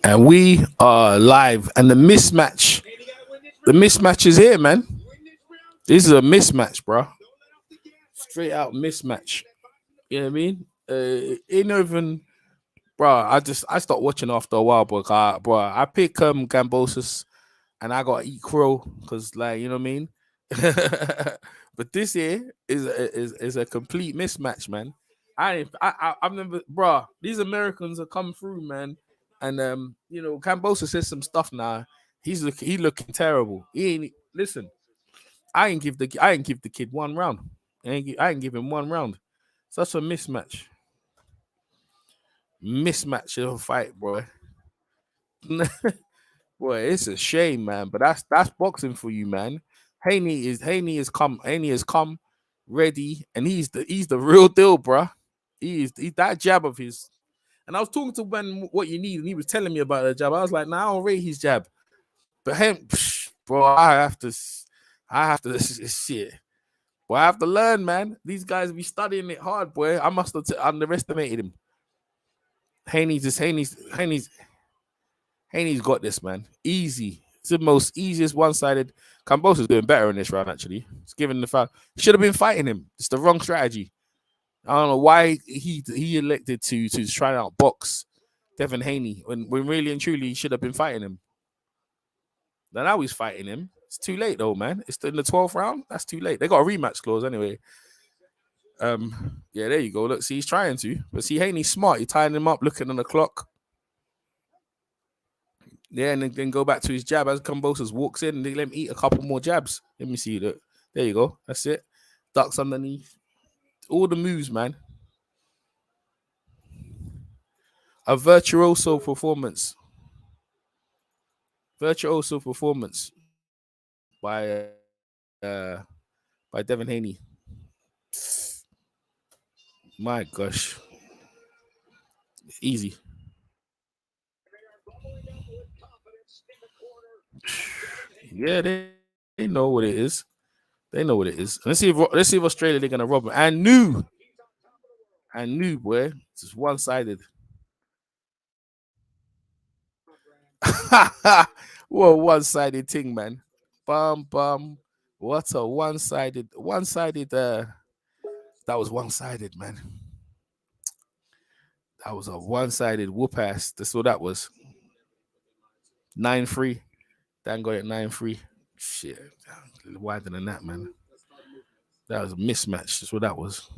And we are live. And the mismatch is here, man. This is a mismatch, bro. Straight out mismatch. You know what I mean? Ain't even, bro. I stopped watching after a while, bro. I pick Kambosos, and I gotta eat crow because, like, you know what I mean. But this here is a complete mismatch, man. I've never, bro. These Americans have come through, man, and you know, Kambosos says some stuff now. He looking terrible. He ain't listen. I ain't give the kid 1 round. I ain't give him 1 round. Such a mismatch. Mismatch of a fight, bro. Boy, it's a shame, man. But that's boxing for you, man. Haney has come ready, and he's the real deal, bro. He's that jab of his. And I was talking to Ben what you need, and he was telling me about the jab. I was like, nah, I don't rate his jab. But him, bro, I have to shit. Boy, I have to learn, man. These guys be studying it hard, boy. I must have underestimated him. Haney's got this, man. Easy. It's the most easiest one-sided. Kambosos doing better in this round, actually. It's given the foul. Should have been fighting him. It's the wrong strategy. I don't know why he elected to try out box Devin Haney when really and truly he should have been fighting him. Now he's fighting him. It's too late though, man. It's in the 12th round. That's too late. They got a rematch clause anyway. Yeah, there you go. Look, see, he's trying to, but see, Haney's smart. He's tying him up, looking on the clock. Yeah, and then go back to his jab as Kambosos walks in and they let him eat a couple more jabs. Let me see. Look, there you go. That's it. Ducks underneath. All the moves, man. A virtuoso performance. Virtuoso performance by Devin Haney. My gosh. Easy. Yeah, they know what it is. They know what it is. Let's see if Australia they're gonna rob them. I knew, boy. It's just one-sided. What a one-sided thing, man. Bum. What a one-sided. That was one-sided, man. That was a one-sided whoop ass. That's what that was. 9-3. Dan got it 9-3. Shit. Wider than that, man. That was a mismatch. That's what that was.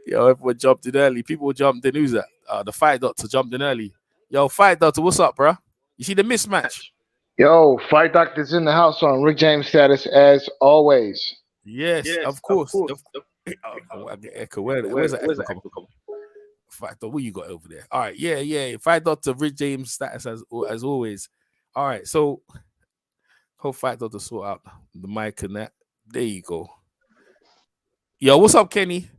Yo, everyone jumped in early. People jumped in. Who's that? The Fight Doctor jumped in early. Yo, Fight Doctor, what's up, bro? You see the mismatch? Yo, Fight Doctor's in the house on Rick James status as always. Yes, of course. I get echo. Where's that echo coming from? Fight Doctor, what you got over there? All right, yeah. Fight Doctor, Rick James status as always. All right, so hope Fight Doctor sort out the mic and that. There you go. Yo, what's up, Kenny?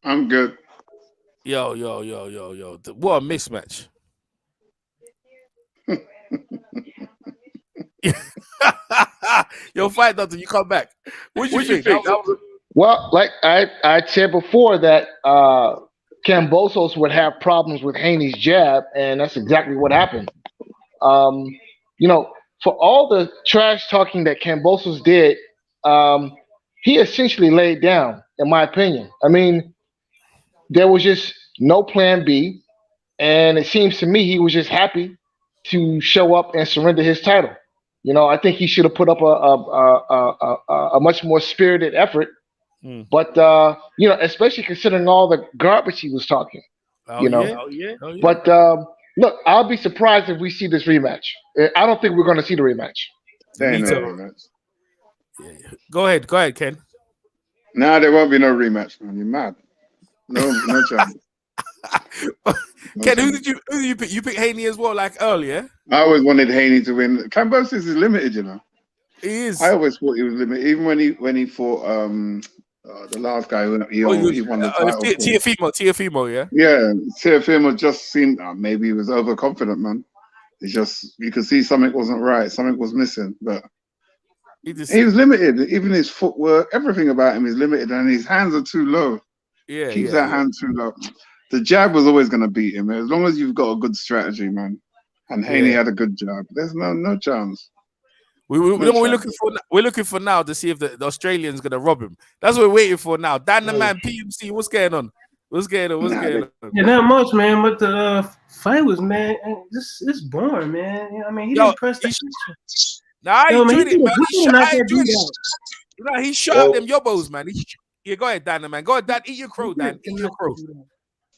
I'm good. Yo. What a mismatch. Yo, Fight Doctor, you come back. What you think? Well, like I said before that Kambosos would have problems with Haney's jab, and that's exactly what happened. You know, for all the trash talking that Kambosos did, he essentially laid down, in my opinion. I mean, there was just no plan B, and it seems to me he was just happy to show up and surrender his title. You know, I think he should have put up a much more spirited effort. But you know, especially considering all the garbage he was talking. Oh, you know, yeah. But look, I'll be surprised if we see this rematch. I don't think we're going to see the rematch. Me too. Yeah. Go ahead, Ken. Nah, there won't be no rematch, man. You're mad. No chance. Ken, who did you pick? You picked Haney as well, like earlier. I always wanted Haney to win. Kambosos is limited, you know. He is. I always thought he was limited, even when he fought the last guy he won the title. Teofimo, yeah. Yeah, Teofimo just seemed maybe he was overconfident, man. It's just you could see something wasn't right, something was missing, but he was limited. Even his footwork, everything about him is limited, and his hands are too low. Keep that hand too low. The jab was always going to beat him. As long as you've got a good strategy, man. And Haney had a good jab. There's no chance. We're looking for now to see if the Australian's gonna rob him. That's what we're waiting for now. Dan the man, PMC, what's going on? What's going on? Yeah, not much, man. But the fight was, man, it's boring, man. You know, I mean, he didn't press the Nah, I enjoyed it, man. He shot up them yobos, man. Go ahead, Dan the man. Go ahead, Dan. Eat your crow, Dan. Eat your crow.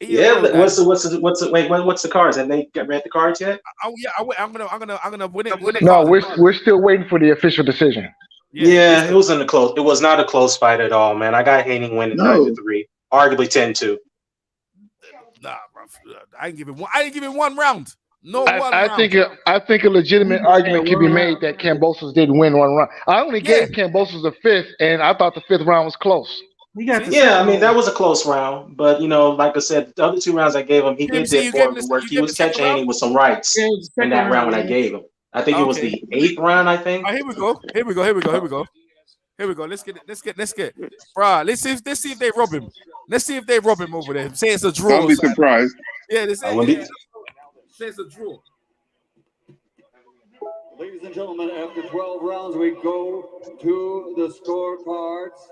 What's the cards? Have they read the cards yet? I'm gonna win it. No, we're still waiting for the official decision. Yeah, it wasn't a close. It was not a close fight at all, man. I got Haney winning 9-3, arguably 10-2. Nah, bro. I didn't give him one round. I think a legitimate argument can be made that Kambosos didn't win one round. I only gave Kambosos a fifth, and I thought the fifth round was close. I mean, that was a close round, but like I said, the other 2 rounds I gave him, he did the work. He was catching Haney with some rights in that round when I gave him. I think it was the 8th round. I think. Here we go. Let's get. Bruh, let's see if they rob him. Let's see if they rob him over there. Say it's a draw. Don't be surprised. Yeah, say it's a draw. Ladies and gentlemen, after 12 rounds, we go to the scorecards.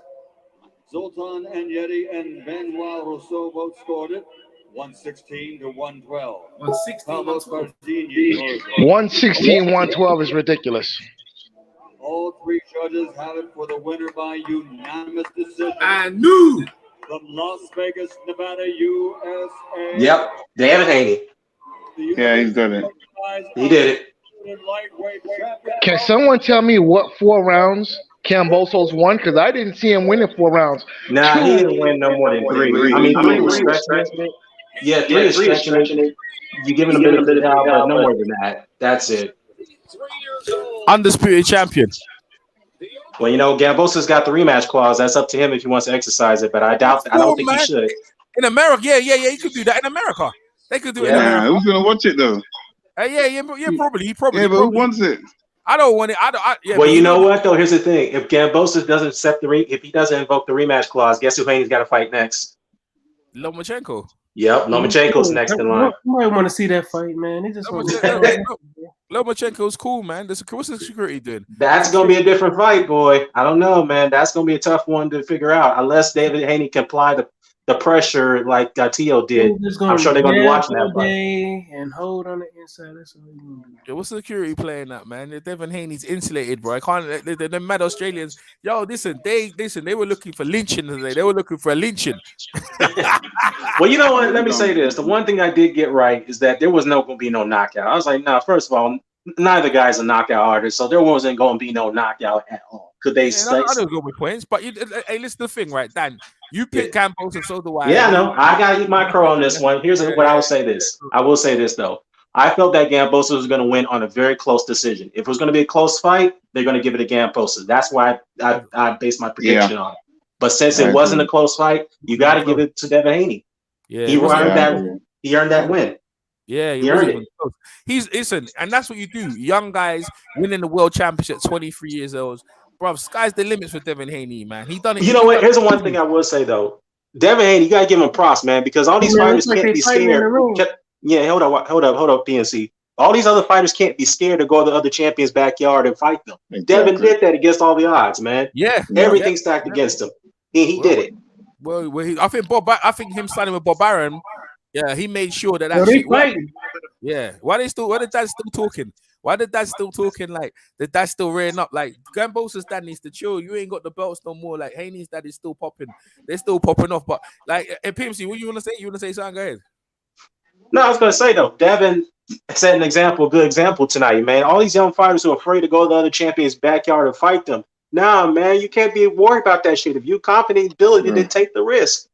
Zoltan Anyeti and Benoit Rousseau both scored it 116 to 112. 116-112 is ridiculous. All 3 judges have it for the winner by unanimous decision. I knew. From Las Vegas, Nevada, USA. Yep, Devin Haney. Yeah, he's done it. He did it. Can someone tell me what 4 rounds Kambosos won? Because I didn't see him winning 4 rounds. Nah, he didn't win no more than 3. I mean, 3 was stretching it. Yeah, 3 is stretching it. You're giving a bit of the job, but no more than that. That's it. Undisputed champion. Well, Kambosos got the rematch clause. That's up to him if he wants to exercise it, but I don't think he should. In America, he could do that in America. They could do it in America. Who's gonna watch it though? Probably. Yeah, but who wants it? I don't want it. Well, you know what though? Here's the thing: if Kambosos doesn't accept if he doesn't invoke the rematch clause, guess who Haney's got to fight next? Lomachenko. Yep, Lomachenko's next in line. You might want to see that fight, man. He just Lomachenko's cool, man. What's the security doing? That's gonna be a different fight, boy. I don't know, man. That's gonna be a tough one to figure out unless David Haney can apply the pressure like Tio did. I'm sure they're gonna be watching that fight. And hold on the inside. That's all you gonna do. Yeah, what's the security playing that, man? Devin Haney's insulated, bro. I can't. The mad Australians. Yo, listen. They were looking for lynching today. They were looking for a lynching. Well, you know what? Let me say this. The one thing I did get right is that there was going to be no knockout. I was like, nah. First of all, neither guy's a knockout artist, so there wasn't going to be no knockout at all. Could they? I don't go with points, but hey, listen to the thing, right, Dan? You pick Campos and so do I. Yeah, no, I gotta eat my crow on this one. Here's what I will say this. I will say this though. I felt that Kambosos was going to win on a very close decision. If it was going to be a close fight, they're going to give it to Kambosos. That's why I based my prediction on it. But since it wasn't a close fight, you got to give it to Devin Haney. Yeah, he earned that. He earned that win. Yeah, he earned it. Listen, and that's what you do. Young guys winning the world championship at 23 years old. Bro, sky's the limits for Devin Haney, man. He done it. You know what? Here's the one thing I will say though. Devin Haney, you gotta give him props, man, because all these fighters can't be scared. Yeah, hold up, PNC. All these other fighters can't be scared to go to the other champions' backyard and fight them. Exactly. Devin did that against all the odds, man. Yeah, everything stacked against him. He did it. Well, I think him signing with Bob Arum, yeah, he made sure that shit worked. Yeah, why did that still talking? Why did that still talking like that? That's still rearing up. Like Kambosos' dad needs to chill. You ain't got the belts no more. Like Haney's dad is still popping. They're still popping off. But like, PMC, what you want to say? You want to say something? Go ahead. No, I was gonna say though, Devin set an example, a good example tonight, man. All these young fighters who are afraid to go to the other champions' backyard and fight them. Nah, man, you can't be worried about that shit. If you confident in your ability, then take the risk.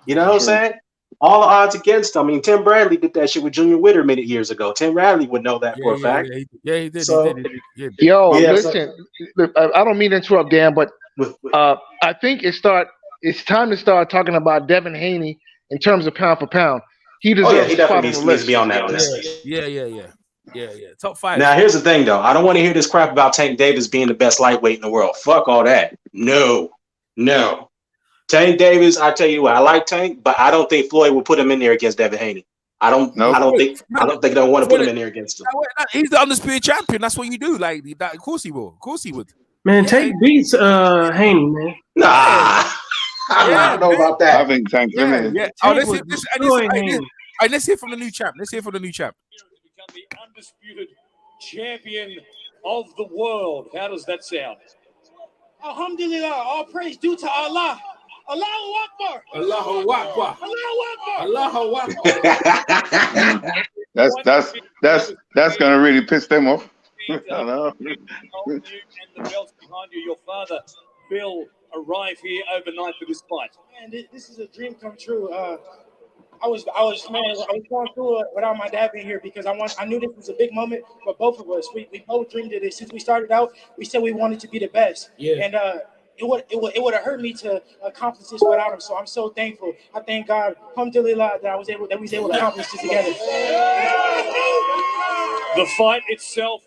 You know what I'm saying? All the odds against him. I mean, Tim Bradley did that shit with Junior Witter many years ago. Tim Bradley would know that for a fact. Yeah, he did. So, he did. Listen, I don't mean to interrupt, Dan, but I think it's time to start talking about Devin Haney in terms of pound for pound. He deserves he definitely needs to be on that list. Yeah. Top 5. Now, here's the thing, though. I don't want to hear this crap about Tank Davis being the best lightweight in the world. Fuck all that. No. Tank Davis, I tell you what, I like Tank, but I don't think Floyd will put him in there against Devin Haney. I don't think they don't want to put him in there against him. He's the undisputed champion. That's what you do. Like that, of course he will. Of course he would. Man, Tank beats Haney, man. Nah, I don't know about that. I think Tank's limited. Yeah. Oh, let's hear from the new champ. Let's hear from the new champ. To become the undisputed champion of the world. How does that sound? Alhamdulillah, all praise due to Allah. Allahu Akbar. Allahu Akbar. Allahu Akbar. That's gonna really piss them off. And the belts behind you. Your father, Bill, arrived here overnight for this fight. Man, this is a dream come true. I was going through it without my dad being here because I knew this was a big moment for both of us. We both dreamed of this since we started out. We said we wanted to be the best. Yeah. And it would have hurt me to accomplish this without him. So I'm so thankful. I thank God, alhamdulillah, that we was able to accomplish this together. The fight itself,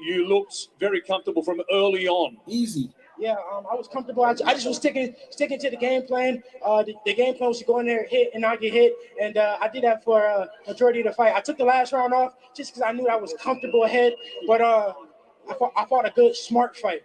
you looked very comfortable from early on. Easy. Yeah, I was comfortable. I just was sticking to the game plan. The game plan was to go in there, hit, and not get hit. And I did that for a majority of the fight. I took the last round off just because I knew I was comfortable ahead. But I fought a good, smart fight.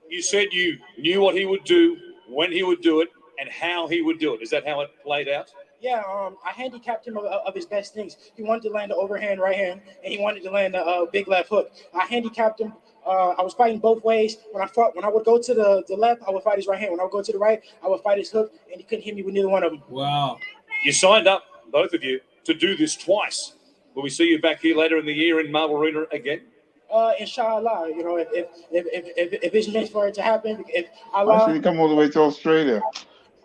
You said you knew what he would do, when he would do it, and how he would do it. Is that how it played out? Yeah, I handicapped him of his best things. He wanted to land the overhand right hand, and he wanted to land the big left hook. I handicapped him. I was fighting both ways. When I would go to the left, I would fight his right hand. When I would go to the right, I would fight his hook, and he couldn't hit me with neither one of them. Wow. You signed up, both of you, to do this twice. Will we see you back here later in the year in Marble Arena again? Inshallah, you know, if it's meant for it to happen, if Allah, Actually, come all the way to Australia.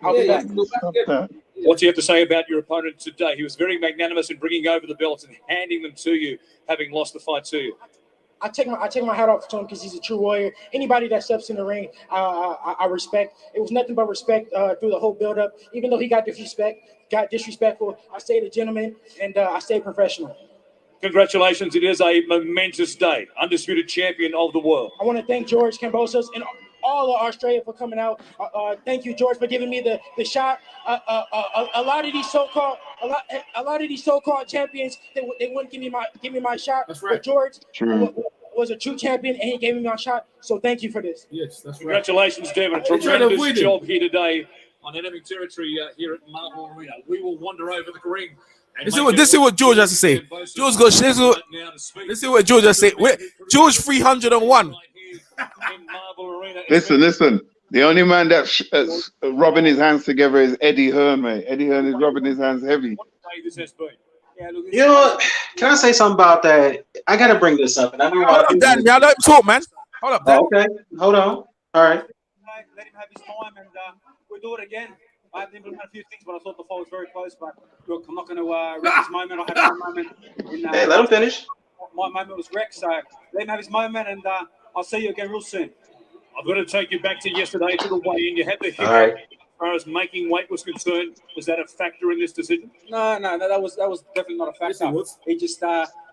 I'll be back. What do you have to say about your opponent today? He was very magnanimous in bringing over the belts and handing them to you, having lost the fight to you. I take my hat off to him because he's a true warrior. Anybody that steps in the ring, I respect. It was nothing but respect through the whole build-up. Even though he got disrespectful, I stayed a gentleman and I stayed professional. Congratulations. It is a momentous day. Undisputed champion of the world. I want to thank George Kambosos and all of Australia for coming out. Thank you, George, for giving me the shot. A lot of these so-called champions, they wouldn't give me my shot. That's right. But George was a true champion, and he gave me my shot. So thank you for this. Yes, that's right. Congratulations, Devin. Tremendous job here today on enemy territory here at Marble Arena. We will wander over the ring. This is what George has to say. George goes. Let's see what George has to say. George 301. Listen. The only man that's rubbing his hands together is Eddie Hearn, mate. Eddie Hearn is rubbing his hands heavy. You know what? Can I say something about that? I got to bring this up. And I know Hold up, Dan. Now let him talk, man. Hold up, Dan. Okay. Hold on. All right. Let him have his time, and we'll do it again. I had to implement a few things, but I thought the fight was very close. But look, I'm not going to wreck his moment. I had my moment. Hey, let him finish. My moment was wrecked, so let him have his moment, and I'll see you again real soon. I've got to take you back to yesterday to the weigh-in. You had the hit. Right. As far as making weight was concerned, was that a factor in this decision? No, that was definitely not a factor. Yes, he just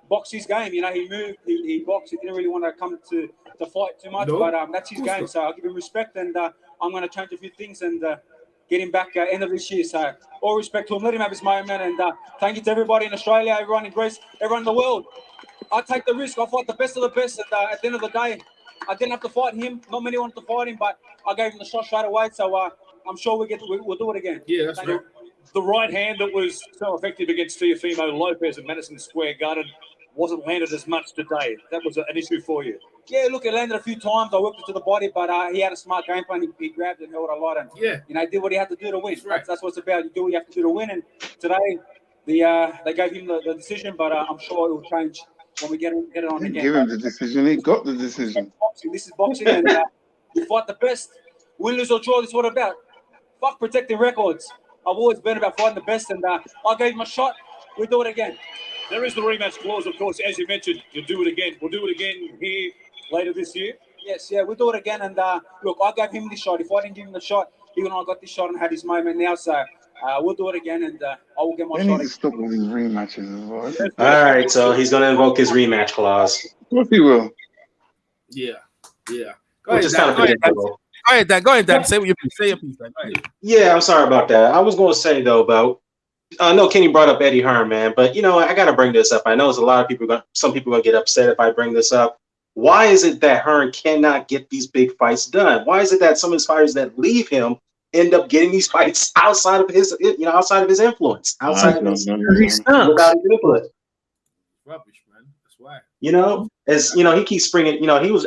boxed his game. You know, he moved, he boxed. He didn't really want to come to fight too much, but that's his game. So I'll give him respect, and I'm going to change a few things and get him back end of this year. So all respect to him. Let him have his moment, and thank you to everybody in Australia, everyone in Greece, everyone in the world. I take the risk. I fought the best of the best, and at the end of the day, I didn't have to fight him. Not many wanted to fight him, but I gave him the shot straight away. So I'm sure we'll do it again. Yeah, that's right. The right hand that was so effective against Teofimo Lopez at Madison Square Garden wasn't landed as much today. That was an issue for you. Yeah, look, it landed a few times. I worked it to the body, but he had a smart game plan. He grabbed it and held a lot, and he did what he had to do to win. That's what it's about. You do what you have to do to win. And today, they gave him the decision, but I'm sure it will change when we get it on again. Give him the decision. He got the decision. This is boxing, and you fight the best. Win, lose, or draw. This is what it's about. Fuck protecting records. I've always been about fighting the best, and I gave him a shot. We'll do it again. There is the rematch clause, of course, as you mentioned. You'll do it again. We'll do it again here later this year. Yes, we'll do it again. And look, I gave him the shot. If I didn't give him the shot, he and I got this shot and had his moment now. So we'll do it again, and I will get my shot. He needs to stop with these rematches as well. All right, so he's going to invoke his rematch clause. Of course he will. Yeah. Which is kind of predictable. Go ahead, Dan. Say what you say your piece, Dan. Go ahead. Yeah, I'm sorry about that. I was going to say though about. I know Kenny brought up Eddie Hearn, man, but I got to bring this up. I know there's a lot of people. Some people are going to get upset if I bring this up. Why is it that Hearn cannot get these big fights done? Why is it that some of his fighters that leave him end up getting these fights outside of his, outside of his influence, outside of his without his influence? Rubbish, man. That's why. He keeps bringing. He was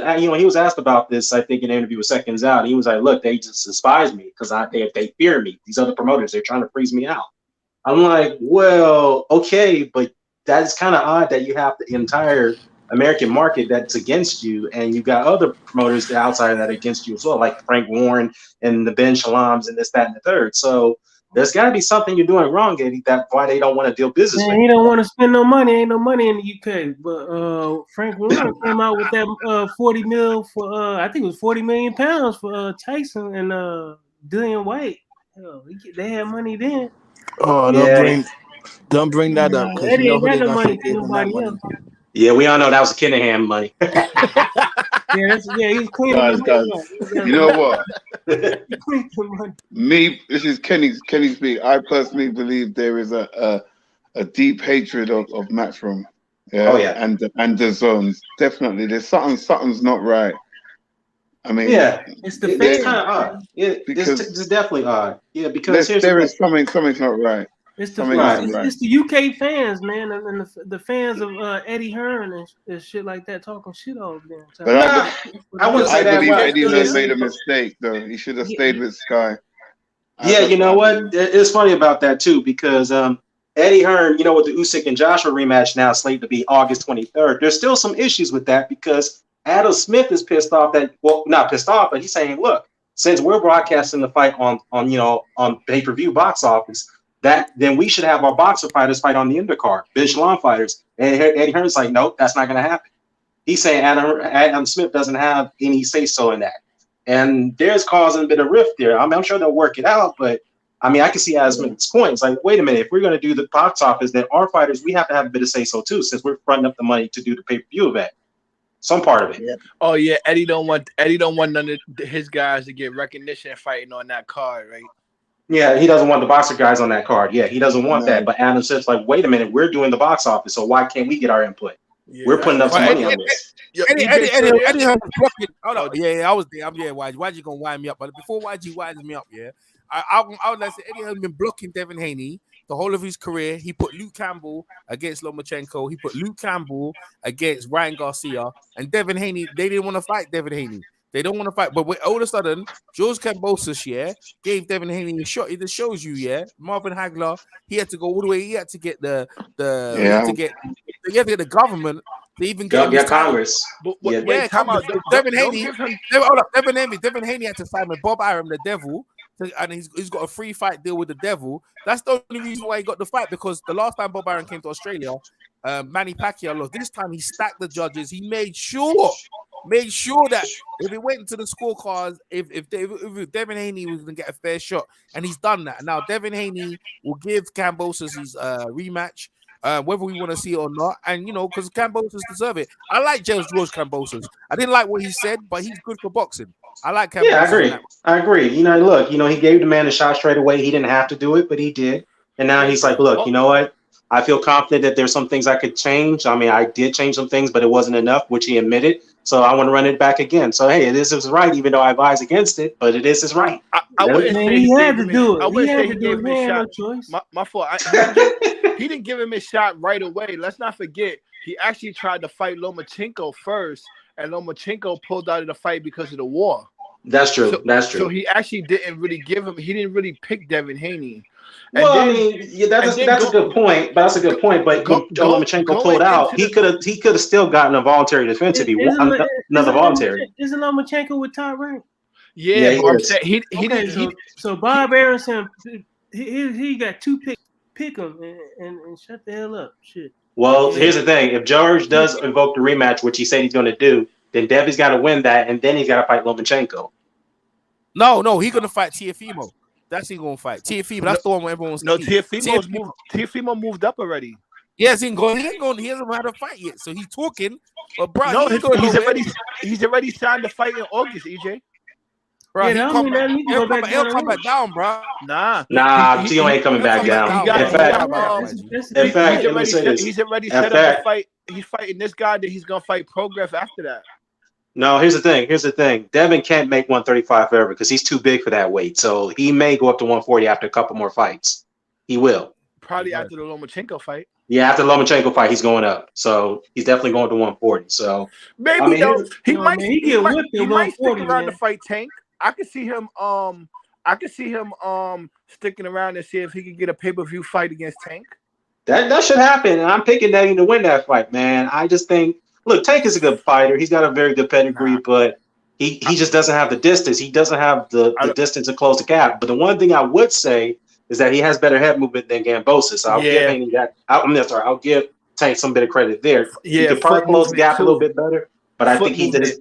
asked about this. I think in an interview with Seconds Out, he was like, "Look, they just despise me because they fear me. These other promoters, they're trying to freeze me out." I'm like, well, okay, but that's kind of odd that you have the entire American market that's against you, and you got other promoters outside of that against you as well, like Frank Warren and the Ben Shalams and this, that, and the third. So there's got to be something you're doing wrong, Eddie. That's why they don't want to deal business with you. He don't want to spend no money. Ain't no money in the UK. But Frank Warren came out with that 40 mil for I think it was 40 million pounds for Tyson and Dillian White. Hell, they had money then. Oh, don't bring that up because Eddie ain't got no money to nobody else. Yeah, we all know that was Kinnahan money. He's clean. You know what? This is Kenny's speak. I personally believe there is a deep hatred of Matchroom. Yeah. Oh yeah. And the zones. Definitely. There's something's not right. I mean, it's kind of odd. Yeah, it's definitely odd. Yeah, because there is something's not right. It's the UK fans, man, and the fans of Eddie Hearn and shit like that talking shit all the damn time. I wouldn't say that. I believe Eddie Hearn made a mistake, though. He should have stayed with Sky. Yeah, you know what? It's funny about that too because Eddie Hearn, with the Usyk and Joshua rematch now slated to be August 23rd. There's still some issues with that because Adam Smith is pissed off not pissed off, but he's saying, look, since we're broadcasting the fight on pay-per-view box office, then we should have our boxer fighters fight on the undercard, Ben Shalom fighters. And Eddie Hearn's like, nope, that's not going to happen. He's saying Adam Smith doesn't have any say-so in that. And there's causing a bit of rift there. I mean, I'm sure they'll work it out, but I mean, I can see Adam Smith's point. It's like, wait a minute, if we're going to do the box office, then our fighters, we have to have a bit of say-so too, since we're fronting up the money to do the pay-per-view event. Some part of it. Yeah. Oh yeah, Eddie don't want none of his guys to get recognition fighting on that card, right? Yeah, he doesn't want the boxer guys on that card. Yeah, he doesn't want that. But Adam Smith's like, wait a minute, we're doing the box office, so why can't we get our input? Yeah, we're putting up some money on this. Eddie blocking. Hold on. Yeah, I was there. YG gonna wind me up? But before YG winds me up, I would like to say Eddie has been blocking Devin Haney the whole of his career. He put Luke Campbell against Lomachenko. He put Luke Campbell against Ryan Garcia. And Devin Haney, they didn't want to fight Devin Haney. They don't want to fight. But all of a sudden, George Kambosos, gave Devin Haney a shot. It just shows you, Marvin Hagler, he had to go all the way. He had to get the government to even get Congress. Devin Haney had to sign with Bob Arum, the devil. And he's got a free fight deal with the devil. That's the only reason why he got the fight, because the last time Bob Arum came to Australia, Manny Pacquiao lost. This time he stacked the judges. He made sure that if it went into the scorecards, if Devin Haney was going to get a fair shot, and he's done that. Now Devin Haney will give Kambosos his rematch, whether we want to see it or not, and because Kambosos deserve it. I like George Kambosos. I didn't like what he said, but he's good for boxing. I like Kambosos. Yeah, I agree. Look, he gave the man a shot straight away. He didn't have to do it, but he did. And now he's like, look, you know what? I feel confident that there's some things I could change. I mean, I did change some things, but it wasn't enough, which he admitted. So I want to run it back again. So, hey, it is his right, even though I advise against it, but it is his right. I wouldn't say he had to do it. I wouldn't say he gave him a shot. My fault. He didn't give him a shot right away. Let's not forget, he actually tried to fight Lomachenko first, and Lomachenko pulled out of the fight because of the war. That's true. That's true. So he actually didn't really he didn't really pick Devin Haney. Well, I mean, that's a good point. But that's a good point. But when Lomachenko pulled out, he could have still gotten a voluntary defense if he won another voluntary. Isn't Lomachenko with Top Rank? Yeah, he So Bob Aronson, he got two pick him and shut the hell up. Shit. Well, here's the thing: if George does invoke the rematch, which he said he's going to do, then Devin's got to win that, and then he's got to fight Lomachenko. No, he's going to fight Teofimo. That's he going to fight. Teofimo, that's the one where everyone's Teofimo moved up already. Yes, he hasn't had a fight yet. So he's talking, but bro, he's already signed to fight in August, EJ. Bro, Yeah, he that come mean back, that he can go back he'll down. come back down, bro. Nah, Tio ain't coming back down. He In fact, in fact, let me say this. He's already In set up fact- to fight. He's fighting this guy that he's gonna fight Progress after that. No, here's the thing. Devin can't make 135 forever because he's too big for that weight. So he may go up to 140 after a couple more fights. He will. Probably after the Lomachenko fight. Yeah, after the Lomachenko fight, he's going up. So he's definitely going to 140. So Maybe I mean, though he No, might man, he get whipped at he might stick 140, around man. to fight Tank. I could see him sticking around and see if he could get a pay-per-view fight against Tank. that should happen. And I'm picking Nettie to win that fight, man. I just think, look, Tank is a good fighter. He's got a very good pedigree, but he just doesn't have the distance. He doesn't have the distance to close the gap. But the one thing I would say is that he has better head movement than Kambosos. So I'll give Haney that. I'll give Tank some bit of credit there. Yeah, he could probably close the gap too. a little bit better, but I think he did it.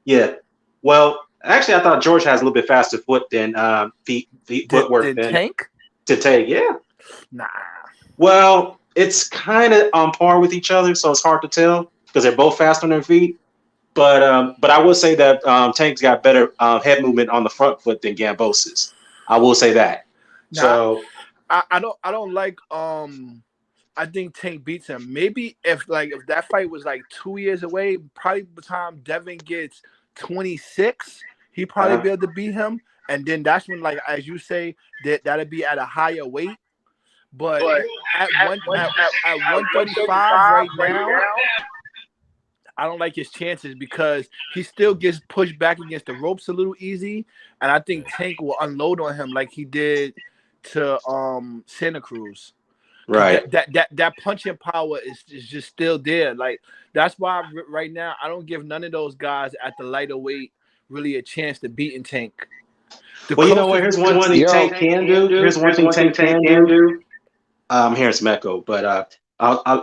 Yeah. Well, actually, I thought George has a little bit faster foot than footwork than Tank. To Tank. Yeah. Nah. Well, it's kind of on par with each other, so it's hard to tell because they're both fast on their feet. But I will say that Tank's got better head movement on the front foot than Kambosos. I will say that. Nah, so I don't like I think Tank beats him. Maybe if that fight was like 2 years away, probably by the time Devin gets 26, he probably be able to beat him. And then that's when, like as you say, that'll be at a higher weight. But at 135 right now, I don't like his chances because he still gets pushed back against the ropes a little easy, and I think Tank will unload on him like he did to Santa Cruz. Right. That punching power is just still there. Like that's why right now I don't give none of those guys at the lighter weight really a chance to beat Tank. Well, you know what? Here's one thing Tank can do. Here's one thing Tank can do. I'm hearing some echo, but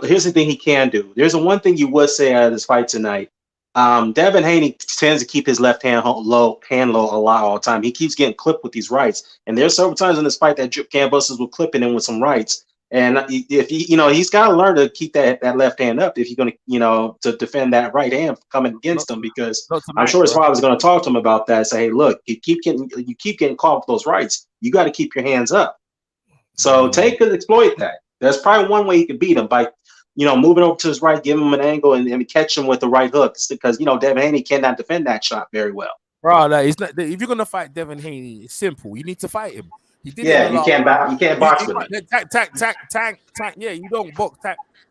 here's the thing he can do. There's one thing you would say out of this fight tonight. Devin Haney tends to keep his left hand low a lot all the time. He keeps getting clipped with these rights, and there's several times in this fight that Kambosos will clip him with some rights. And if he's got to learn to keep that left hand up if you're going to to defend that right hand coming against him, because I'm sure his father's going to talk to him about that. Say, hey, look, you keep getting caught with those rights. You got to keep your hands up. So Tank could exploit that. There's probably one way he could beat him by, moving over to his right, give him an angle, and catch him with the right hooks, because Devin Haney cannot defend that shot very well. Bro, if you're gonna fight Devin Haney, it's simple. You need to fight him. He did you can't box with him. Tank. Yeah, you don't box.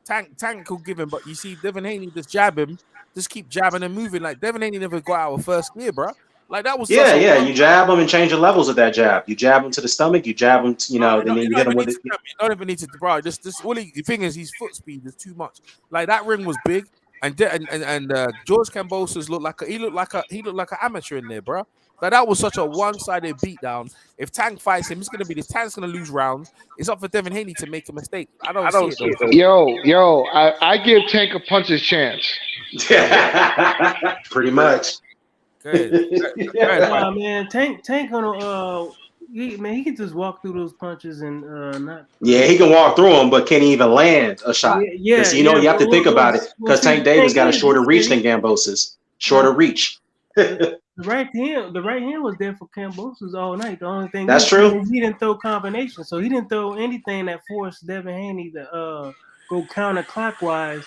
Tank could give him, but you see, Devin Haney just jab him, just keep jabbing and moving. Like Devin Haney never got out of first gear, bro. Like that was you jab him and change the levels of that jab. You jab him to the stomach, you jab him, then you hit him with it. You don't even need to, bro. The thing is, his foot speed is too much. Like that ring was big, and George Kambosos looked like an amateur in there, bro. Like that was such a one-sided beatdown. If Tank fights him, Tank's gonna lose rounds. It's up for Devin Haney to make a mistake. I don't see it. Yo, I give Tank a puncher's chance. Pretty much. Nah, man, Tank gonna he can just walk through those punches and not. Yeah, he can walk through them, but can he even land a shot? Yeah. You have to think about it, because Tank Davis got a shorter reach than Kambosos. Shorter reach. The right hand was there for Kambosos all night. The only thing that's true. He didn't throw combinations, so he didn't throw anything that forced Devin Haney to go counterclockwise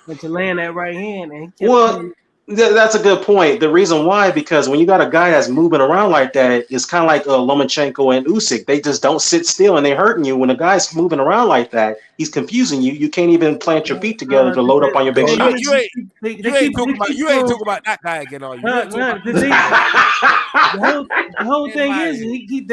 and to land that right hand. And he kept that's a good point. The reason why, because when you got a guy that's moving around like that, it's kind of like Lomachenko and Usyk. They just don't sit still, and they're hurting you. When a guy's moving around like that, he's confusing you. You can't even plant your feet together to load up on your big shots. You ain't talking about that guy again, are you? The whole thing is he keep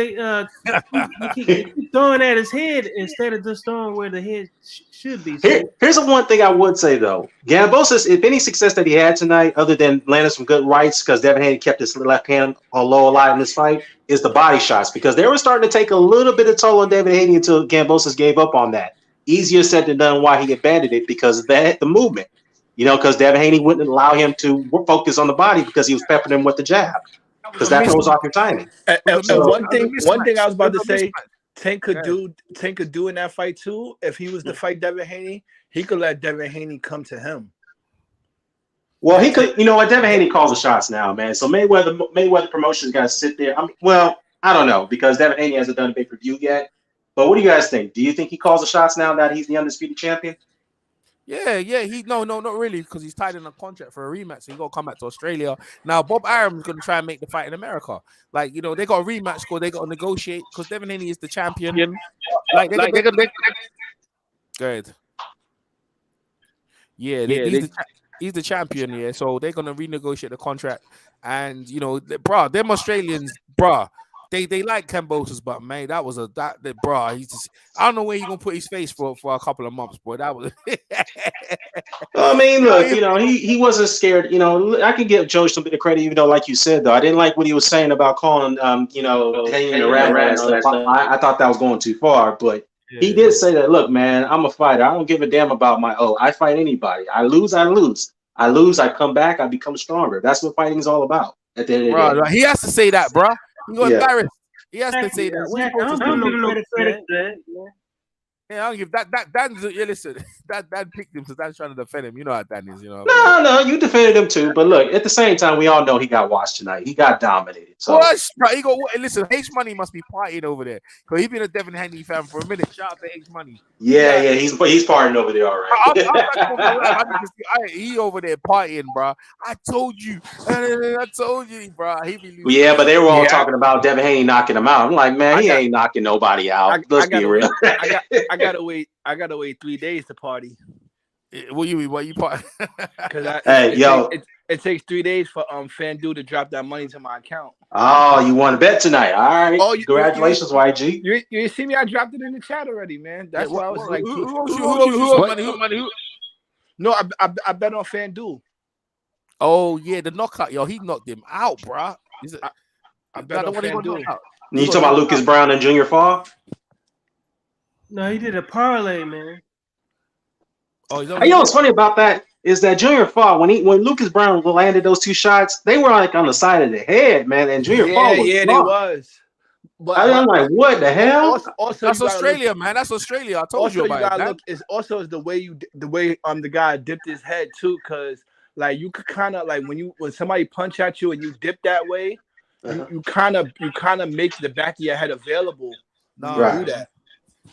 throwing at his head instead of just throwing where the head should be. So, here's the one thing I would say though. Kambosos, if any success that he had tonight, other than landing some good rights, because Devin Haney kept his left hand low a lot in this fight, is the body shots, because they were starting to take a little bit of toll on Devin Haney until Kambosos gave up on that. Easier said than done why he abandoned it, because of the movement. Because Devin Haney wouldn't allow him to focus on the body because he was peppering him with the jab, because that throws off your timing. And one thing I was about to say, Tank could do in that fight too. If he was to fight Devin Haney, he could let Devin Haney come to him. Well, he could. You know what? Devin Haney calls the shots now, man. So Mayweather Promotions got to sit there. I don't know because Devin Haney hasn't done a pay-per-view yet. But what do you guys think? Do you think he calls the shots now that he's the undisputed champion? Yeah. No, not really, because he's tied in a contract for a rematch. So he got to come back to Australia. Now, Bob Arum's going to try and make the fight in America. Like, you know, they got a rematch score. They got to negotiate because Devin Haney is the champion. Like, go ahead. Yeah, he's the champion. Yeah, so they're going to renegotiate the contract. And, you know, bro, them Australians, bro. They like Kambosos, but man, bro. He's just, I don't know where he's gonna put his face for a couple of months, boy. That was. I mean, look, you know, he wasn't scared. You know, I can give George some bit of credit, even though, like you said, though, I didn't like what he was saying about calling, you know, hanging around and all that stuff. I thought that was going too far, but he did say that. Look, man, I'm a fighter. I don't give a damn about I fight anybody. I lose. I come back. I become stronger. That's what fighting is all about. At the end of the day, he has to say that, bro. He got embarrassed. He has to say that. I don't give him no credit for that. Yeah, I don't give that. Listen, Dan picked him because Dan's trying to defend him. You know how Dan is, you know. No, you defended him too. But look, at the same time, we all know he got washed tonight. He got dominated. So listen, H Money must be partying over there because he's been a Devin Haney fan for a minute. Shout out to H Money. Yeah, he's partying over there, all right. He over there partying, bro. I told you, bro. But they were all talking about Devin Haney knocking him out. I'm like, man, he ain't knocking nobody out. Let's be real. I gotta wait 3 days to party. What you mean? What you party? Because it takes 3 days for FanDuel to drop that money to my account. Oh, you want to bet tonight? All right. Oh, congratulations, YG. You see me? I dropped it in the chat already, man. That's why I was like, who money? No, I bet on FanDuel. Oh yeah, the knockout, yo, he knocked him out, bro. I bet on FanDuel. You talking about Lucas Brown and Junior Fall? No, he did a parlay, man. Oh, you know what's funny about that is that Junior Fall, when Lucas Brown landed those two shots, they were like on the side of the head, man. And Junior Fall was they was. But I'm like, what the hell? Also that's Australia, man. That's Australia. I told you about it. It's also the way the guy dipped his head too, because like you could kind of like when somebody punch at you and you dip that way, you kind of make the back of your head available. No, do that.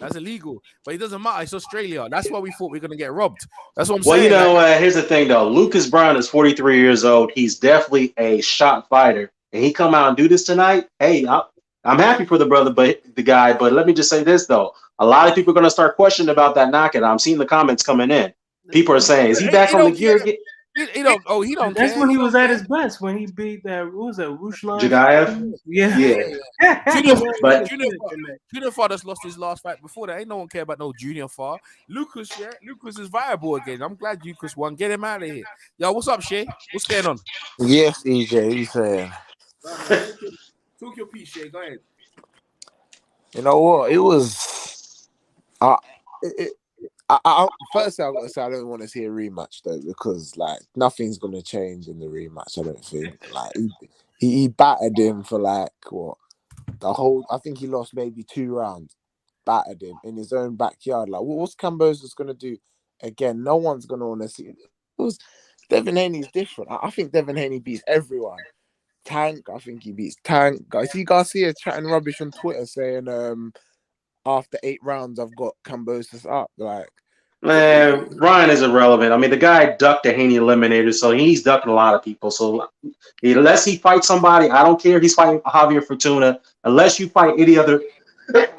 That's illegal, but it doesn't matter. It's Australia. That's why we thought we were gonna get robbed. That's what I'm saying. Well, you know, here's the thing though. Lucas Brown is 43 years old. He's definitely a shot fighter, and he come out and do this tonight. Hey, I'm happy for the guy, but let me just say this though. A lot of people are gonna start questioning about that knockout. I'm seeing the comments coming in. People are saying, "Is he back on the gear again?" He don't. That's when he was at his best when he beat that. What was that? Ruslan Jagayev. But Junior Farr just lost his last fight before that. Ain't no one care about no Junior Farr. Lucas is viable again. I'm glad Lucas won. Get him out of here. Yo, what's up, Shay? What's going on? Yes, EJ. He's saying. Talk your piece, Shay. Go ahead. You know what? It was. Firstly, I gotta say I don't want to see a rematch though, because like nothing's gonna change in the rematch. I don't think. Like he battered him for like what the whole. I think he lost maybe 2 rounds. Battered him in his own backyard. Like what's Kambosos gonna do again? No one's gonna want to see it. Devin Haney's different. I think Devin Haney beats everyone. Tank, I think he beats Tank. I see Garcia chatting rubbish on Twitter saying after 8 rounds I've got Kambosos up. Like, man, Ryan is irrelevant. I mean, the guy ducked the Haney eliminator, so he's ducking a lot of people. So unless he fights somebody, I don't care if he's fighting Javier Fortuna. Unless you fight any other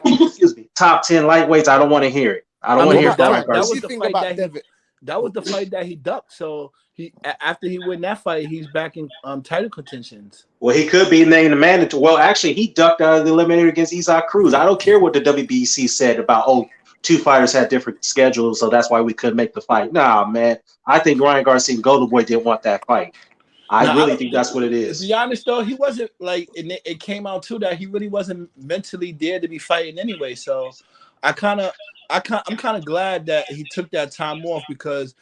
excuse me, top 10 lightweights, I don't want to hear it. I don't want to hear that. That was the fight that he ducked. So after he win that fight, he's back in title contentions. Well, he could be named the mandatory. Well, actually, he ducked out of the eliminator against Isaac Cruz. I don't care what the WBC said about 2 fighters had different schedules, so that's why we couldn't make the fight. Nah, man. I think Ryan Garcia and Golden Boy didn't want that fight. I really think that's what it is. To be honest, though, he wasn't like it came out too that he really wasn't mentally there to be fighting anyway. So I'm kind of glad that he took that time off, because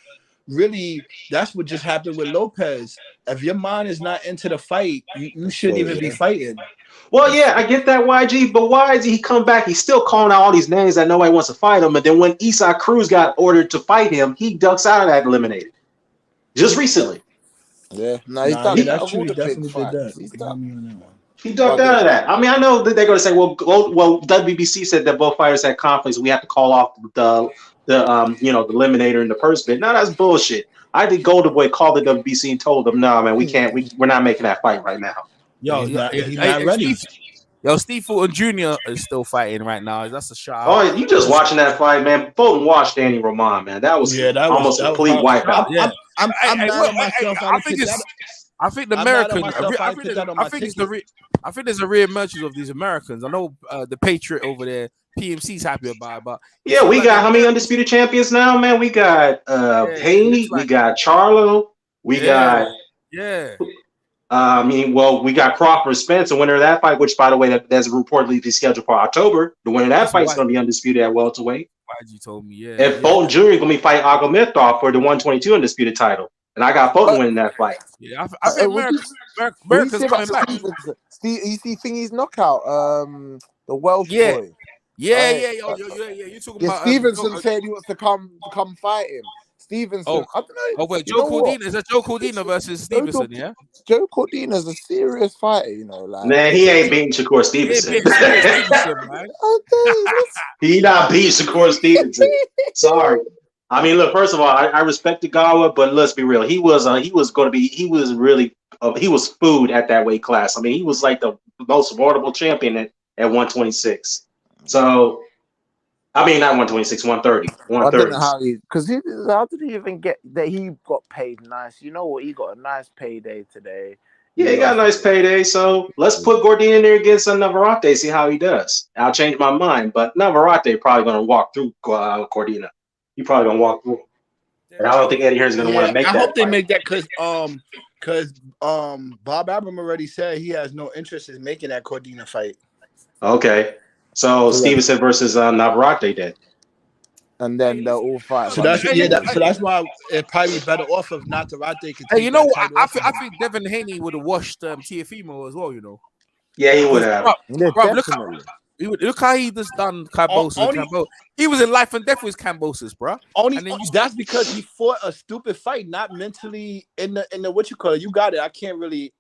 really that's what just happened with Lopez. If your mind is not into the fight, you shouldn't even be fighting. Well, yeah, I get that, YG, but why is he come back? He's still calling out all these names that nobody wants to fight him, and then when Isaac Cruz got ordered to fight him, he ducks out of that eliminated just recently. Yeah, no, he's done. that's Of true. all He the big definitely did fights, that. he's You got done. me on that one. He ducked out of that. I mean, I know that they're going to say, well, WBC said that both fighters had conflicts. We have to call off the the eliminator in the first bit. No, that's bullshit. I think Golden Boy called the WBC and told them, no, man, we can't. We're not making that fight right now. Yo, He's not ready. Steve Fulton Jr. is still fighting right now. That's a shout out. Oh, you just watching that fight, man. Fulton watched Danny Roman, man. That was almost a complete wipeout. Yeah, I'm mad at myself. I think the I'm mad at American. myself. I put that on my ticket. I think there's a reemergence of these Americans. I know the Patriot over there, PMC's happy about it, but yeah, we got how many undisputed champions now, man? We got Haney, we got Charlo, we got we got Crawford Spence, the winner of that fight, which by the way, that's reportedly be scheduled for October. The winner of that fight is going to be undisputed at welterweight. You told me, And Fulton Jr. is going to be fighting Agomedov for the 122 undisputed title. And I got Fulton winning that fight. Yeah, I think America's coming back. You see thingy's knockout, the Welsh boy. Yeah. You talking about Stevenson said he wants to come fight him. Stevenson, I don't know. Oh wait, Joe Cordina is that Joe Cordina versus Stevenson? Yeah, Joe Cordina's a serious fighter, you know. Like, man, he ain't beating Shakur Stevenson. Man. He not beating Shakur Stevenson. Sorry. I mean, look. First of all, I respect the Gawa, but let's be real. He was food at that weight class. I mean, he was like the most affordable champion at 126. So. I mean, not 126, 130. 130. I don't know how did he even get that? He got paid nice. You know what? He got a nice payday today. Yeah, he got a nice payday. So let's put Gordine in there against Navarrete, see how he does. I'll change my mind, but Navarrete probably going to walk through Gordina. He probably going to walk through. And I don't think Eddie Hearn's going to want to make that. I hope they make that because Bob Arum already said he has no interest in making that Gordina fight. Okay. So Stevenson versus Navarrete then. And then they'll all fight. So that's why it'd probably be better off if Navarrete could. Hey, you know what? I think Devin Haney would have washed Teofimo as well. You know. Yeah, he would have. Look how he just done Kambosos. He was in life and death with Kambosos, bro. That's because he fought a stupid fight, not mentally in the what you call it. You got it. I can't really.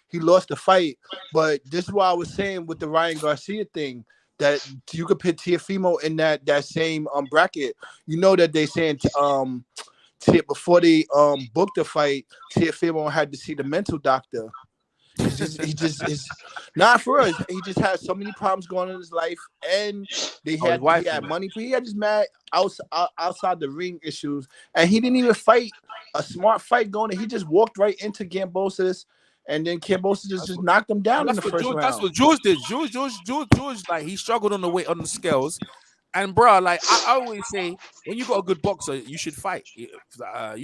He lost the fight, but this is why I was saying with the Ryan Garcia thing that you could put Teofimo in that same bracket. You know that they saying before they booked the fight, Teofimo had to see the mental doctor. He just is not for us. He just had so many problems going on in his life, and he had money. He had just mad outside the ring issues, and he didn't even fight a smart fight going. He just walked right into Kambosos, and then Kambosos just knocked him down in the first round. That's what George did. George, like he struggled on the scales. And bro, like I always say, when you got a good boxer, you should fight. You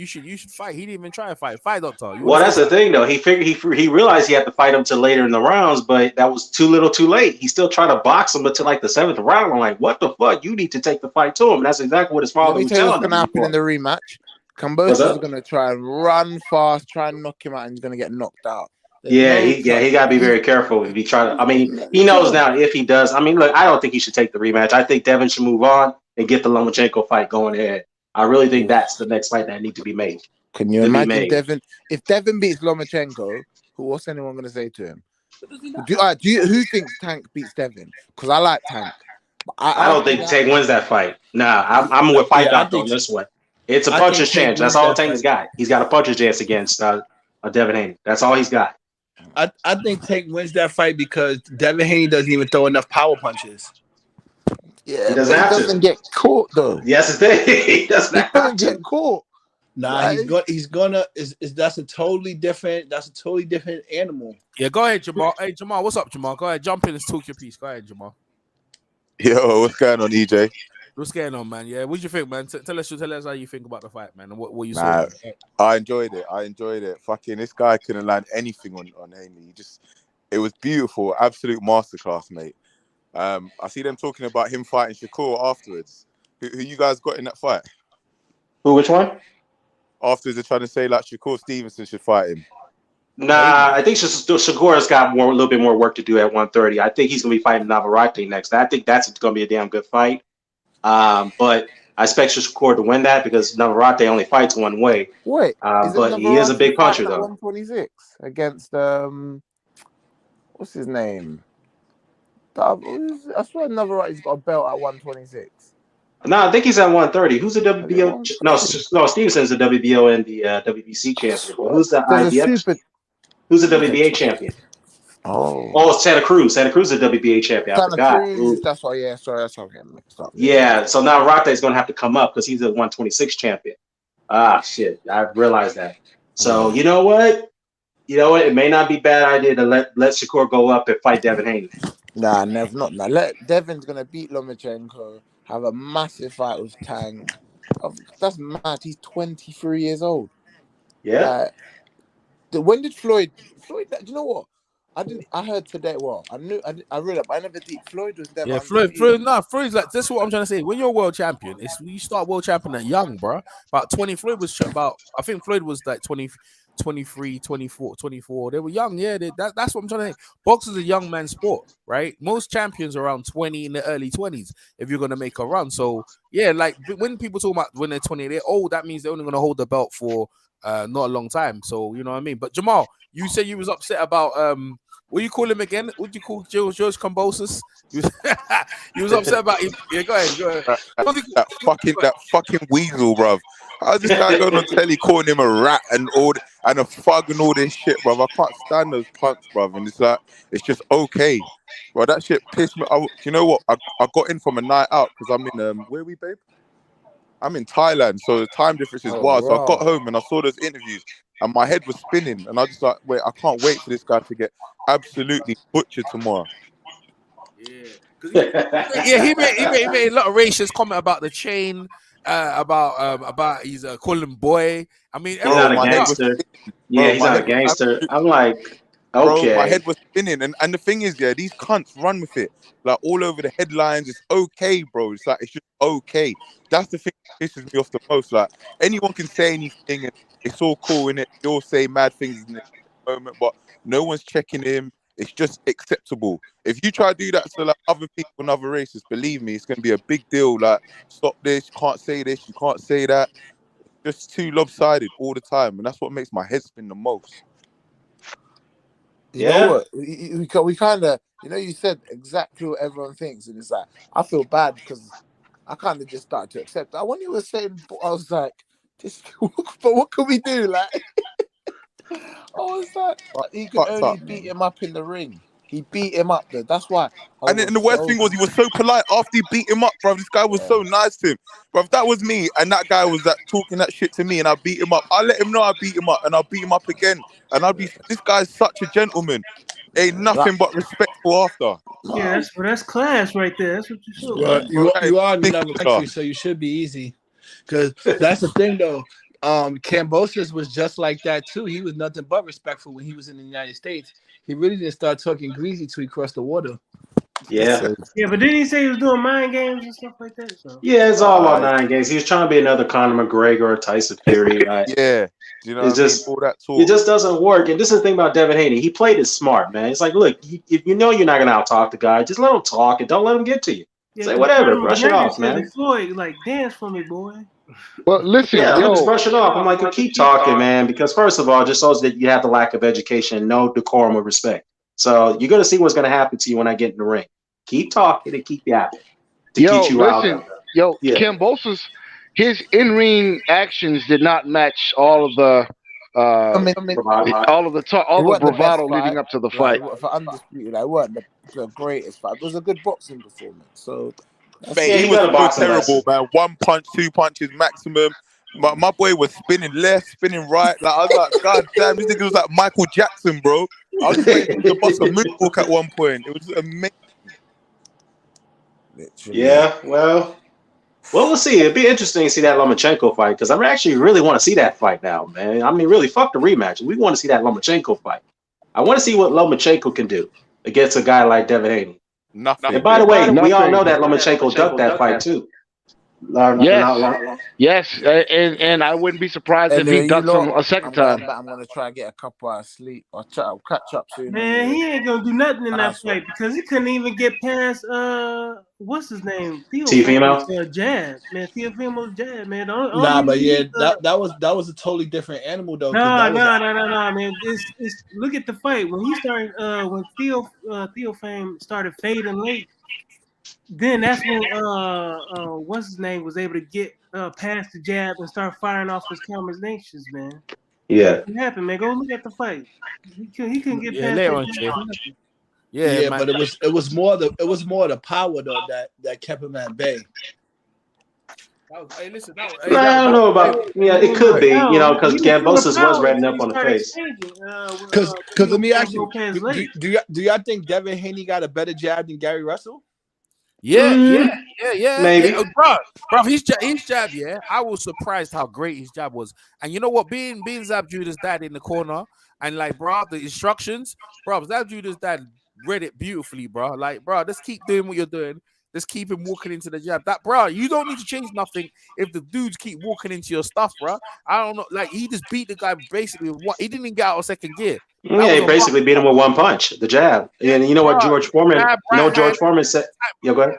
should fight. He didn't even try to fight. Fight, doctor. Well, that's the thing, though. He figured he realized he had to fight him till later in the rounds, but that was too little, too late. He still tried to box him until like the 7th round. I'm like, what the fuck? You need to take the fight to him. And that's exactly what his father was telling him. What's going to happen in the rematch? Kambosos is going to try and run fast, try and knock him out, and he's going to get knocked out. He got to be very careful if he try to. I mean, he knows now if he does. I mean, look, I don't think he should take the rematch. I think Devin should move on and get the Lomachenko fight going ahead. I really think that's the next fight that needs to be made. Can you imagine Devin? If Devin beats Lomachenko, what's anyone going to say to him? Who thinks Tank beats Devin? Because I like Tank. I don't think Tank wins that fight. Nah, I'm with Fight Doctor on this one. It's a puncher's chance. That's all Tank's got. He's got a puncher's chance against Devin Haney. That's all he's got. I think Tank wins that fight because Devin Haney doesn't even throw enough power punches. Yeah, he doesn't get caught though. Yes, he doesn't get caught. Nah, he's gonna. That's a totally different animal. Yeah, go ahead, Jamal. Hey, Jamal, what's up, Jamal? Go ahead, jump in and talk your piece. Go ahead, Jamal. Yo, what's going on, EJ? What's going on, man? Yeah, what do you think, man? Tell us how you think about the fight, man, and what you saw. I enjoyed it. Fucking this guy couldn't land anything on Haney. It was beautiful, absolute masterclass, mate. I see them talking about him fighting Shakur afterwards. Who you guys got in that fight? Which one? Afterwards, they're trying to say like Shakur Stevenson should fight him. Nah, I think Shakur's got a little bit more work to do at 130. I think he's gonna be fighting Navarrete next. I think that's gonna be a damn good fight. But I expect Shakur to win that because Navarrete only fights one way. Wait, is it But he is a Navarrete big puncher, fighting at though. 126 against what's his name? I swear Navarrete's got a belt at 126. No, I think he's at 130. Who's the WBO? No, no, Stevenson's the WBO and the WBC champion. But who's the There's a IBF? super. Who's the WBA champion? Oh, it's Santa Cruz. Santa Cruz is the WBA champion. I Santa forgot. Cruz, that's why. Yeah, sorry, that's how I'm getting mixed up. Yeah, so now Rate is going to have to come up because he's a 126 champion. Ah, shit. I realized that. So, you know what? It may not be a bad idea to let Shakur go up and fight Devin Haney. Nah, never not. Nah, Devin's going to beat Lomachenko, have a massive fight with Tank. That's mad. He's 23 years old. Yeah. When did Floyd? Do you know what? I heard today. Well, I read up. I never did. Floyd was never. Yeah, Floyd's like, that's what I'm trying to say. When you're a world champion, you start world champion at young, bro. About 20. Floyd was I think Floyd was like 20, 23, 24. They were young. Yeah, that's what I'm trying to say. Boxing's a young man's sport, right? Most champions are around 20 in the early 20s if you're gonna make a run. So yeah, like when people talk about when they're 20, they're old. That means they're only gonna hold the belt for not a long time. So you know what I mean. But Jermell, you said you was upset about what do you call him again? What do you call George Kambosos? You was upset about him. Yeah, go ahead. That fucking weasel, bruv. How's this guy going on telly calling him a rat and a fug and all this shit, bruv? I can't stand those punks, bruv. And it's just okay. Bro, that shit pissed me. You know what? I got in from a night out because I'm in where are we, babe? I'm in Thailand, so the time difference is wild. So I got home and I saw those interviews and my head was spinning. And I just like, wait, I can't wait for this guy to get absolutely butchered tomorrow. Yeah, he made a lot of racist comment about the chain, about he's calling him boy. I mean, he's not a gangster. Yeah, he's not a gangster. I'm like, okay. Bro, my head was spinning, and the thing is, yeah, these cunts run with it like all over the headlines. It's okay, bro. It's like it's just okay. That's the thing that pisses me off the most. Like anyone can say anything, and it's all cool in it. They all say mad things in the moment, but no one's checking him. It's just acceptable. If you try to do that to like other people and other races, believe me, it's going to be a big deal. Like, stop this, you can't say this, you can't say that. Just too lopsided all the time, and that's what makes my head spin the most. You know what? We kind of, you said exactly what everyone thinks, and it's like I feel bad because I kind of just started to accept that. When you were saying, I was like, but what can we do? Like, I was like, he could only beat him up in the ring. He beat him up there. That's why. And the worst thing was he was so polite after he beat him up, bro. This guy was so nice to him. Bro, if that was me and that guy was talking that shit to me and I beat him up, I'll let him know I beat him up and I'll beat him up again. And I'll be, this guy's such a gentleman. Ain't nothing but respectful after. Yeah, that's class right there. That's what you should. Well, you are in another country, so you should be easy. Because that's the thing, though. Kambosos was just like that too. He was nothing but respectful when he was in the United States. He really didn't start talking greasy till he crossed the water. Yeah. Yeah, but didn't he say he was doing mind games and stuff like that? So. Yeah, it's all about mind games. He was trying to be another Conor McGregor or Tyson Fury. Right? Yeah. You know, it just doesn't work. And this is the thing about Devin Haney. He played it smart, man. It's like, look, if you know you're not gonna out talk the guy, just let him talk and don't let him get to you. Yeah, say whatever, brush it off, man. Floyd, like, dance for me, boy. Well, listen, just brush it off. I'm like, keep talking, man, because first of all, it just shows that you have the lack of education, no decorum or respect. So you're gonna see what's gonna happen to you when I get in the ring. Keep talking and keep yapping to keep you out. Kambosos, his in-ring actions did not match all of the bravado leading up to the fight. For Undisputed, I weren't the greatest fight. It was a good boxing performance. So. Mate, he was so terrible, man. 1 punch, 2 punches maximum. My boy was spinning left, spinning right. Like I was like, God damn, this nigga was like Michael Jackson, bro. I was waiting to bust a moonwalk at one point. It was amazing. Literally. Yeah, well, we'll see. It'd be interesting to see that Lomachenko fight because I actually really want to see that fight now, man. I mean, really, fuck the rematch. We want to see that Lomachenko fight. I want to see what Lomachenko can do against a guy like Devin Haney. Nothing. And by the way, we all know that Lomachenko ducked that fight too. Yes, and I wouldn't be surprised if Anyway, he ducks him a second I'm going time. back. I'm gonna try and get a couple of sleep. I'll catch up soon. Man, anyway. he ain't gonna do nothing in that Nice one. fight because he couldn't even get past what's his name? Teofimo's jab. Man, Teofimo's jab, man. Nah, but yeah, that was a totally different animal though. No, man. It's look at the fight when he started. When Teofimo started fading late, then that's when what's his name was able to get past the jab and start firing off his combinations, man. Yeah. What happened, man? Go look at the fight. He couldn't get past later that on, jab. Yeah, but it was more the power though that kept him at bay. I don't know about. Yeah, it could be. Because Kambosos was ratting up on the face. Because let me ask you, do y'all think Devin Haney got a better jab than Gary Russell? Yeah. Maybe. Yeah, bro, his jab, yeah. I was surprised how great his jab was. And you know what? Being Zab Judah's dad in the corner and like, bro, the instructions, bro, Zab Judah's dad read it beautifully, bro. Like, bro, let's keep doing what you're doing. Let's keep him walking into the jab. That, bro, you don't need to change nothing if the dudes keep walking into your stuff, bro. I don't know. Like, he just beat the guy basically with what he didn't even get out of second gear. Yeah, he basically beat him with one punch, the jab. And you know what George Foreman? George Foreman said. Yeah, go ahead.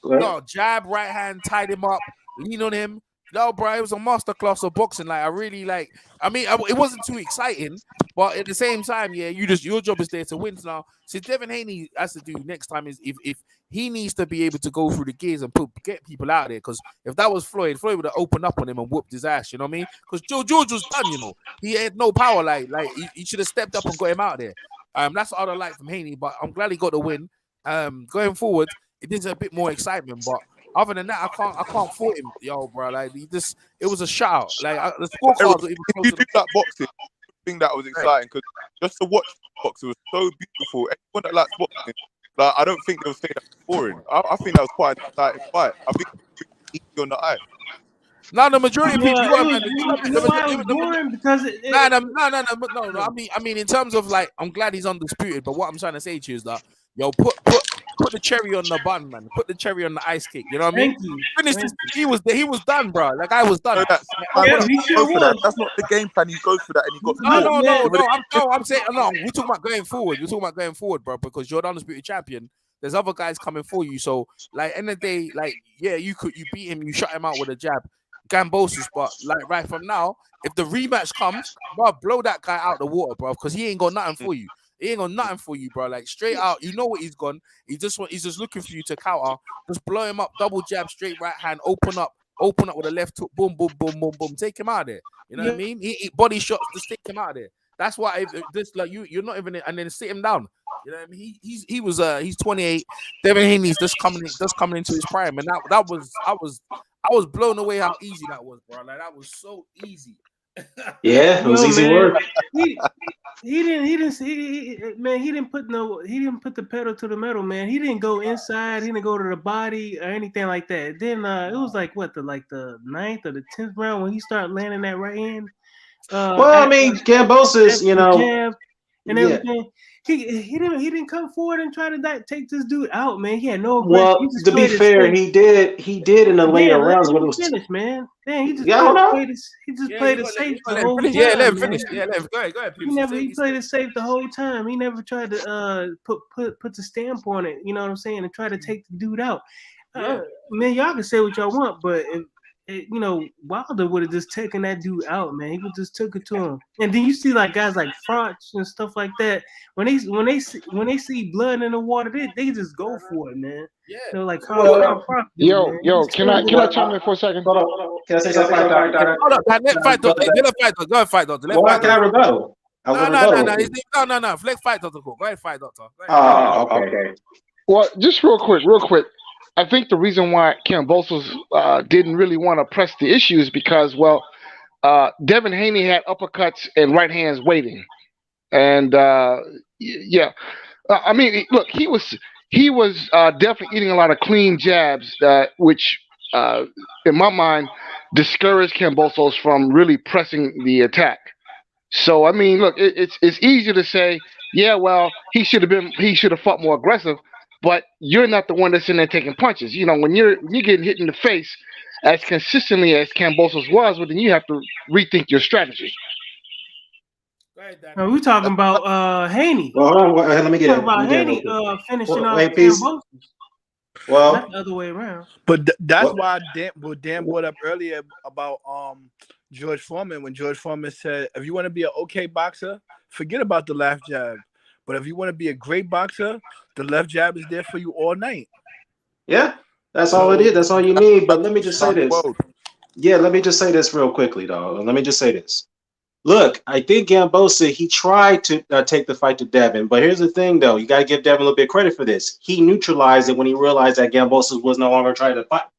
No, jab, right hand, tied him up, lean on him. No, bro, it was a masterclass of boxing. Like, I really like. I mean, it wasn't too exciting, but at the same time, yeah, your job is there to win. Now, so Devin Haney has to do next time is if he needs to be able to go through the gears and get people out there. Because if that was Floyd would have opened up on him and whooped his ass. You know what I mean? Because George was done. You know, he had no power. Like he should have stepped up and got him out there. That's all I like from Haney. But I'm glad he got the win. Going forward, it is a bit more excitement, but. Other than that, I can't fault him, bro. Like it was a shout. Like the scorecards were even if you do that boxing, I think that was exciting because just to watch boxing was so beautiful. Everyone that likes boxing, like I don't think they'll say that was boring. I think that was quite an exciting fight. I think it was easy on the eye. No, the majority of people. No. I mean, in terms of like, I'm glad he's undisputed. But what I'm trying to say to you is that, put the cherry on the bun, man. Put the cherry on the ice cake. You know what I mean? Finish this. He was done, bro. Like I was done. That's not the game plan. He goes for that, and he got. I'm saying no. We're talking about going forward. Bro. Because you're the undisputed champion. There's other guys coming for you. So, like, end of the day, like, yeah, you beat him, you shut him out with a jab. Kambosos, but like right from now, if the rematch comes, bro, blow that guy out the water, bro, because he ain't got nothing for you. He ain't got nothing for you, bro. Like straight out, you know what he's gone. He's just looking for you to counter. Just blow him up, double jab, straight right hand, open up with a left hook, boom, boom, boom, boom, boom. Take him out of there. You know what I mean? He body shots, just take him out of there. That's why if this like you're not even, and then sit him down. You know what I mean? He's 28. Devin Haney's just coming into his prime, and I was blown away how easy that was, bro. Like that was so easy. Yeah, it was easy work. He didn't put the pedal to the metal, man. He didn't go inside. He didn't go to the body or anything like that. Then it was like the 9th or the 10th round when he started landing that right hand. I mean, Kambosos, jab and everything. He didn't come forward and try to take this dude out, man. He had no aggression. Well, to be fair, he did in the later rounds when it was finished, man. Man, he just played it safe the whole time. Yeah, let him finish. Yeah, let him go ahead. He played it safe the whole time. He never tried to put the stamp on it. You know what I'm saying? And try to take the dude out. Man, y'all can say what y'all want, but Wilder would have just taken that dude out, man. He would just took it to him. And then you see like guys like Froch and stuff like that. When they see blood in the water, they just go for it, man. Yeah. Like yo, can I chime in for a second? Hold on. Can I say something? Hold on. Let fight, doctor. Go ahead, fight, doctor. Why can I rebuttal? No. Let's fight, doctor. Go ahead, fight, doctor. Oh, okay. Well, just real quick. I think the reason why Kambosos didn't really want to press the issue is because, Devin Haney had uppercuts and right hands waiting, and I mean, look, he was definitely eating a lot of clean jabs, which, in my mind, discouraged Kambosos from really pressing the attack. So I mean, look, it's easy to say, yeah, well, he should have fought more aggressive. but you're not the one that's in there taking punches. You know, when you're getting hit in the face as consistently as Kambosos was, well, then you have to rethink your strategy. We talking about Haney. Well, hold on. Let me get it. About Haney finishing off please. Kambosos. Well, not the other way around. But that's why Dan brought up earlier about George Foreman, when George Foreman said, if you want to be an okay boxer, forget about the left jab. But if you want to be a great boxer, the left jab is there for you all night. Yeah, that's all it is. That's all you need. But let me just say this. Yeah, let me just say this real quickly, dog. Let me just say this. Look, I think Kambosos, he tried to take the fight to Devin, but here's the thing, though. You got to give Devin a little bit of credit for this. He neutralized it when he realized that Kambosos was no longer trying to box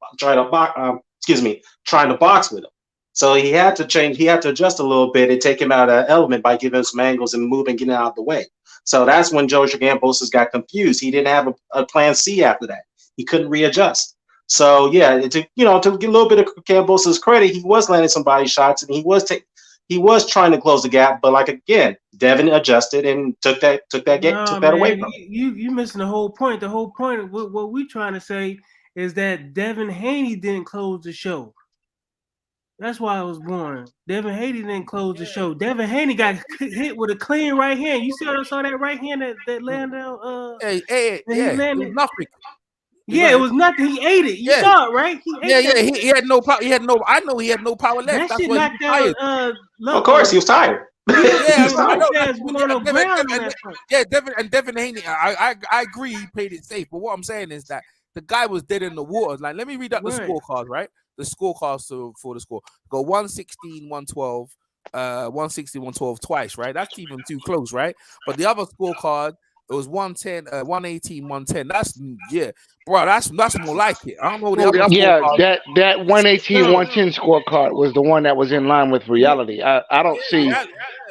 with him. So he had to change. He had to adjust a little bit and take him out of that element by giving him some angles and moving, getting out of the way. So that's when George Kambosos got confused. He didn't have a plan C after that. He couldn't readjust. So yeah, to get a little bit of Kambosos' credit, he was landing some body shots and he was trying to close the gap, but like again, Devin adjusted and took that away from him. You missing the whole point. The whole point of what we're trying to say is that Devin Haney didn't close the show. That's why I was born. Devin Haney didn't close the show. Devin Haney got hit with a clean right hand. You saw that right hand that landed out. It was nothing. Yeah, it was nothing. He ate it. You saw it, right? He ate he had no power. I know he had no power left. That That's shit why knocked he was tired. Of course, he was tired. Devin Haney. I agree. He played it safe, but what I'm saying is that the guy was dead in the water. Like, let me read out the scorecards, right? The scorecards for the score. Go 116, 112, 160, 112 twice, right? That's even too close, right? But the other scorecard, it was 110, 118, 110. That's bro. That's more like it. I don't know the other. Yeah, that 118, 110 scorecard was the one that was in line with reality. I don't see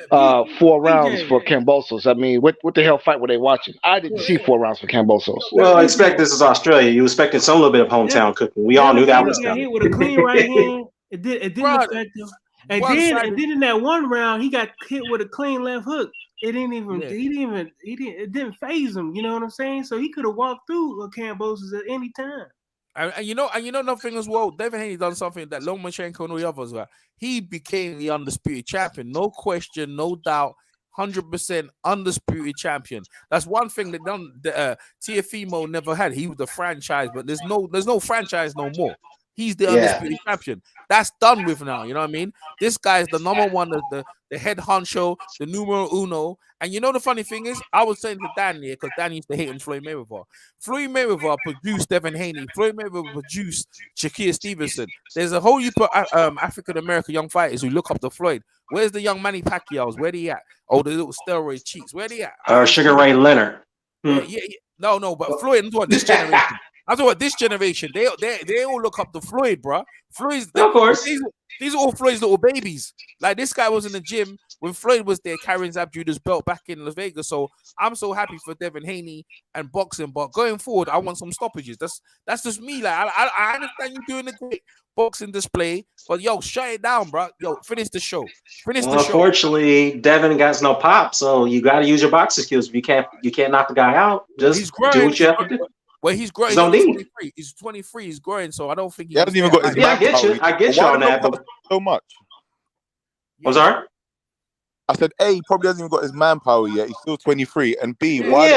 4 rounds for Kambosos. I mean, what the hell fight were they watching? I didn't see 4 rounds for Kambosos. Well, I expect this is Australia. You expected some little bit of hometown cooking. We all knew that was coming. Hit with a clean right hand. It didn't affect him. And then in that one round, he got hit with a clean left hook. It didn't phase him. You know what I'm saying? So he could have walked through Kambosos at any time. And you know another thing as well. Devin Haney done something that Lomachenko and all the others were. He became the undisputed champion, no question, no doubt, 100% undisputed champion. That's one thing that Teofimo never had. He was the franchise, but there's no franchise no more. He's the undisputed champion. That's done with now. You know what I mean? This guy is the number one, the head honcho, the numero uno. And you know the funny thing is, I was saying to Dan here, because Dan used to hate on Floyd Mayweather. Floyd Mayweather produced Devin Haney. Floyd Mayweather produced Shakur Stevenson. There's a whole heap of African-American young fighters who look up to Floyd. Where's the young Manny Pacquiao's? Where they at? Oh, the little steroid cheeks. Where they at? Sugar Ray Leonard. Yeah. No, but Floyd, this generation. I'm talking about this generation. They all look up to Floyd, bro. Floyd's, of course. These are all Floyd's little babies. Like, this guy was in the gym when Floyd was there carrying Zab Judas belt back in Las Vegas. So I'm so happy for Devin Haney and boxing. But going forward, I want some stoppages. That's just me. Like, I understand you doing a great boxing display, but yo, shut it down, bro. Yo, finish the show. Unfortunately, Devin got no pop, so you got to use your boxing skills. You can't knock the guy out. Just do what you have to do. Well, he's growing. He's 23. He's growing, so I don't think he hasn't even got his manpower. I get you on that. But so much. What's that? I said, A, he probably hasn't even got his manpower yet. He's still 23. And B, why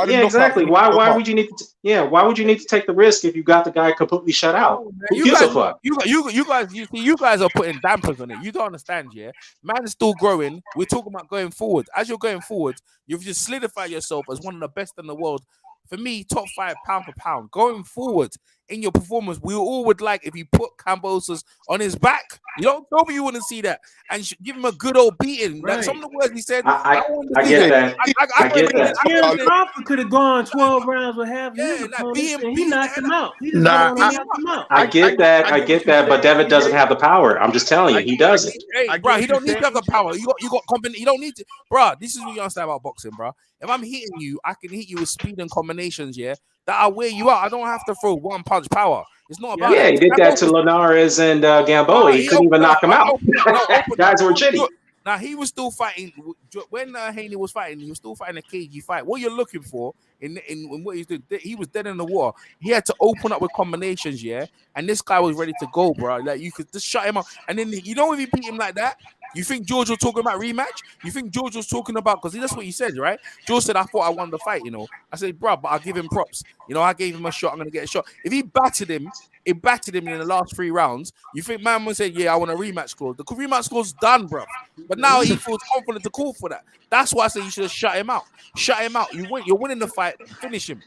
exactly. Why would you need to? Why would you need to take the risk if you got the guy completely shut out? Who gives a fuck? You guys are putting dampers on it. You don't understand, yeah. Man is still growing. We're talking about going forward. As you're going forward, you've just solidified yourself as one of the best in the world. For me, top 5 pound for pound. Going forward in your performance, we all would like if you put Kambosos on his back. You don't tell me you want to see that and give him a good old beating. Right. Like some of the words he said, I get that. I get that. Terence Crawford could have gone 12 rounds with half. He knocked him out. I get that. But Devin doesn't have the power. I'm just telling you, he doesn't. Bro, he don't need to have the power. You got company. You don't need to, bro. This is what you understand about boxing, bro. If I'm hitting you, I can hit you with speed and combinations, that I'll wear you out. I don't have to throw one punch power. It's not about he did that to Linares and Gamboa. He couldn't even knock him out. Guys were shitty. Now he was still fighting when Haney was fighting. He was still fighting a cagey fight. What you're looking for in what he's doing, he was dead in the war. He had to open up with combinations, yeah. And this guy was ready to go, bro. Like you could just shut him up. And then if you beat him like that, you think George was talking about rematch? You think George was talking about because that's what he said, right? George said, "I thought I won the fight." I said, "Bro, but I'll give him props. I gave him a shot. I'm gonna get a shot." If he battered him. It battered him in the last 3 rounds. You think man would say, "Yeah, I want a rematch clause." The rematch clause done, bro. But now he feels confident to call for that. That's why I say you should have shut him out. Shut him out. You're winning the fight. Finish him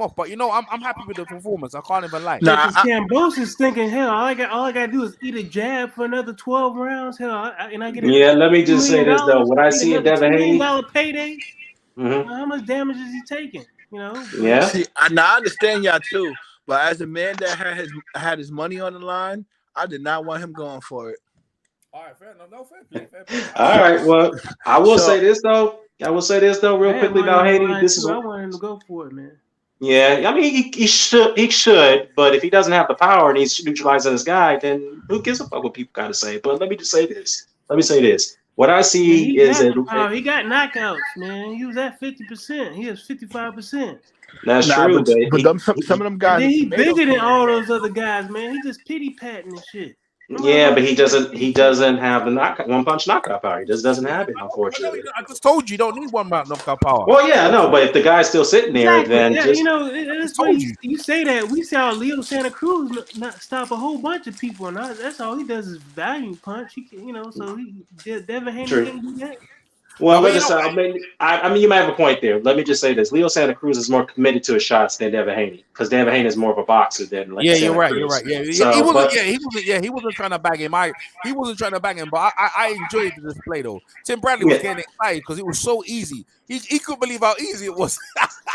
off. But I'm happy with the performance. I can't even lie. Nah, Kambosos is thinking, hell, all I gotta do is eat a jab for another 12 rounds. Hell, and I get let me just say this though. What I see in Devin Haney, $2 million payday. How much damage is he taking? Yeah. See, I understand y'all too. But as a man that had his money on the line, I did not want him going for it. All right, fair enough. No, fair play. All right, well, I will say this though, real quickly about Haney. I want him to go for it, man. Yeah, I mean he should, but if he doesn't have the power and he's neutralizing his guy, then who gives a fuck what people gotta say? But let me just say this. What I see is he got knockouts, man. He was at 50%. He has 55%. That's true, but some of them guys. And then he bigger than all those other guys, man. He just pity patting and shit. Yeah, but he doesn't have the one punch knockout power. He just doesn't have it, unfortunately. I just told you don't need one knockout power. Well, yeah, no, but if the guy's still sitting there, then that's what you say that. We saw Leo Santa Cruz not stop a whole bunch of people, and that's all he does is value punch. So Devin Haney can't do that. Well, I mean, you might have a point there. Let me just say this: Leo Santa Cruz is more committed to his shots than Devin Haney, because Devin Haney is more of a boxer than. You're right. Yeah, so, he wasn't trying to bag him. He wasn't trying to bag him, but I enjoyed the display though. Tim Bradley was getting excited because it was so easy. He couldn't believe how easy it was.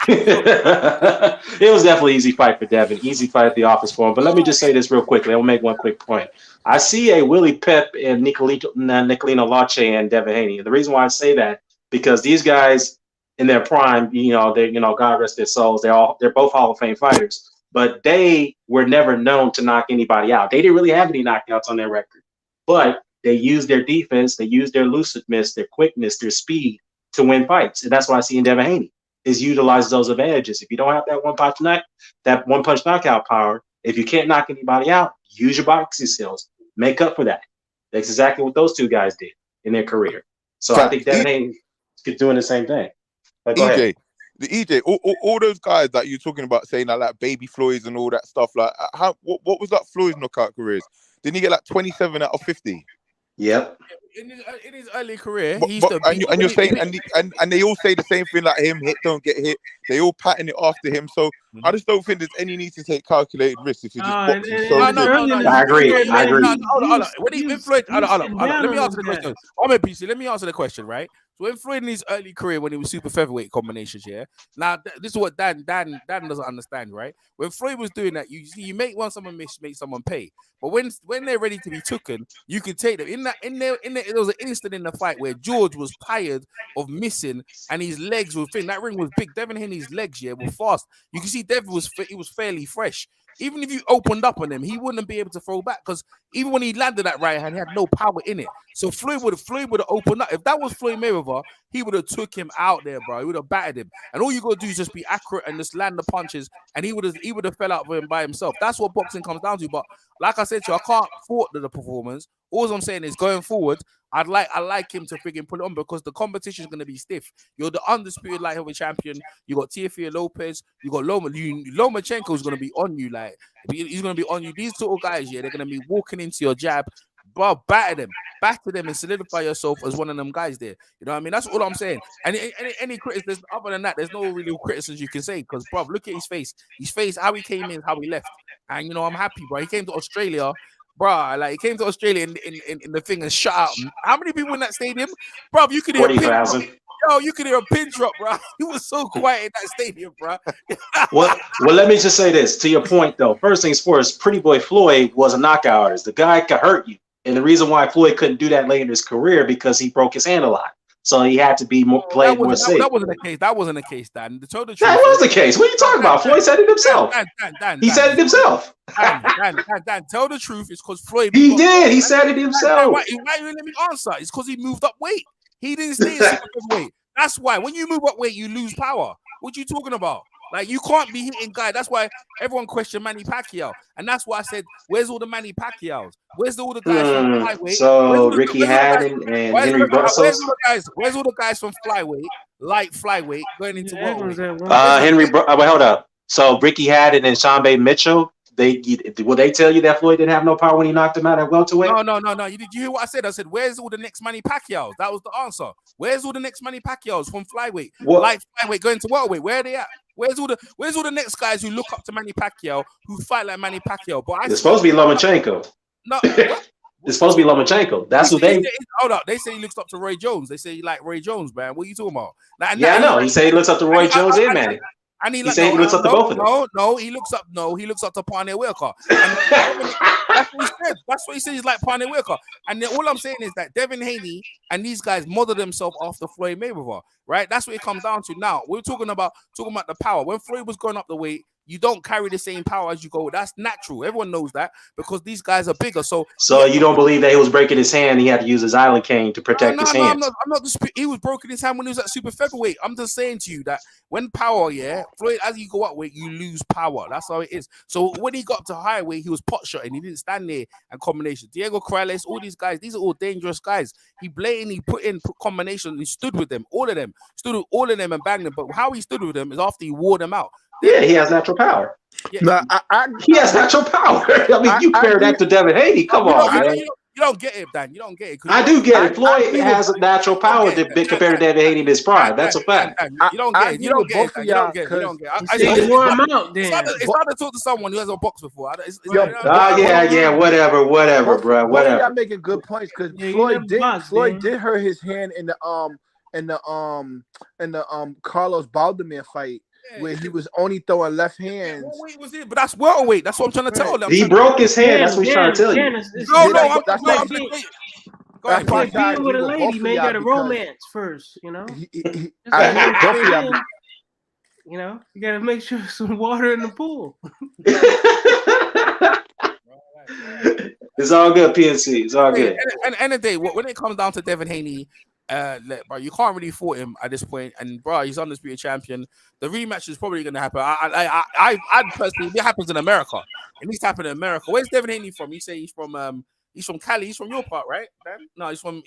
It was definitely an easy fight for Devin. Easy fight at the office for him. But let me just say this real quickly. I'll make one quick point. I see a Willie Pep and Nicolino Lache and Devin Haney. And the reason why I say that, because these guys in their prime, God rest their souls, they're both Hall of Fame fighters, but they were never known to knock anybody out. They didn't really have any knockouts on their record, but they used their defense, they used their lucidness, their quickness, their speed to win fights. And that's what I see in Devin Haney, is utilize those advantages. If you don't have that one punch knockout power, if you can't knock anybody out, use your boxing skills. Make up for that. That's exactly what those two guys did in their career. So I think Devin Haney is doing the same thing. EJ, all those guys that you're talking about saying like Baby Floyd's and all that stuff, like what was that Floyd's knockout careers? Didn't he get like 27 out of 50? Yep. In his early career, and you're saying, and they all say the same thing, like him hit, don't get hit. They all patting it after him. So I just don't think there's any need to take calculated risks if you're just boxing. I agree. Let me answer the question. PC. Let me answer the question, right? So when Floyd in his early career, when he was super featherweight combinations, yeah. Now this is what Dan doesn't understand, right? When Floyd was doing that, you make someone miss, make someone pay. But when they're ready to be taken, you can take them. There was an instant in the fight where George was tired of missing, and his legs were thin. That ring was big. Devin Haney's legs, were fast. You can see Devin was fairly fresh. Even if you opened up on him, he wouldn't be able to throw back because even when he landed that right hand, he had no power in it. So Floyd would have opened up. If that was Floyd Mayweather, he would have took him out there, bro. He would have battered him. And all you got to do is just be accurate and just land the punches, and he would have fell out for him by himself. That's what boxing comes down to. But like I said to you, I can't fault the performance. All I'm saying is going forward, I like him to freaking put it on because the competition is going to be stiff. You're the undisputed light heavyweight champion. You got Teofimo Lopez. You got Lomachenko is going to be on you. Like he's going to be on you. These two guys, they're going to be walking into your jab, bro. Batter them, and solidify yourself as one of them guys there. You know what I mean? That's all I'm saying. And any criticism other than that, there's no real criticism you can say because, bro, look at his face. His face, how he came in, how he left, and I'm happy, bro. He came to Australia. Bro, like he came to Australia in the thing and shut out. How many people in that stadium? Bro, you could hear 40,000. Yo, you could hear a pin drop, bro. He was so quiet in that stadium, bro. Well, let me just say this. To your point, though, first things first, Pretty Boy Floyd was a knockout artist. The guy could hurt you. And the reason why Floyd couldn't do that late in his career because he broke his hand a lot. So he had to be more safe. That wasn't the case. That wasn't the case, Dan. That was the case. What are you talking about? Floyd said it himself. Dan, he said it himself. Dan, tell the truth. It's because Floyd. He did. He said it himself. Why you let me answer? It's because he moved up weight. He didn't stay in super weight. That's why when you move up weight, you lose power. What you talking about? Like, you can't be hitting guys. That's why everyone questioned Manny Pacquiao. And that's why I said, where's all the Manny Pacquiaos? Where's all the guys from flyweight? So Ricky Haddon and Henry Brussels. Where's all the guys from flyweight, light flyweight, going into welterweight? Wait, hold up. So Ricky Haddon and Shambe Mitchell, will they tell you that Floyd didn't have no power when he knocked him out at welterweight? No. Did you hear what I said? I said, where's all the next Manny Pacquiaos? That was the answer. Where's all the next Manny Pacquiaos from flyweight, light flyweight, going to welterweight? Where are they at? Where's all the next guys who look up to Manny Pacquiao, who fight like Manny Pacquiao? But it's supposed to be Lomachenko. No, what? It's supposed to be Lomachenko. That's who they. Hold up. They say he looks up to Roy Jones. They say he like Roy Jones, man. What are you talking about? I know. He said he looks up to Roy Jones and Manny. And he said he looks up to both of them. He looks up to Parnay Wilker. That's what he said. That's what he said. He's like Parnay Wilker. And then all I'm saying is that Devin Haney and these guys model themselves after Floyd Mayweather, right? That's what it comes down to. Now we're talking about the power. When Floyd was going up the weight, you don't carry the same power as you go. That's natural. Everyone knows that because these guys are bigger. So you don't believe that he was breaking his hand? He had to use his island cane to protect his hands. I'm not. He was broken his hand when he was at super featherweight. I'm just saying to you that when power, Floyd, as you go up weight, you lose power. That's how it is. So when he got to high weight, he was pot shotting. He didn't stand there and combination. Diego Corrales, all these guys, these are all dangerous guys. He blatantly put in combinations. He stood with them, all of them, and banged them. But how he stood with them is after he wore them out. Yeah, he has natural power. Yeah. No, he has natural power. I mean, you compare that to Devin Haney. Come on, man. You don't get it, Dan. You don't get it. I do get it. Floyd has natural power compared to Devin Haney in his prime. That's a fact. You don't get it. You don't get it. You don't get it. You don't get it. It's hard to talk to someone who hasn't boxed before. Whatever, bro. Whatever. Y'all making good points because Floyd did hurt his hand in the Carlos Baldomir fight. Where he was only throwing left hands. What weight was it? But that's welterweight. That's what I'm trying to tell them. He broke his hand. That's what he's trying to tell you. That's like being with a lady, man. You got to romance first, you know. You know, you got to make sure there's some water in the pool. It's all good, PNC. It's all good. And the day, when it comes down to Devin Haney, bro, you can't really fault him at this point. And bro, he's undisputed champion. The rematch is probably going to happen. I personally, it happens in America. It needs to happen in America. Where's Devin Haney from? You say he's from Cali. He's from your part, right? Dan? No, he's from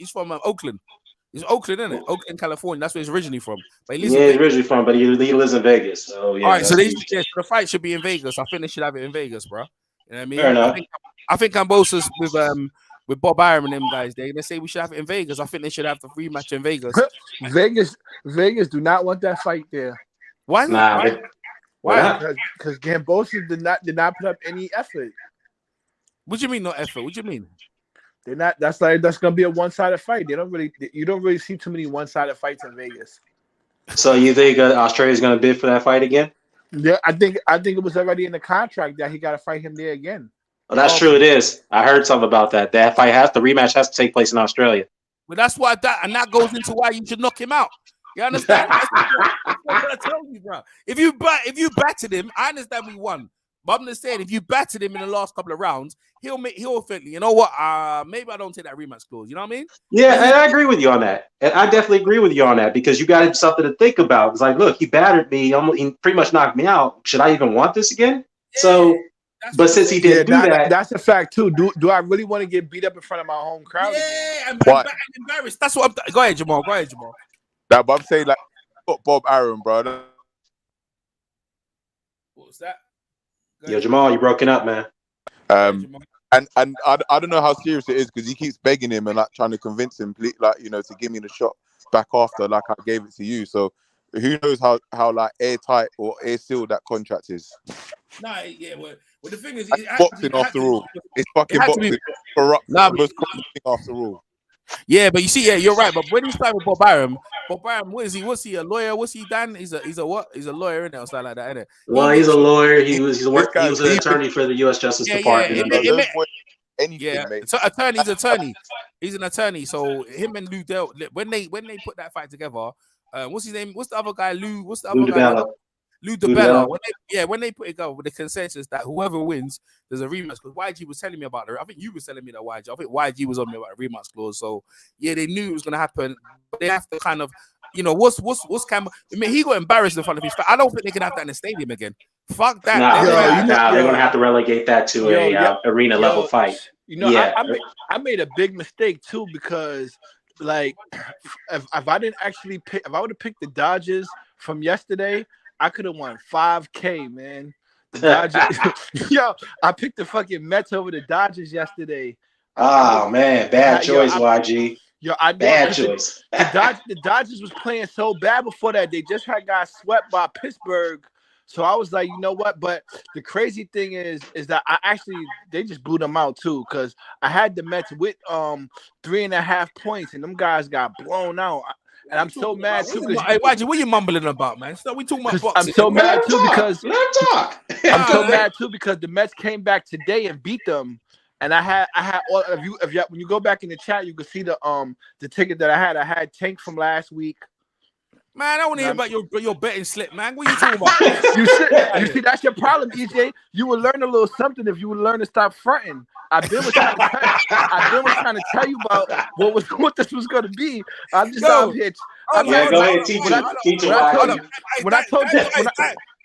Oakland. He's Oakland, isn't it? Oakland, California. That's where he's originally from. But he's originally from, but he lives in Vegas. So yeah. All right, so the fight should be in Vegas. I think they should have it in Vegas, bro. You know what I mean? Fair enough. I think Kambosos with Bob Arum and them guys, they say we should have it in Vegas. I think they should have the rematch in Vegas. Vegas do not want that fight there. Why not? Why? Because Kambosos did not put up any effort. What do you mean no effort? What do you mean? They're not. That's gonna be a one-sided fight. You don't really see too many one-sided fights in Vegas. So you think Australia's gonna bid for that fight again? Yeah, I think it was already in the contract that he got to fight him there again. Well, that's true. It is. I heard something about that. The rematch has to take place in Australia. But that's why that goes into why you should knock him out. You understand? That's what I tell you, bro. If you battered him, I understand we won. But I'm just saying, if you battered him in the last couple of rounds, he'll think, you know what? Maybe I don't take that rematch clause. You know what I mean? Yeah, and I agree with you on that. And I definitely agree with you on that because you got something to think about. It's like, look, he battered me. He pretty much knocked me out. Should I even want this again? Yeah, so, but since he didn't do that, that's a fact too. Do I really want to get beat up in front of my home crowd? Yeah, I'm embarrassed. That's what I'm. Go ahead, Jamal. That, but I'm saying like Bob Arum, bro. What was that? Yo, Jamal, you broken up, man. And I don't know how serious it is because he keeps begging him and like trying to convince him, like, you know, to give me the shot back after like I gave it to you. So who knows how like airtight or air sealed that contract is? Nah, yeah. Well, the thing is, boxing after all. It's fucking boxing. Corrupt. Most corrupt thing after all. Yeah, but you see, yeah, you're right. But when he started with Bob Arum, what is he? What's he, a lawyer? What's he done? He's a what? He's a lawyer, isn't it? Or something like that, isn't it? Well, he's a lawyer. He was an attorney for the U.S. Justice Department. Attorney. He's an attorney. So him and Lou Del, when they put that fight together, what's his name? What's the other guy? Lou. What's the other guy? Lou DiBella. When they put it go with the consensus that whoever wins, there's a rematch. Because YG was telling me about it. I think you were telling me that YG. I think YG was on me about a rematch clause. So yeah, they knew it was gonna happen. But they have to kind of, what's Campbell? I mean, he got embarrassed in front of his fans. I don't think they can have that in the stadium again. Fuck that. They're gonna have to relegate that to a arena level fight. I made a big mistake too because, like, if I didn't actually pick, if I would have picked the Dodgers from yesterday, I could have won $5K, man. The Dodgers, I picked the fucking Mets over the Dodgers yesterday. Man, bad choice, YG. Bad choice. The Dodgers was playing so bad before that. They just got swept by Pittsburgh. So I was like, you know what? But the crazy thing is that they just blew them out too, because I had the Mets with 3.5 points, and them guys got blown out. And I'm so mad too. Hey, YG, what you mumbling about, man? So we talking about boxing. I'm so mad too because I'm so mad too because the Mets came back today and beat them. And I had all of you. When you go back in the chat, you can see the ticket that I had. I had Tank from last week. Man, I want to hear about your betting slip, man. What are you talking about? You see, that's your problem, EJ. You will learn a little something if you would learn to stop fronting. I've been trying to tell you about what this was going to be. I'm just out here. Go ahead, teach it. When I told you,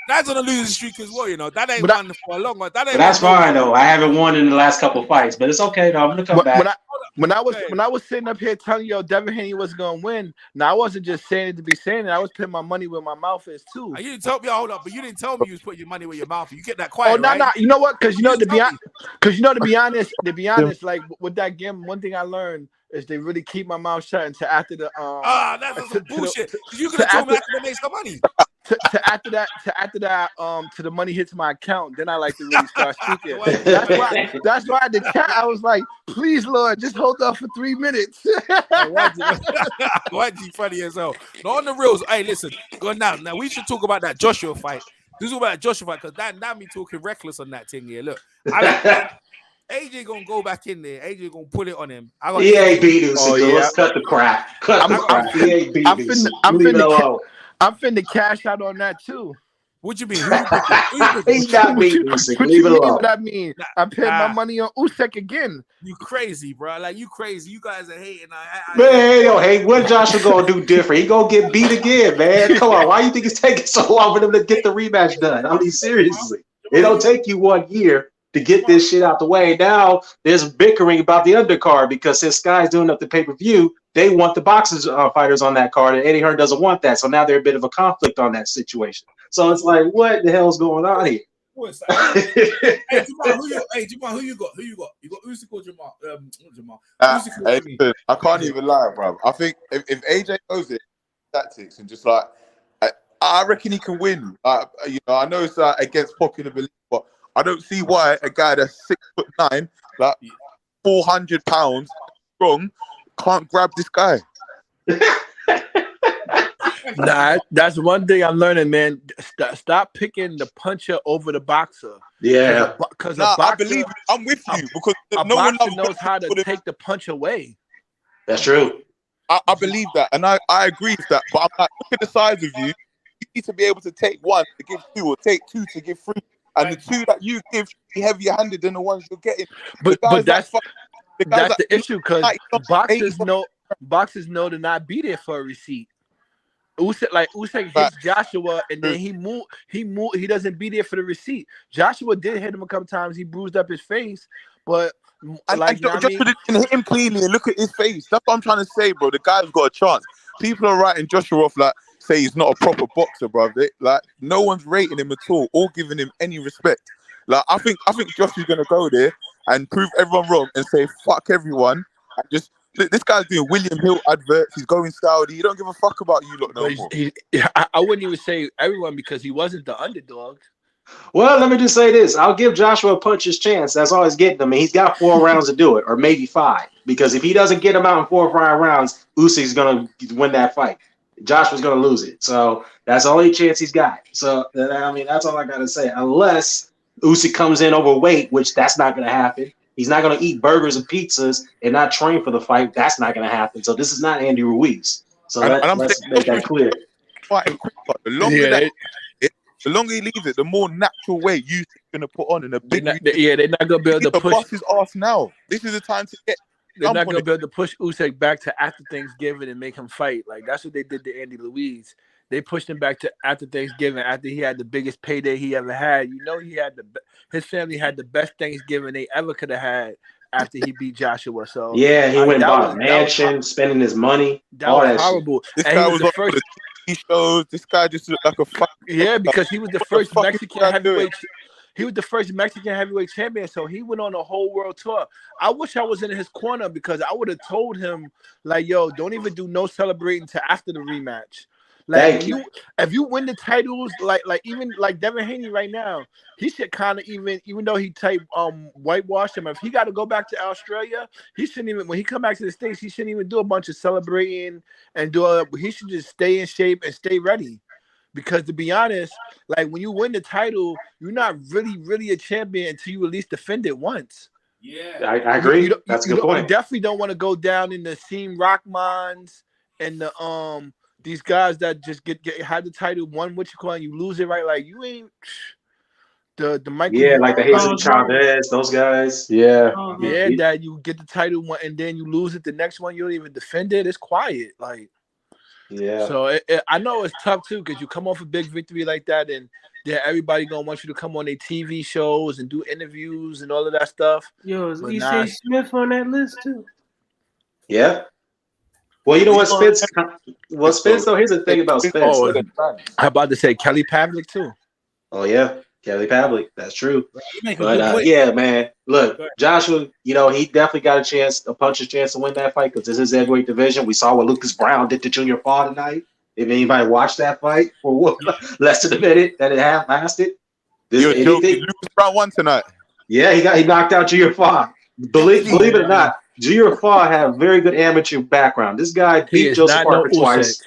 that's on a losing streak as well, That ain't won for a long one. That's fine though. I haven't won in the last couple of fights, but it's okay though. I'm gonna come back. When I was sitting up here telling you Devin Haney was gonna win, now I wasn't just saying it to be saying it. I was putting my money where my mouth is too. You didn't tell me. Hold up, but you didn't tell me you was putting your money where your mouth is. You get that quiet. Oh no, right? no. You know what? Because to be honest, like with that game, one thing I learned is they really keep my mouth shut until after the that's some bullshit. You could have told me I could make some money. After that, to the money hits my account, then I like to really start speaking. That's why the chat, I was like, please, Lord, just hold on for 3 minutes. YG funny as hell. No, on the reels. Hey, listen, go now. Now we should talk about that Joshua fight. This is about that Joshua fight because that me talking reckless on that thing here. Look, AJ gonna go back in there. AJ gonna put it on him. He ain't beat Usyk. Let's cut the crap. He ain't beat Usyk. I'm finna cash out on that too. What you mean? He's not beating Usyk. Leave it alone. What I mean? I put my money on Usyk again. You crazy, bro? Like you crazy? You guys are hating. Hey, what Joshua gonna do different? He gonna get beat again, man. Come on, why you think it's taking so long for them to get the rematch done? I mean, seriously, it don't take you 1 year to get this shit out the way. Now there's bickering about the undercard because since Sky's doing up the pay-per-view, they want the boxing fighters on that card, and Eddie Hearn doesn't want that. So now they're a bit of a conflict on that situation. So it's like, what the hell's going on here? Hey, Jamal, who you got? You got Usyk or Jamal? Jamal. I can't even lie, bro. I think if AJ goes it, tactics and just like, I reckon he can win. I know it's against popular belief, but I don't see why a guy that's 6'9", like 400 pounds strong, can't grab this guy. Nah, that's one thing I'm learning, man. Stop picking the puncher over the boxer. Yeah, because I believe I'm with you because no one knows how to take the punch away. That's true. I believe that, and I agree with that. But I'm like, look at the size of you. You need to be able to take one to give two, or take two to give three. And the two that you give should be heavier-handed than the ones you're getting. But that's the issue because boxers know to not be there for a receipt. Usyk hits Joshua and then he doesn't be there for the receipt. Joshua did hit him a couple times. He bruised up his face, but Joshua didn't hit him cleanly and look at his face. That's what I'm trying to say, bro. The guy's got a chance. People are writing Joshua off say he's not a proper boxer, bro. No one's rating him at all or giving him any respect. I think Joshua's gonna go there and prove everyone wrong and say fuck everyone and just. This guy's doing William Hill adverts. He's going Saudi. He don't give a fuck about you lot no more. I wouldn't even say everyone because he wasn't the underdog. Well, let me just say this. I'll give Joshua a puncher's chance. That's all he's getting. I mean, he's got 4 rounds to do it, or maybe 5. Because if he doesn't get him out in 4 or 5 rounds, Usyk's going to win that fight. Joshua's going to lose it. So that's the only chance he's got. So, I mean, that's all I got to say. Unless Usyk comes in overweight, which that's not going to happen. He's not going to eat burgers and pizzas and not train for the fight. That's not going to happen. So this is not Andy Ruiz. So let's make that clear. The longer The longer he leaves it, the more natural weight Usyk's gonna put on in a big. They're not gonna be able to push. Bust his ass now. This is the time to get. They're not gonna be able to push Usyk back to after Thanksgiving and make him fight. Like that's what they did to Andy Ruiz. They pushed him back to after Thanksgiving, after he had the biggest payday he ever had. You know, his family had the best Thanksgiving they ever could have had after he beat Joshua. So yeah, he went and bought a mansion, spending his money. That was horrible. This guy was the first shows. This guy just looked like a fuck. Yeah, because he was the first Mexican heavyweight. He was the first Mexican heavyweight champion, so he went on a whole world tour. I wish I was in his corner because I would have told him, like, yo, don't even do no celebrating until after the rematch. Like, if you win the titles, like even like Devin Haney right now, he should kind of even though he whitewashed him. If he got to go back to Australia, he shouldn't even when he come back to the States, he shouldn't even do a bunch of celebrating and he should just stay in shape and stay ready. Because to be honest, like when you win the title, you're not really a champion until you at least defend it once. Yeah, I agree. That's a good point. You definitely don't want to go down in the Seam Rockmans and the these guys that just had the title, one what you call, and you lose it, right? Like you ain't the Michael. Like the Jesus Chavez, those guys. Yeah, that you get the title one and then you lose it. The next one you don't even defend it. It's quiet, like. Yeah. So I know it's tough too because you come off a big victory like that, and then everybody gonna want you to come on their TV shows and do interviews and all of that stuff. Yo, is E.J. Smith on that list too? Yeah. Well, you know what, Spence? Well, Spence, though, here's the thing about Spence. I'm about to say Kelly Pavlik too. Oh yeah, Kelly Pavlik. That's true. But yeah, man. Look, Joshua, you know, he definitely got a puncher's chance to win that fight because this is heavyweight division. We saw what Lucas Brown did to Junior Paul tonight. If anybody watched that fight for what, less than a minute that it had lasted. Lucas Brown won tonight. Yeah, he knocked out Junior Paul. Believe it or not, Junior Paul had a very good amateur background. This guy beat Joseph Parker twice.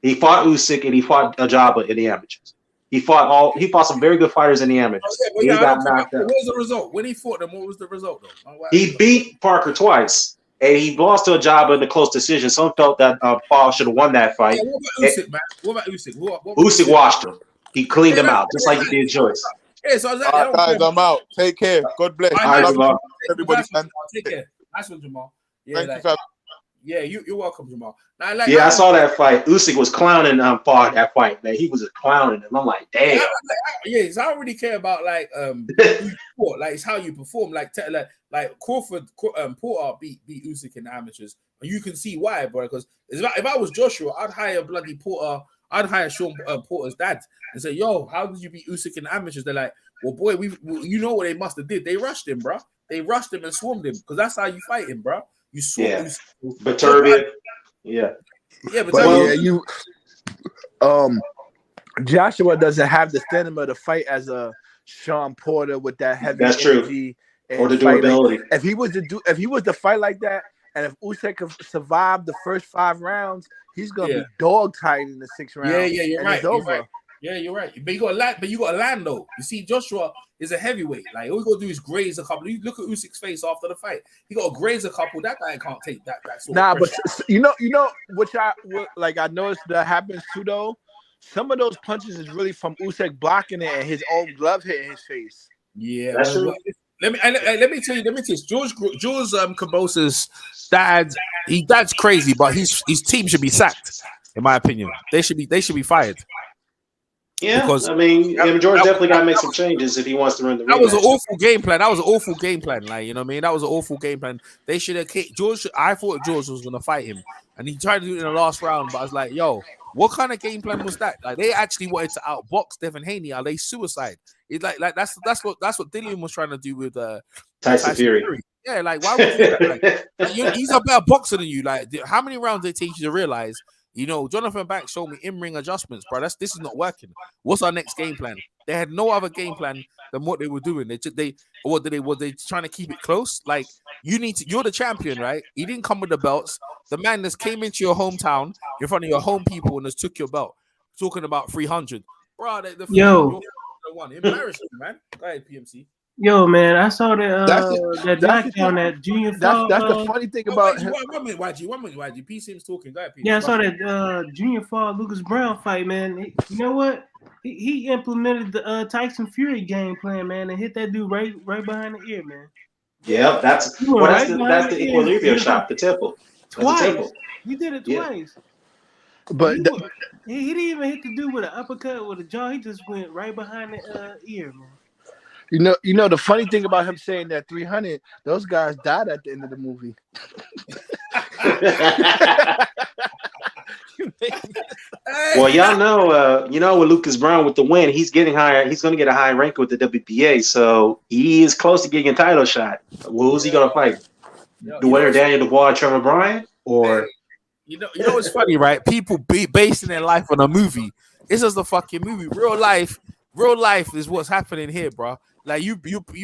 He fought Usyk and he fought Ajaba in the amateurs. He fought some very good fighters in the amateurs. He got knocked out. What was the result? When he fought them, what was the result though? He beat Parker twice. And he lost to Ajaba in the close decision. Some felt that Paul should have won that fight. Yeah, what about Usyk, man? What about Usyk? Usyk washed him. He cleaned him out, just like he did Joyce. Yeah, so exactly. All right, guys, I'm out. Take care. God bless. All right, Jamal. Everybody, take care. Nice one, Jamal. Yeah, thank you, you're welcome, Jamal. Now, I saw that fight. Usyk was clowning Paul that fight. Man, he was clowning him. I'm like, damn. I don't really care about like who you fought. Like it's how you perform. Like Crawford, Porter beat Usyk in the amateurs, and you can see why, bro. Because if I was Joshua, I'd hire bloody Porter. I'd hire Sean Porter's dad and say, "Yo, how did you beat Usyk in the amateurs?" They're like, "Well, boy, you know what they must have did? They rushed him, bro. They rushed him and swarmed him because that's how you fight him, bro. You swarm. Yeah, but Turbia, yeah, Joshua doesn't have the stamina to fight as a Sean Porter with that heavy energy or the durability. If he was to fight like that, and if Usyk could survive the first 5 rounds, he's gonna be dog tired in the 6th round. Yeah, you're right. It's over. Right. Yeah, you're right. But you got to land though. You see, Joshua is a heavyweight. Like all you gotta do is graze a couple. You look at Usyk's face after the fight. He got to graze a couple. That guy can't take that sort of pressure. But you know which I noticed that happens too though. Some of those punches is really from Usyk blocking it and his own glove hitting his face. Yeah, that's true. Let me tell you. George Kambosos' dad's crazy, but his team should be sacked. In my opinion, they should be fired. Yeah, because George definitely got to make some changes if he wants to run the rematch. That was an awful game plan. Like, you know what I mean? That was an awful game plan. They should have kicked George. I thought George was going to fight him, and he tried to do it in the last round. But I was like, yo, what kind of game plan was that? Like, they actually wanted to outbox Devin Haney. Are they suicide? It's like that's what Dillian was trying to do with Tyson Fury. Yeah, like why would you do that? Like, he's a better boxer than you. Like, how many rounds did it take you to realize? You know, Jonathan Banks showed me in-ring adjustments, bro. This is not working. What's our next game plan? They had no other game plan than what they were doing. Were they trying to keep it close? Like, you're the champion, right? You didn't come with the belts. The man just came into your hometown in front of your home people and just took your belt, talking about 300. Bro, yo. Embarrassing, man. Go ahead, PMC. Yo, man, I saw That's that knockdown that Junior Fall. That's the funny thing about him. One minute, YG. P Sim's talking. Go ahead, P. Yeah, I saw that Junior Fall Lucas Brown fight, man. You know what? He implemented the Tyson Fury game plan, man, and hit that dude right behind the ear, man. Yeah, that's the equilibrium shot, the temple. Twice. He did it twice. But he didn't even hit the dude with an uppercut with a jaw. He just went right behind the ear, man. You know the funny thing about him saying that 300, those guys died at the end of the movie. Well, y'all know, with Lucas Brown with the win, he's getting higher. He's going to get a high rank with the WBA, so he is close to getting a title shot. Well, who's he going to fight? The winner, Daniel Dubois, Trevor Bryan, or you know what's funny, right? People basing their life on a movie. This is the fucking movie. Real life is what's happening here, bro. Like you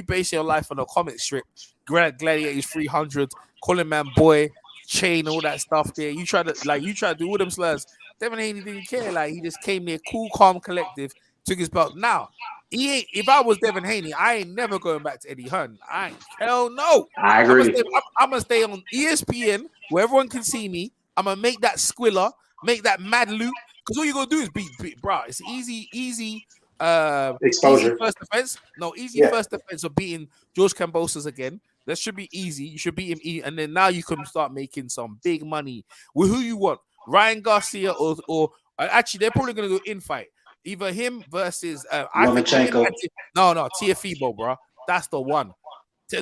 base your life on a comic strip, Gladiators 300, calling man boy, chain, all that stuff there. You try to do all them slurs. Devin Haney didn't care. Like, he just came there, cool, calm, collective, took his belt. Now, if I was Devin Haney, I ain't never going back to Eddie Hearn. Hell no. I agree. I'm gonna stay on ESPN where everyone can see me. I'm gonna make that squiller, make that mad loot. Because all you're gonna do is beat, bro. It's easy exposure. Easy first defense. No, first defense of beating George Kambosos again. That should be easy. You should beat him, and then now you can start making some big money with who you want. Ryan Garcia or actually they're probably gonna do an in-fight. Either him versus Lomachenko. No, Tiafibo, bro. That's the one.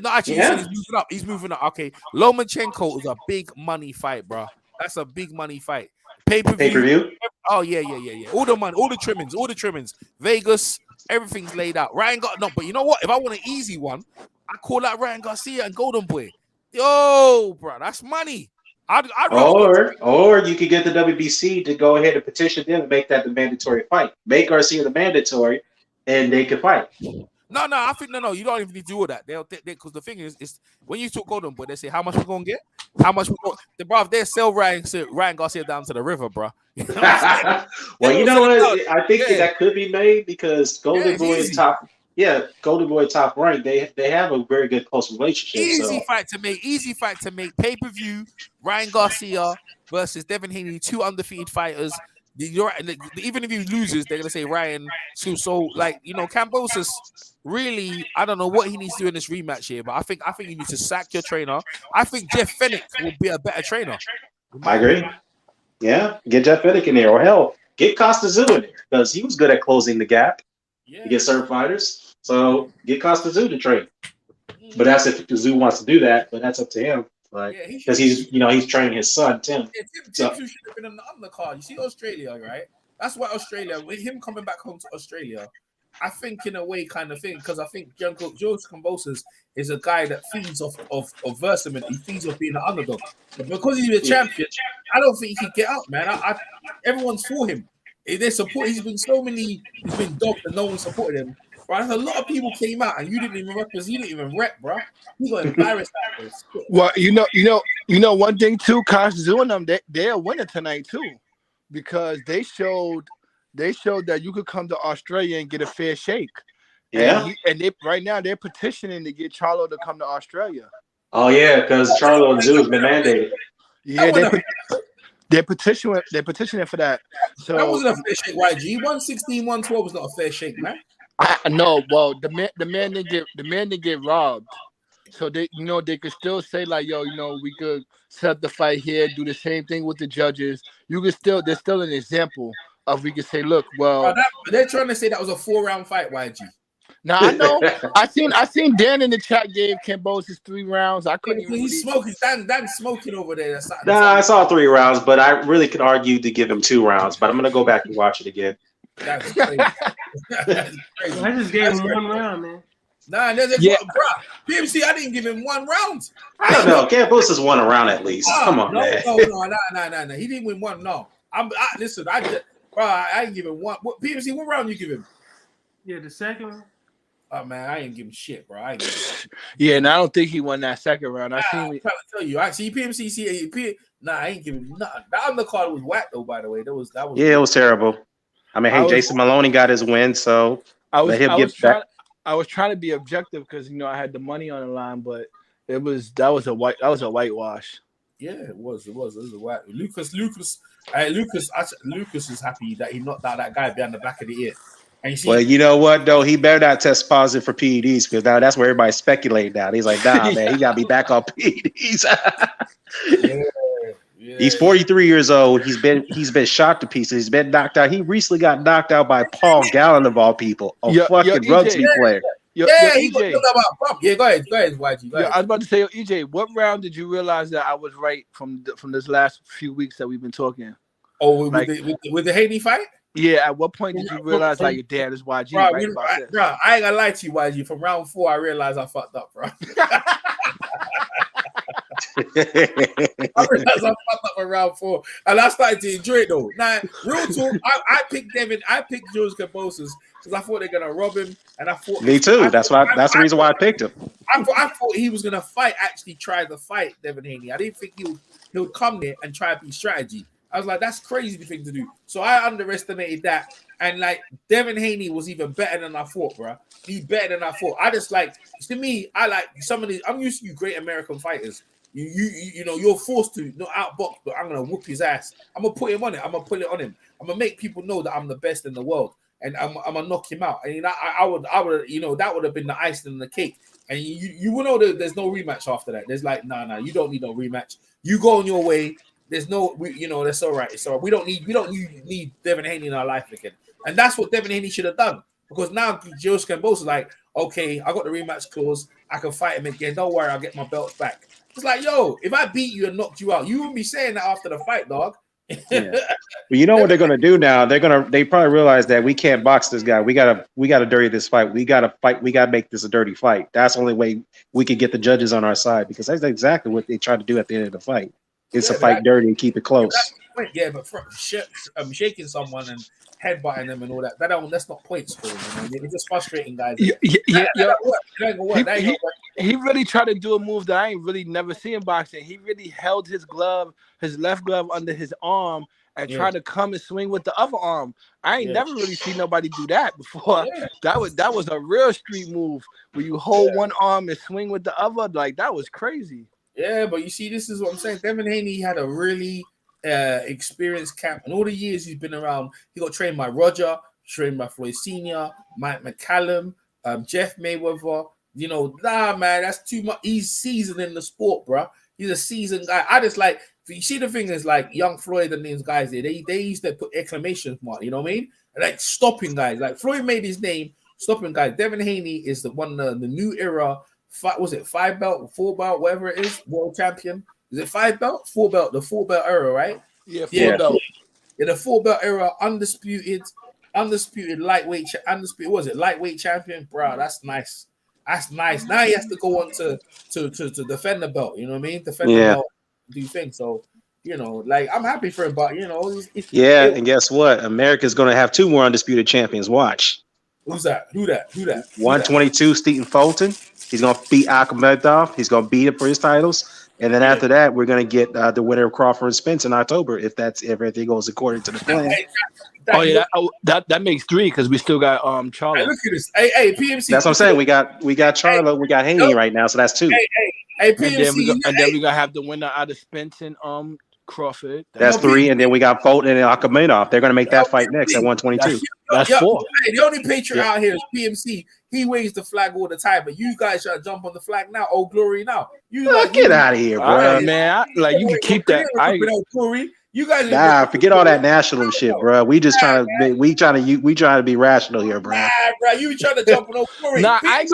No, actually, he's moving up. He's moving up. Okay, Lomachenko is a big money fight, bro. That's a big money fight. Pay-per-view. Oh yeah. All the money, all the trimmings. Vegas, everything's laid out. But you know what? If I want an easy one, I call out Ryan Garcia and Golden Boy. Yo, bro, that's money. Or you could get the WBC to go ahead and petition them and make that the mandatory fight. Make Garcia the mandatory, and they can fight. No, I think no. You don't even need to do all that. Because the thing is when you talk Golden Boy, they say how much we're gonna get, how much we bro. If they sell Ryan Garcia down to the river, bro. Well, you know what? I think that could be made because Golden Boy is top. Yeah, Golden Boy top rank. They have a very good close relationship. Easy fight to make. Pay-per-view. Ryan Garcia versus Devin Haney, 2 undefeated fighters. Even if he loses, they're gonna say Ryan. So Kambosos. Really, I don't know what he needs to do in this rematch here, but I think you need to sack your trainer. I think Jeff Fennick will be a better trainer. I agree. Yeah, get Jeff Fennick in there, or hell, get Costa Zoo in there because he was good at closing the gap. You get certain fighters. So get Costa Zoo to train, but that's if the Zoo wants to do that. But that's up to him, because he's training his son Tim. Tim should have been on the undercard. You see Australia, right? That's why Australia, with him coming back home to Australia, I think in a way kind of thing, because I think George Kambosos is a guy that feeds off Versaman. He feeds off being an underdog. But because he's a champion, I don't think he can get up, man. Everyone's for him. They support. He's been dogged and no one supported him. Right? A lot of people came out and you didn't even rep, bro. You got embarrassed. Well, you know one thing too, Costa Zoo and them, they're a winner tonight too, because they showed that you could come to Australia and get a fair shake. Yeah, and they right now they're petitioning to get Charlo to come to Australia. Oh yeah, because Charlo and Zoo has been mandated. Yeah, they're petitioning for that. So that wasn't a fair shake, YG. 116, 112 was not a fair shake, man. No, well, the man didn't get robbed. So they could still say like, yo, we could set up the fight here, do the same thing with the judges. There's still an example of we could say, look, well, they're trying to say that was a 4-round fight, YG. Now I know I seen Dan in the chat gave Kambosos 3 rounds. I couldn't even. He's smoking. Dan's smoking over there. I saw 3 rounds, but I really could argue to give him 2 rounds. But I'm gonna go back and watch it again. That's crazy. That's crazy. I just gave him 1 round, man. Nah, bro. PMC, I didn't give him 1 round. I don't know. Kambosos won a round at least. Come on, man. No. He didn't win 1. No. Listen. I didn't give him 1. PMC, what round you give him? Yeah, the second one. Oh man, I ain't give him shit, bro. I and I don't think he won that second round. I'm trying to tell you. I see PMC. I ain't giving nothing. The undercard was whack though. By the way, that was. Yeah, it was terrible. I mean, Jason Maloney got his win, so let him get back. I was trying to be objective because I had the money on the line, but that was a whitewash. Yeah, it was a white. Lucas is happy that he knocked out that guy behind the back of the ear. And you see, well, you know what though, he better not test positive for PEDs because now that's where everybody's speculating now. He's like, nah, man, he got to be back on PEDs. yeah. He's 43 years old. He's been shot to pieces. He's been knocked out. He recently got knocked out by Paul Gallen of all people, a fucking rugby player. He EJ. Yeah, go ahead, YG. I was about to say, EJ, what round did you realize that I was right from this last few weeks that we've been talking? Oh, with the Haney fight? Yeah, at what point did you realize like your dad is YG? Bro, I ain't gonna lie to you, YG. From round 4, I realized I fucked up, bro. I realized I fucked up in round 4, and I started to enjoy it though. Now, real talk, I picked George Kambosos because I thought they're gonna rob him, and I thought me too. That's the reason why I picked him. I thought he was gonna try to fight Devin Haney. I didn't think he would come there and try to be strategy. I was like, that's crazy thing to do. So I underestimated that. And like Devin Haney was even better than I thought, bro. He's better than I thought. To me, I like some of these. I'm used to you great American fighters. You're forced to not outbox, but I'm gonna whoop his ass. I'm gonna put him on it. I'm gonna put it on him. I'm gonna make people know that I'm the best in the world, and I'm gonna knock him out. And I would, that would have been the icing on the cake. And you will know that there's no rematch after that. There's like, nah, you don't need no rematch. You go on your way. There's no, that's all right. It's all right. We don't need Devin Haney in our life again. And that's what Devin Haney should have done. Because now George Kambosos is like, okay, I got the rematch clause. I can fight him again. Don't worry, I'll get my belts back. It's like, yo, if I beat you and knocked you out, you wouldn't be saying that after the fight, dog. Yeah. Well, you know what they're gonna do now? They probably realize that we can't box this guy. We gotta dirty this fight. We gotta fight. We gotta make this a dirty fight. That's the only way we can get the judges on our side, because that's exactly what they try to do at the end of the fight. It's a fight dirty and keep it close. Yeah, but shaking someone and headbutting them and all that, that's not point scoring. It's just frustrating guys. He really tried to do a move that I ain't really never seen in boxing. He really held his left glove under his arm and tried to come and swing with the other arm. I ain't never really seen nobody do that before. That was a real street move where you hold one arm and swing with the other. Like, that was crazy. Yeah, but you see, this is what I'm saying. Devin Haney had a really experienced camp, and all the years he's been around, he got trained by Roger, trained by Floyd Sr., Mike McCallum, Jeff Mayweather. Man, that's too much. He's seasoned in the sport, bro. He's a seasoned guy. I just like, you see, the thing is, like, young Floyd and these guys there, they used to put exclamation mark, you know what I mean? Like, stopping guys. Like, Floyd made his name stopping guys. Devin Haney is the new era. Was it 5 belt, 4 belt, whatever it is, world champion? Is it 5 belt, 4 belt, the 4 belt era, right? Yeah, 4 belt. In the 4 belt era, undisputed lightweight, lightweight champion, bro. That's nice. That's nice. Now he has to go on to defend the belt. You know what I mean? Defend the belt, do things. So, like, I'm happy for him, but and guess what? America's gonna have 2 more undisputed champions. Watch. Who's that? Who that? 122, Stephen Fulton. He's going to beat Akhmedov. He's going to beat him for his titles. And then after that, we're going to get the winner of Crawford and Spence in October, if everything goes according to the plan. That makes 3 because we still got Charlo. Hey, look at this. Hey, PMC. That's what I'm saying. We got Charlo. We got Haney right now, so that's 2. Hey, PMC. And then we're going to have the winner out of Spence and Crawford. That's 3, and then we got Fulton and Akhmedov. They're going to make that fight next at 122. That's 4. The only patriot out here is PMC. He waves the flag all the time, but you guys try to jump on the flag now. Oh, glory now! Get out of here, bro. Man, you can keep that. You guys, forget all that national shit, bro. We just trying to be rational here, bro. Nah, bro, you trying to jump on glory? Nah, I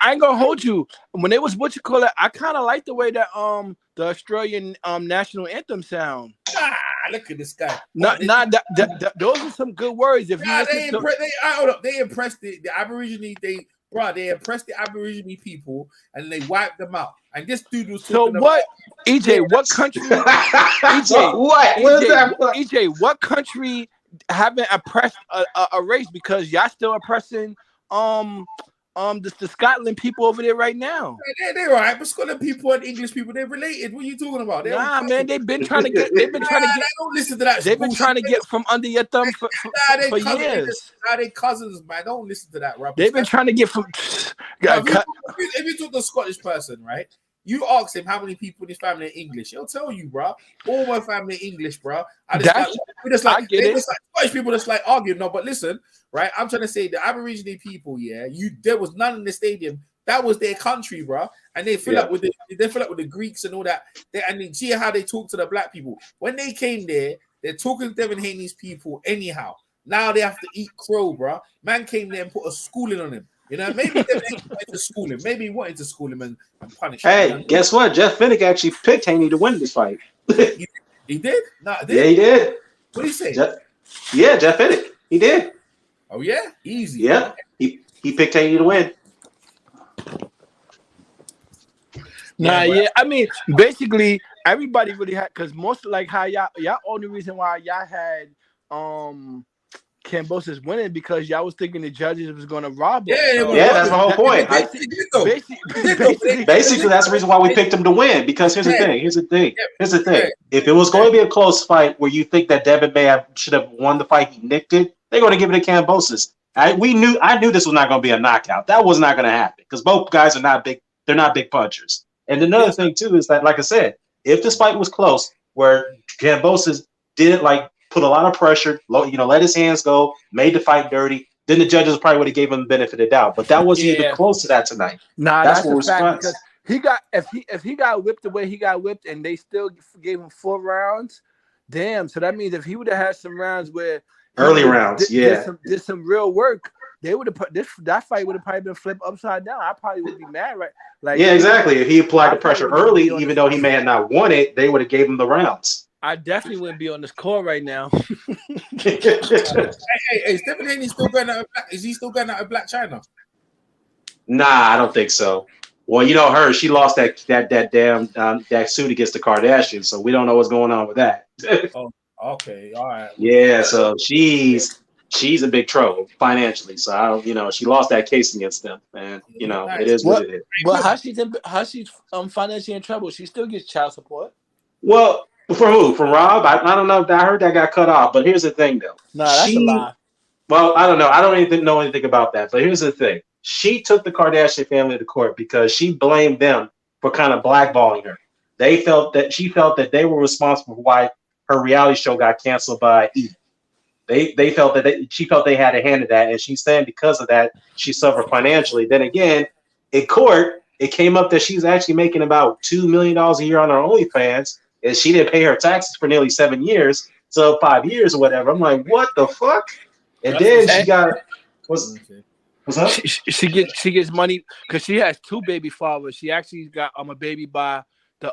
ain't gonna hold you. When it was I kind of like the way that the Australian national anthem sound. Look at this guy. Those are some good words. If they impressed the Aborigine. They impressed the Aborigine people and they wiped them out. And this dude was talking what? EJ, what country? EJ, what country haven't oppressed a race? Because y'all still oppressing the Scotland people over there right now. They're all right, but Scotland people and English people, they're related. What are you talking about? Nah, man, they've been trying to get. They don't listen to that. They've been trying to get from under your thumb for years. They cousins, man. Don't listen to that rubbish. They've been trying to get from. If you talk to a Scottish person, right? You ask him how many people in his family are English. He'll tell you, bro. All my family are English, bro. I get Scottish people just like arguing. No, but listen, right? I'm trying to say the Aborigine people, there was none in the stadium. That was their country, bro. And they fill up with the Greeks and all that. And then see how they talk to the black people. When they came there, they're talking to Devin Haney's people anyhow. Now they have to eat crow, bro. Man came there and put a schooling on him. You know, maybe they wanted to school him. Maybe he wanted to school him and punish him. Hey, guess what? Jeff Fennick actually picked Haney to win this fight. He did? Yeah, he did. What did he say? Jeff Fennick. He did. Oh, yeah? Easy. Yeah. He picked Haney to win. I mean, basically, everybody really had, because most like how y'all only reason why y'all had Kambosos winning because y'all was thinking the judges was going to rob him. Yeah, that's my whole point. Basically, that's the reason why we picked him to win. Because here's the thing. If it was going to be a close fight where you think that Devin should have won the fight, he nicked it. They're going to give it to Kambosos. I knew this was not going to be a knockout. That was not going to happen because both guys are not big. They're not big punchers. And another thing too is that, like I said, if this fight was close, where Kambosos didn't put a lot of pressure, let his hands go, made the fight dirty, then the judges probably would have gave him the benefit of the doubt. But that wasn't even close to that tonight. Nah, that's what was fact because he got if he got whipped the way he got whipped and they still gave him 4 rounds, damn. So that means if he would have had some rounds where early rounds, did some real work, they would have put that fight would have probably been flipped upside down. I probably would be mad, right? Exactly. If he applied the pressure early, even though he may have not won it, they would have gave him the rounds. I definitely wouldn't be on this call right now. Hey, is Devin Haney still going out of Black? Is he still going out of Black China? Nah, I don't think so. Well, her, she lost that damn that suit against the Kardashians, so we don't know what's going on with that. Oh, okay, all right. Yeah, so she's in big trouble financially. So I don't, she lost that case against them, and it is what it is. Well, how she's financially in trouble? She still gets child support. Well, from who? From Rob? I don't know. I heard that got cut off. But here's the thing, though. No, that's a lie. Well, I don't know. I don't even know anything about that. But here's the thing. She took the Kardashian family to court because she blamed them for kind of blackballing her. She felt that they were responsible for why her reality show got canceled by E! They felt that she felt they had a hand in that, and she's saying because of that she suffered financially. Then again, in court, it came up that she's actually making about $2 million a year on her OnlyFans, and she didn't pay her taxes for nearly 7 years, so 5 years or whatever. I'm like, what the fuck? And then she got what's up? She gets money because she has 2 baby fathers. She actually got a baby by the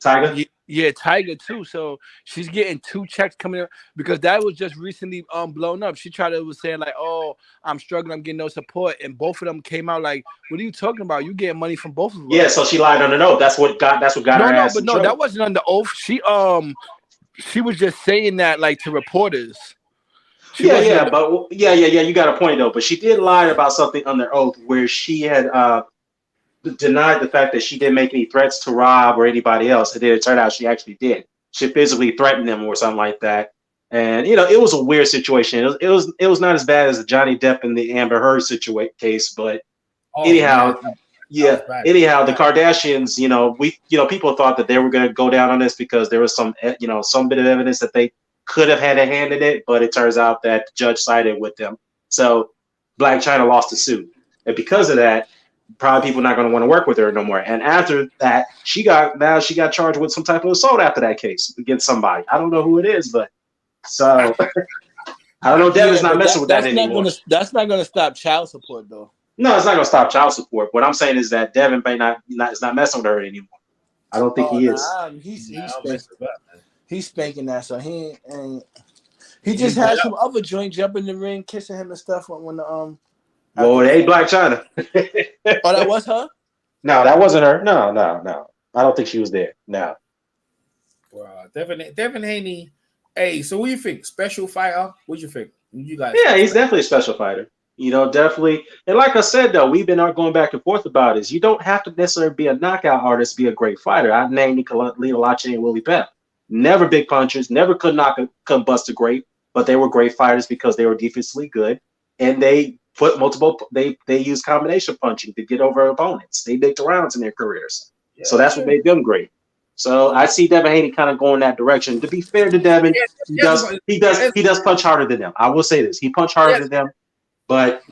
Tiger. Yeah, Tiger too. So she's getting 2 checks coming in because that was just recently blown up. She was saying like, "Oh, I'm struggling, I'm getting no support," and both of them came out like, "What are you talking about? You getting money from both of them?" Yeah, so she lied on the oath. That's what got her ass. But no, that wasn't on the oath. She was just saying that like to reporters. You got a point though. But she did lie about something under oath where she had denied the fact that she didn't make any threats to Rob or anybody else. And then it turned out she actually did. She physically threatened them or something like that. And it was a weird situation. It was not as bad as the Johnny Depp and the Amber Heard case, but anyhow, the Kardashians, people thought that they were going to go down on this because there was some bit of evidence that they could have had a hand in it, but it turns out that the judge sided with them. So Black China lost the suit. And because of that, probably people are not going to want to work with her no more. And after that, she got charged with some type of assault after that case against somebody. I don't know who it is, but so I don't know. Devin's not messing with that anymore. That's not going to stop child support, though. No, it's not going to stop child support. What I'm saying is that Devin is not messing with her anymore. I don't think he is. He's spanking that, so he just had some other joint jump in the ring, kissing him and stuff when the Well, it ain't Black China. Oh, that was her? No, that wasn't her. No. I don't think she was there. No. Wow, Devin Haney. Hey, so what do you think? Special fighter? What do you think? You guys? Yeah, he's definitely a special fighter. You know, definitely. And like I said, though, we've been going back and forth about this. You don't have to necessarily be a knockout artist to be a great fighter. I've named Nicolino Lache and Willie Pep. Never big punchers, never could bust a great, but they were great fighters because they were defensively good. And they put they use combination punching to get over opponents. They dicked around in their careers. Yeah, so that's what made them great. So I see Devin Haney kind of going that direction. To be fair to Devin, he does punch harder than them. I will say this. He punched harder than them. But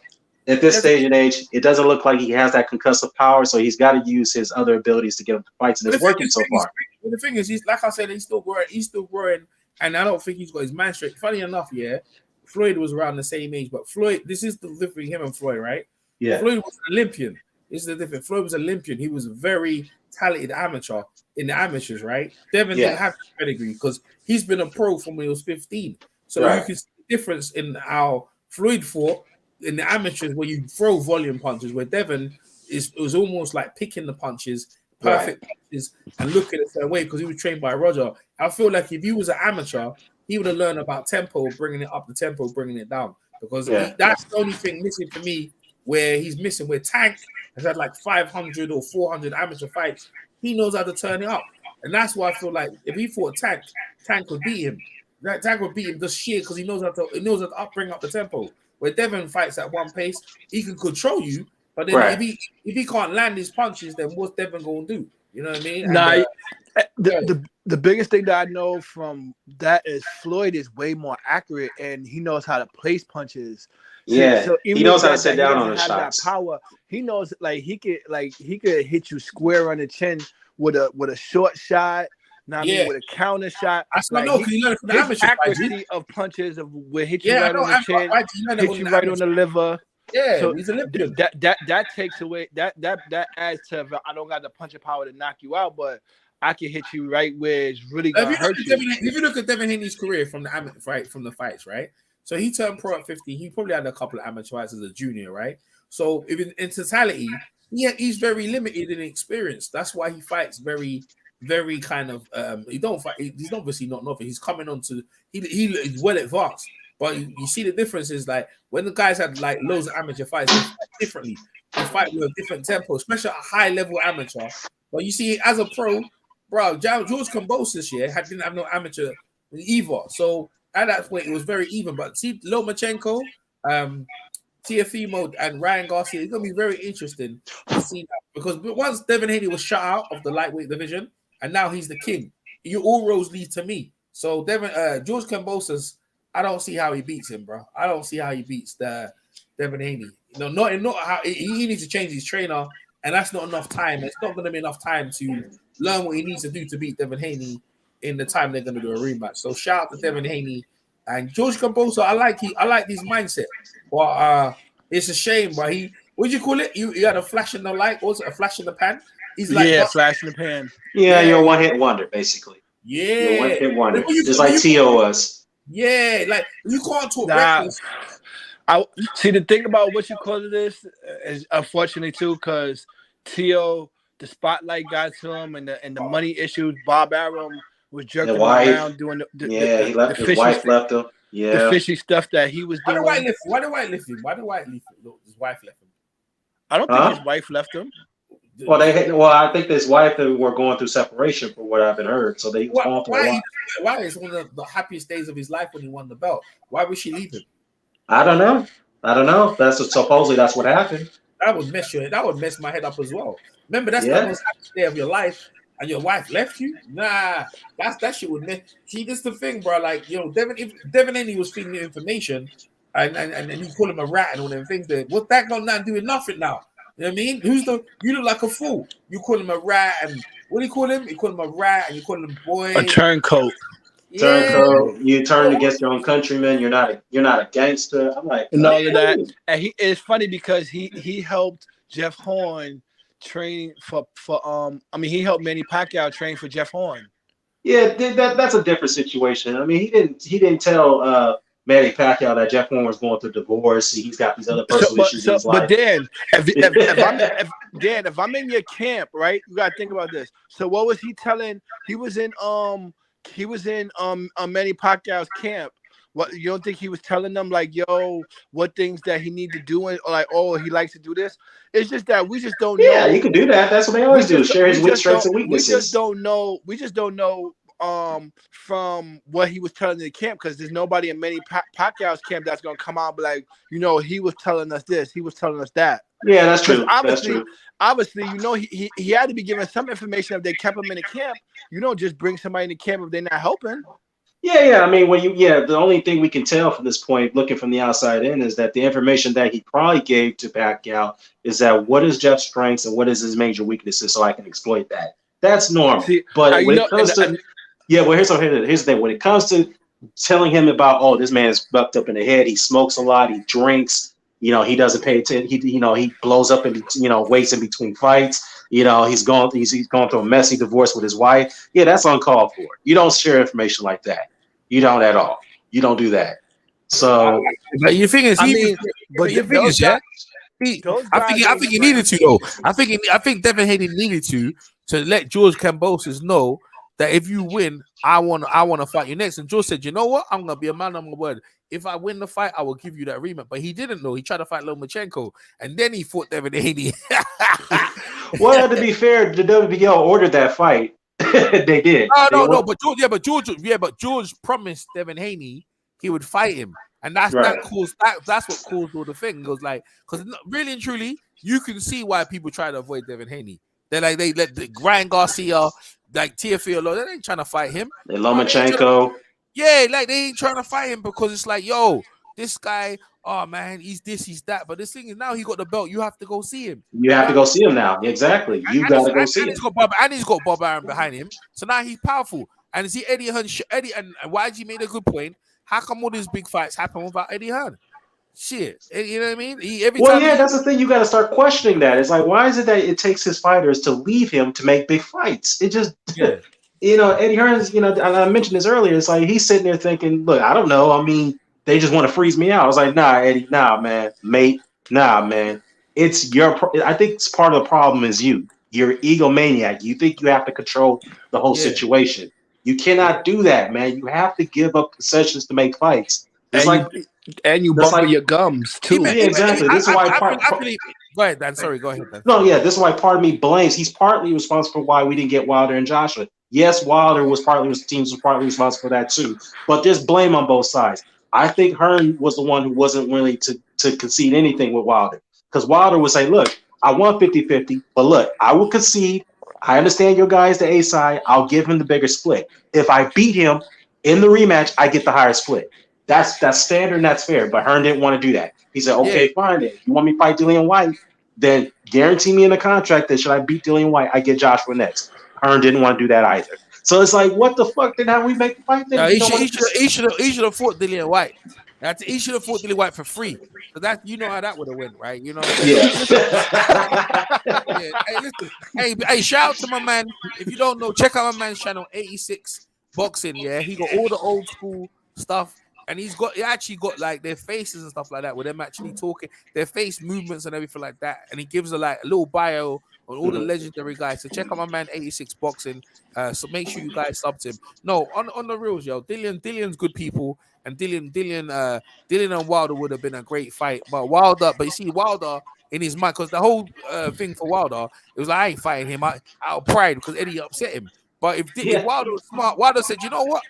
at this stage and age, it doesn't look like he has that concussive power, so he's got to use his other abilities to get him to fights, and it's working so far. But the thing is, he's like I said, he's still growing, and I don't think he's got his mind straight. Funny enough, yeah, Floyd was around the same age, but Floyd, this is the difference between him and Floyd, right? Yeah. Floyd was an Olympian. This is the difference. Floyd was an Olympian. He was a very talented amateur in the amateurs, right? Devin didn't have the pedigree because he's been a pro from when he was 15. So you can see the difference in how Floyd fought in the amateurs where you throw volume punches, where Devin it was almost like picking the punches, perfect punches, and looking a certain way because he was trained by Roger. I feel like if he was an amateur, he would have learned about tempo, bringing it up the tempo, bringing it down. Because that's the only thing missing for me where he's missing. Where Tank has had like 500 or 400 amateur fights, he knows how to turn it up. And that's why I feel like if he fought Tank, Tank would beat him. Tank would beat him just sheer because he knows how to bring up the tempo. Where Devin fights at one pace, he can control you, but then if he can't land his punches, then what's Devin going to do? You know what I mean? And, the biggest thing that I know from that is Floyd is way more accurate and he knows how to place punches. So he knows how to sit down on the shots. That power, he knows he could hit you square on the chin with a short shot. With a counter shot. I know because you learn from the amateur accuracy of punches will hit you right on the chin, hit you right on the liver. Yeah, so he's Olympian. That takes away that adds to I don't got the punching power to knock you out, but I can hit you right where it's really gonna hurt you. If you look at Devin Haney's career from the fights, right? So he turned pro at 50. He probably had a couple of amateur fights as a junior, right? So if in totality, he's very limited in experience. That's why he fights very kind of he don't fight. He's obviously not nothing. He's coming on to he's well advanced. But you see the difference is like when the guys had like loads of amateur fights, they fight differently. They fight with a different tempo, especially a high level amateur. But you see, as a pro, bro, George Kambosos didn't have no amateur either. So at that point, it was very even. But see, Lomachenko, Teofimo, and Ryan Garcia, it's gonna be very interesting to see that because once Devin Haney was shut out of the lightweight division, and now he's the king. All roads lead to me. So George Kambosos, I don't see how he beats him, bro. I don't see how he beats Devin Haney. Not how he needs to change his trainer, and that's not enough time. It's not going to be enough time to learn what he needs to do to beat Devin Haney in the time they're going to do a rematch. So shout out to Devin Haney and George Kambosos. I like his mindset, but it's a shame, bro. What'd you call it? You had a flash in the light, or was it a flash in the pan? He's like flash in the pan. Yeah, you're a one-hit wonder, basically. Yeah, you're a one-hit wonder, just like T.O. was. Yeah, like you can't talk reckless. I see the thing about what you call this is unfortunately too, because T.O. the spotlight got to him and the money issues. Bob Arum was jerking around doing he left his wife left him. Yeah, the fishy stuff that he was doing. Why did White lift him? His wife left him. I don't think his wife left him. Well, I think his wife were going through separation, from what I've been heard. So they why is one of the happiest days of his life when he won the belt? Why would she leave him? I don't know. Supposedly that's what happened. That would mess my head up as well. Remember, that's the most happiest day of your life, and your wife left you. Nah, that shit would mess. See, this the thing, bro. Like Devin Haney was feeding you information, and you call him a rat and all them things. What's that got nothing to do with nothing now? You know what I mean? You look like a fool. You call him a rat, and what do you call him? You call him a rat, and you call him boy. A turncoat. Turncoat. You turned against your own countrymen. You're not a gangster. I'm like, and all of that. And it's funny because he helped Jeff Hearn train for he helped Manny Pacquiao train for Jeff Hearn. Yeah, that's a different situation. I mean, he didn't tell Manny Pacquiao that Jeff Hearn was going through divorce. He's got these other personal issues in his life. But Dan, if I'm in your camp, right? You gotta think about this. So what was he telling? He was in Manny Pacquiao's camp What, you don't think he was telling them like, yo, what things that he need to do, and like, oh, he likes to do this? It's just that we just don't know. Yeah, you can do that. That's what they always do. Share his strengths and weaknesses. We just don't know. We just don't know from what he was telling the camp, because there's nobody in Manny Pacquiao's camp that's gonna come out and be like, you know, he was telling us this, he was telling us that. Yeah, that's true. Obviously, you know, he had to be given some information if they kept him in the camp. You don't just bring somebody in the camp if they're not helping. Yeah. I mean, the only thing we can tell from this point, looking from the outside in, is that the information that he probably gave to Pacquiao is that what is Jeff's strengths and what is his major weaknesses, so I can exploit that. That's normal. See, but when it comes to here's the thing. When it comes to telling him about, oh, this man is fucked up in the head, he smokes a lot, he drinks, you know, he doesn't pay attention, he blows up in, weights in between fights. You know, he's going through a messy divorce with his wife. Yeah, that's uncalled for. You don't share information like that. You don't at all. You don't do that. So, but your thing is, I think he needed to though. I think Devin Haney needed to let George Kambosos know that if you win, I want to fight you next. And George said, you know what? I'm gonna be a man on my word. If I win the fight, I will give you that rematch. But he didn't know. He tried to fight Lomachenko, and then he fought Devin Haney. Well, to be fair, the WBO ordered that fight. They did. No. But George promised Devin Haney he would fight him, and that's what caused all the thing. It was like, because really and truly, you can see why people try to avoid Devin Haney. They're like, they let the Ryan Garcia, like Teofimo, they ain't trying to fight him. Lomachenko. Yeah, like they ain't trying to fight him because it's like, yo, this guy, oh man, he's this, he's that. But this thing is, now he got the belt. You have to go see him. You have to go see him now. Exactly. You got to go see him. He's got Bob Arum behind him. So now he's powerful. And see Eddie Hearn, and YG made a good point. How come all these big fights happen without Eddie Hearn? Shit, you know what I mean? That's the thing. You got to start questioning that. It's like, why is it that it takes his fighters to leave him to make big fights? It just, Eddie Hearn's, and I mentioned this earlier. It's like he's sitting there thinking, look, I don't know. I mean, they just want to freeze me out. I was like, nah, Eddie, nah, man, mate, nah, man. It's I think it's part of the problem is you. You're an egomaniac. You think you have to control the whole situation. You cannot do that, man. You have to give up concessions to make fights. And you bump your gums too. Yeah, exactly. This is why. Go ahead, Dan. Sorry, go ahead, Dan. No, yeah, this is why part of me blames. He's partly responsible for why we didn't get Wilder and Joshua. Yes, Wilder was partly responsible for that too. But there's blame on both sides. I think Hearn was the one who wasn't willing to concede anything with Wilder, because Wilder would say, "Look, I want 50-50, but look, I will concede. I understand your guy is the A side. I'll give him the bigger split. If I beat him in the rematch, I get the higher split." That's standard and that's fair. But Hearn didn't want to do that. He said, okay, fine then. You want me to fight Dillian White? Then guarantee me in the contract that should I beat Dillian White, I get Joshua next. Hearn didn't want to do that either. So it's like, what the fuck? Then how we make the fight then? He should have fought Dillian White. He should have fought Dillian White for free. So that, you know how that would have went, right? You know what I'm saying? Hey, shout out to my man. If you don't know, check out my man's channel, 86 Boxing. Yeah, he got all the old school stuff. And he actually got like their faces and stuff like that, where them actually talking, their face movements and everything like that. And he gives a little bio on all the legendary guys. So check out my man 86 Boxing. So make sure you guys sub to him. No, on the reals, yo, Dillion's good people, and Dillian and Wilder would have been a great fight. But you see Wilder in his mind, because the whole thing for Wilder, it was like, I ain't fighting him out of pride because Eddie upset him. But if Wilder was smart, Wilder said, you know what?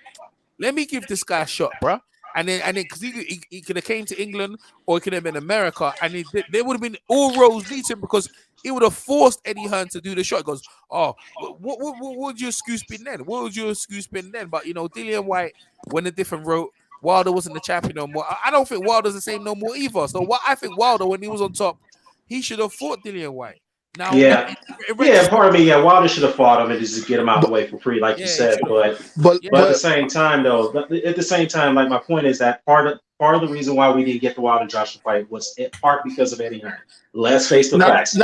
Let me give this guy a shot, bro. And then, because he could have came to England or he could have been America, and there would have been all roads lead to him, because he would have forced Eddie Hearn to do the shot. He goes, oh, what would your excuse been then? What would your excuse been then? But Dillian White went a different route. Wilder wasn't the champion no more. I don't think Wilder's the same no more either. So I think Wilder, when he was on top, he should have fought Dillian White. Now, part of me, Wilder should have fought him and just get him out of the way for free, like you said. But at the same time, though, like my point is that part of the reason why we didn't get the Wilder Joshua fight was in part because of Eddie Hearn. Let's face the facts.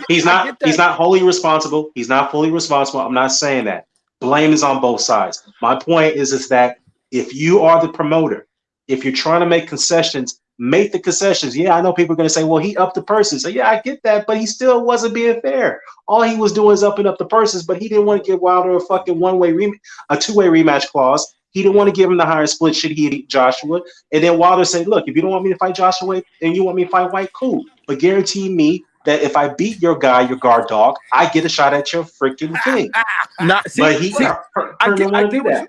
He's not wholly responsible. He's not fully responsible. I'm not saying that. Blame is on both sides. My point is that if you are the promoter, if you're trying to make concessions, make the concessions. Yeah, I know people are going to say, well, he upped the purses. So yeah, I get that, but he still wasn't being fair. All he was doing is upping up the purses, but he didn't want to give Wilder a fucking a two-way rematch clause. He didn't want to give him the higher split. Should he beat Joshua? And then Wilder said, "Look, if you don't want me to fight Joshua and you want me to fight White, cool. But guarantee me that if I beat your guy, your guard dog, I get a shot at your freaking king." I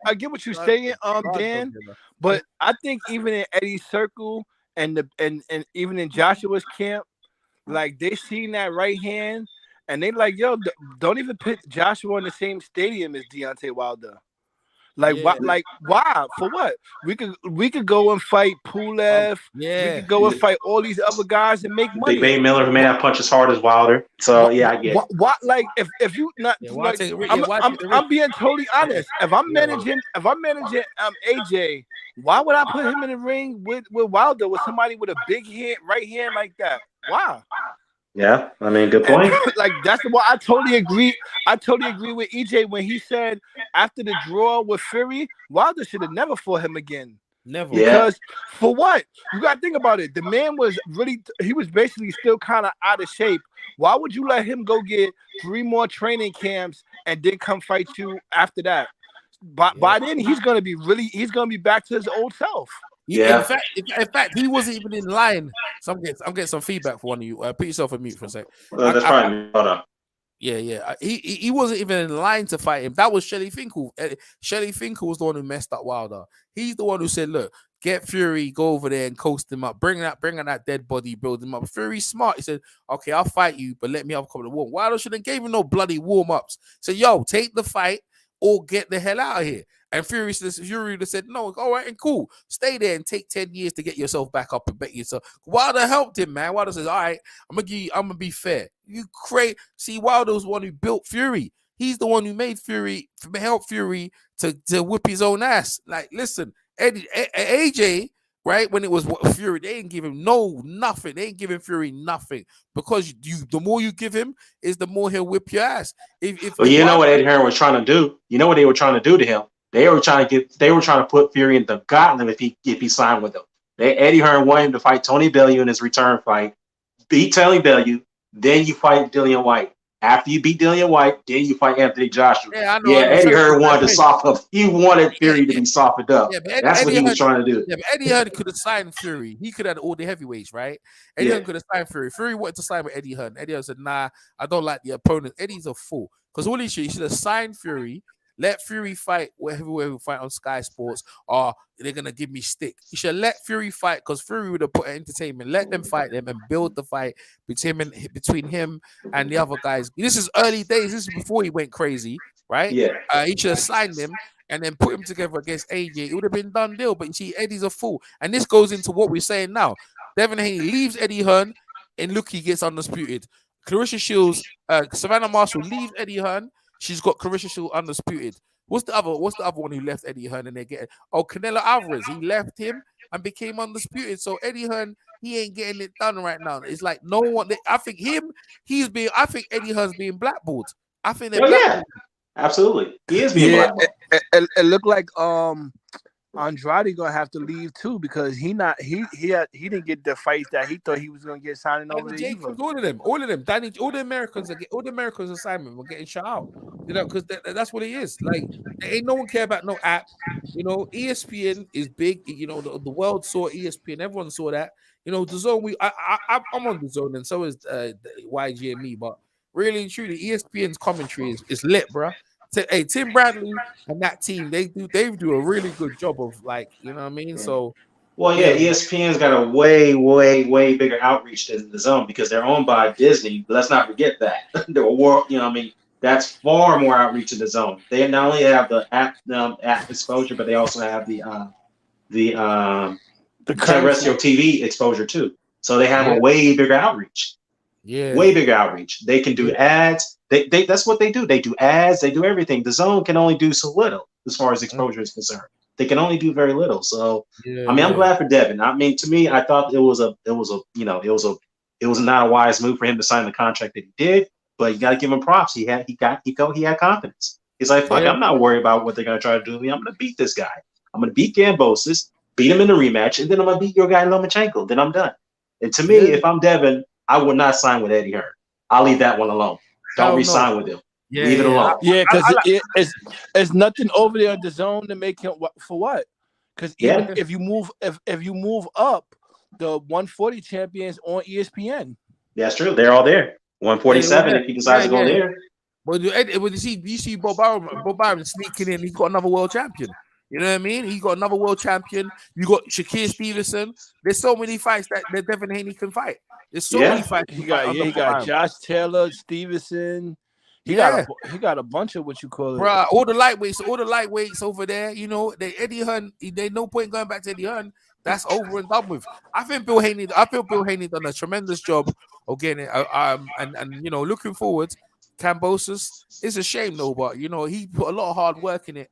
I get what you're saying, Dan. But I think even in Eddie's circle and even in Joshua's camp, like they seen that right hand and they like, yo, don't even put Joshua in the same stadium as Deontay Wilder. Like why? For what? We could go and fight Pulev. We could go and fight all these other guys and make money. Big Bang Miller may not punch as hard as Wilder. So I get it. What like if you not I'm being totally honest. If I'm managing AJ, why would I put him in the ring with Wilder with somebody with a big hand right hand like that? Why? Yeah, I mean, good point. Like that's why I totally agree. I totally agree with EJ when he said after the draw with Fury, Wilder should have never fought him again. Never. Because for what? You got to think about it. The man was he was basically still kind of out of shape. Why would you let him go get 3 more training camps and then come fight you after that? By then he's gonna be back to his old self. Yeah. In fact, he wasn't even in line. So I'm getting some feedback for one of you. Put yourself on mute for a sec. That's fine. Hold on. Yeah. He wasn't even in line to fight him. That was Shelly Finkel. Shelly Finkel was the one who messed up Wilder. He's the one who said, "Look, get Fury, go over there and coast him up. Bring on that dead body, build him up." Fury's smart. He said, "Okay, I'll fight you, but let me have a couple of warm." Wilder shouldn't have gave him no bloody warm ups. So yo, take the fight or get the hell out of here. And Fury said, "No, all right, and cool. Stay there and take 10 years to get yourself back up and bet yourself." Wilder helped him, man. Wilder says, "All right, I'm gonna be fair." See, Wilder was the one who built Fury. He's the one who made Fury, help Fury to whip his own ass. Like, listen, AJ, right? When it was Fury, they didn't give him nothing. They ain't giving Fury nothing because the more you give him, is the more he'll whip your ass. You know what Eddie Hearn was trying to do? You know what they were trying to do to him? They were trying to put Fury in the gauntlet if he signed with them. Eddie Hearn wanted him to fight Tony Bellew in his return fight, beat Tony Bellew, then you fight Dillian White. After you beat Dillian White, then you fight Anthony Joshua. Eddie Hearn wanted to soften up. He wanted Fury to be softened up. That's what he was trying to do. Yeah, but Eddie Hearn could have signed Fury. He could have all the heavyweights, right? Eddie Hearn could have signed Fury. Fury wanted to sign with Eddie Hearn. Eddie Hearn said, "Nah, I don't like the opponent." Eddie's a fool. Because all he should have signed Fury. Let Fury fight wherever we fight on Sky Sports, or they're gonna give me stick. You should let Fury fight because Fury would have put entertainment. Let them fight them and build the fight between him and the other guys. This is early days. This is before he went crazy, right? Yeah. He should have signed him and then put him together against AJ. It would have been done deal. But you see, Eddie's a fool, and this goes into what we're saying now. Devin Haney leaves Eddie Hearn, and look, he gets undisputed. Clarissa Shields, Savannah Marshall leaves Eddie Hearn. She's got Clarissa Shields undisputed. What's the other one who left Eddie Hearn and they get? Oh, Canelo Alvarez. He left him and became undisputed. So Eddie Hearn, he ain't getting it done right now. It's like no one. I think Eddie Hearn's being blackballed. I think they're absolutely. He is being blackballed. It looked like Andrade gonna have to leave too because he didn't get the fights that he thought he was gonna get signing over there. All of them. Danny, all the Americans assignment were getting shut out. You know, because that's what it is. Like, ain't no one care about no app. You know, ESPN is big. You know, the world saw ESPN. Everyone saw that. You know, DAZN. I'm on DAZN, and so is YG and me. But really and truly, ESPN's commentary is lit, bro. Hey, Tim Bradley and that team, they do a really good job of, like, you know what I mean? So, ESPN's got a way, way, way bigger outreach than the Zone because they're owned by Disney. But let's not forget that the world, you know what I mean? That's far more outreach than the Zone. They not only have the app exposure, but they also have the terrestrial TV exposure too. So they have a way bigger outreach. Yeah, way bigger outreach. They can do ads. They that's what they do. They do ads. They do everything. The Zone can only do so little as far as exposure is concerned. They can only do very little. So I'm glad for Devin. I mean, to me, I thought it was not a wise move for him to sign the contract that he did. But you got to give him props. He felt he had confidence. He's like, fuck, I'm not worried about what they're gonna try to do to me. I'm gonna beat this guy. I'm gonna beat Kambosos, beat him in the rematch, and then I'm gonna beat your guy Lomachenko. Then I'm done. And to me, if I'm Devin, I would not sign with Eddie Hearn. I'll leave that one alone. Don't re-sign with him. Leave it alone. Yeah, because it's nothing over there in the zone to make him for what? Because even if you move up, the 140 champions on ESPN. That's true. They're all there. 147 if he decides to go there. But you see Bob Byron sneaking in. He's got another world champion. You know what I mean? He got another world champion. You got Shakir Stevenson. There's so many fights that Devin Haney can fight. There's so many fights. He got Josh Taylor, Stevenson. He got a bunch of what you call it, bro. All the lightweights over there. You know, Eddie Hearn. There's no point going back to Eddie Hearn. That's over and done with. I feel Bill Haney done a tremendous job of getting it. And you know, looking forward, Kambosos. It's a shame though, but you know, he put a lot of hard work in it.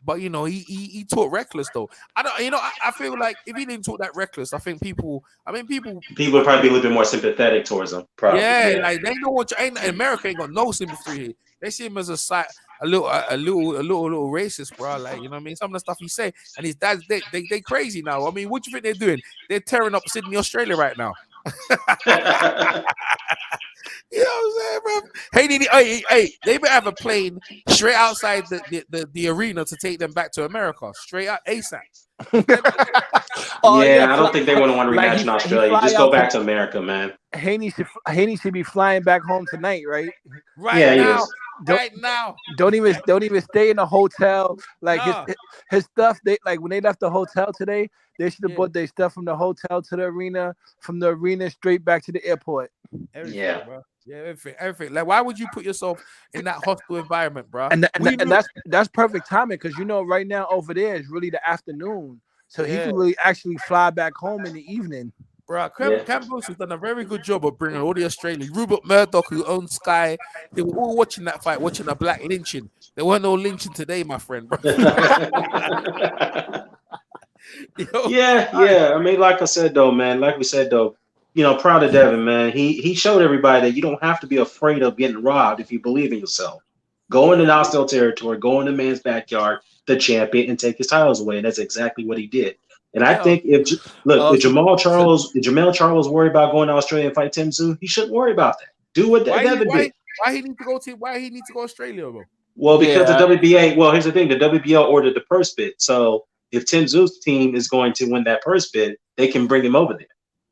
But you know, he talked reckless though. I feel like if he didn't talk that reckless, I think people would probably be a little bit more sympathetic towards him. Probably. Yeah, like they know what America ain't got no sympathy. They see him as a little racist, bro. Like, you know what I mean? Some of the stuff he say, and his dad's they crazy now. I mean, what do you think they're doing? They're tearing up Sydney, Australia right now. You know what I'm saying, bro? Hey, they better have a plane straight outside the arena to take them back to America, straight out ASAP. I don't think they want to rematch in Australia. Just go back to America, man. Haney should be flying back home tonight, right? Right now. Don't even stay in a hotel. Like his stuff. They like when they left the hotel today. They should have brought their stuff from the hotel to the arena, from the arena straight back to the airport. Everything, bro. Yeah, everything. Like, why would you put yourself in that hostile environment, bro? And that's perfect timing because you know right now over there is really the afternoon, so he can really actually fly back home in the evening. Bro, Kambosos has done a very good job of bringing all the Australians. Rupert Murdoch, who owns Sky, they were all watching that fight, watching a black lynching. There weren't no lynching today, my friend. Bro. I mean, like I said though, man. Like we said though, you know, proud of Devin, man. He showed everybody that you don't have to be afraid of getting robbed if you believe in yourself. Go into hostile territory, go in the man's backyard, the champion, and take his titles away. And that's exactly what he did. And I think if Jermell Charlo is worried about going to Australia and fight Tim Tszyu, he shouldn't worry about that. Do what Devin did. Why he need to go Australia, bro? Well, because the WBA. Well, here's the thing: the WBO ordered the purse bid. So if Tim Tszyu's team is going to win that purse bid, they can bring him over there.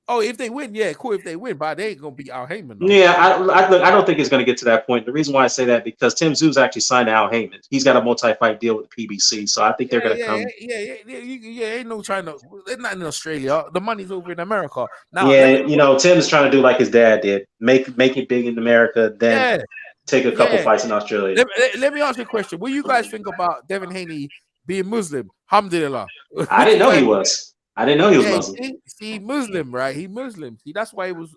Oh, if they win, yeah, cool. If they win, but they ain't gonna beat Al Heyman. Though. Yeah, I don't think it's gonna get to that point. The reason why I say that because Tim Tszyu's actually signed to Al Heyman. He's got a multi-fight deal with the PBC, so I think they're gonna come. Ain't no China. They're not in Australia. The money's over in America now. You know, Tim's trying to do like his dad did, make it big in America, then take a couple fights in Australia. Let me ask you a question. What do you guys think about Devin Haney being Muslim? Alhamdulillah. I didn't know he was. I didn't know he was Muslim. See, Muslim, right? He Muslim. See, that's why he was.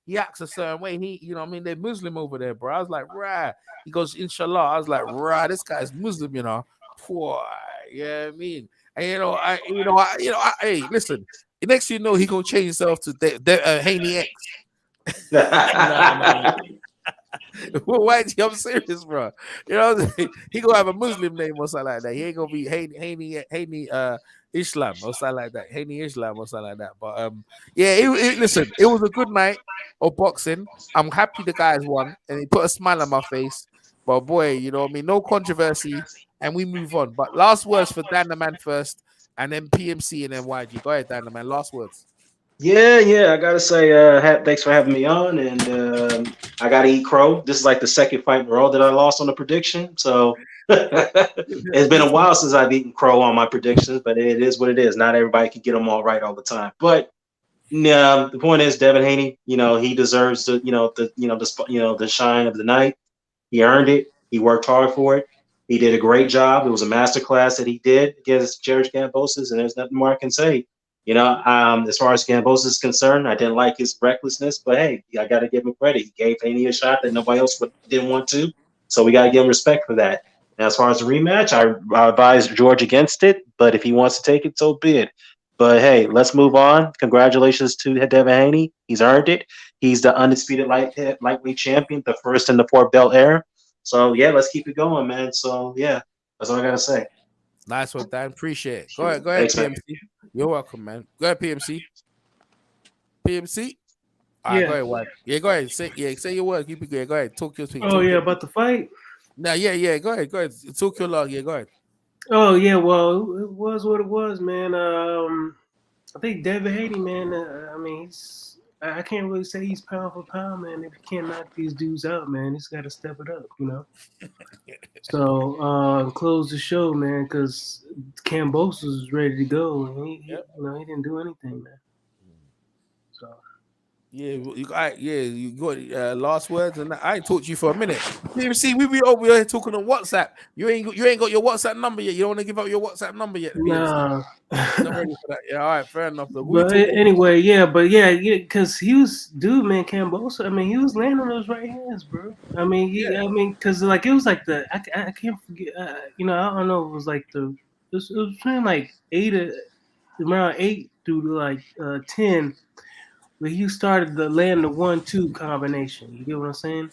He acts a certain way. You know what I mean? They're Muslim over there, bro. I was like, right. He goes, Inshallah. I was like, right. This guy's Muslim, you know. Poor, yeah, I mean, and hey, listen. Next thing you know, he gonna change himself to Haney X. Well, why? I'm serious, bro. You know, he gonna have a Muslim name or something like that. He ain't gonna be Haney Islam or something like that. Haney Islam or something like that. But listen, it was a good night of boxing. I'm happy the guys won, and he put a smile on my face. But boy, you know what I mean? No controversy, and we move on. But last words for Dan the Man first, and then PMC, and then YG. Go ahead, Dan the Man. Last words. Yeah, I gotta say, thanks for having me on, and I gotta eat crow. This is like the second fight in a row that I lost on the prediction, so it's been a while since I've eaten crow on my predictions, but it is what it is. Not everybody can get them all right all the time, but the point is, Devin Haney, you know, he deserves the shine of the night. He earned it. He worked hard for it. He did a great job. It was a masterclass that he did against George Kambosos, and there's nothing more I can say. You know, as far as Kambosos is concerned, I didn't like his recklessness, but hey, I got to give him credit. He gave Haney a shot that nobody else didn't want to, so we got to give him respect for that. And as far as the rematch, I advised George against it, but if he wants to take it, so be it. But hey, let's move on. Congratulations to Devin Haney. He's earned it. He's the undisputed lightweight champion, the first in the Port Bel Air. So yeah, let's keep it going, man. So yeah, that's all I got to say. Nice one, Dan. Appreciate it. Go ahead, Thanks, PMC. Man. You're welcome, man. Go ahead, PMC. PMC. All right, go ahead, White. Yeah, go ahead. Say your words. Keep it good. Go ahead. Talk your speak. Oh yeah, about the fight. No, yeah. Go ahead. Talk your log. Yeah, go ahead. Oh yeah, well, it was what it was, man. I think Devin Haney, man. I mean, I can't really say he's pound for pound, man. If you can't knock these dudes out, man, he's got to step it up, you know. So close the show, man, because Kambosos is ready to go, and he didn't do anything, man. So. Yeah, you got last words, and I ain't talked to you for a minute. See, we be over here talking on WhatsApp. You ain't got your WhatsApp number yet. You don't want to give up your WhatsApp number yet. Nah. Not ready for that. Yeah, all right, fair enough. But anyway, because he was, man, Kambosos. I mean, he was landing those right hands, bro. I mean, because like it was like I can't forget. I don't know. It was like it was between like around 8 through like 10. But he started to land the 1-2 combination. You get what I'm saying?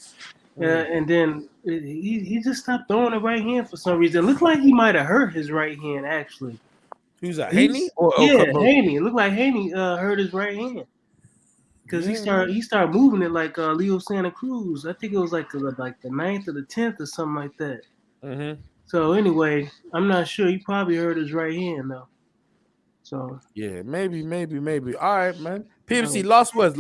And then he just stopped throwing the right hand for some reason. It looked like he might have hurt his right hand, actually. Who's that, Haney? Haney. It looked like Haney hurt his right hand. Because he started moving it like Leo Santa Cruz. I think it was like the 9th or the 10th or something like that. Mm-hmm. So anyway, I'm not sure. He probably hurt his right hand, though. So yeah, maybe. All right, man. PMC, last words,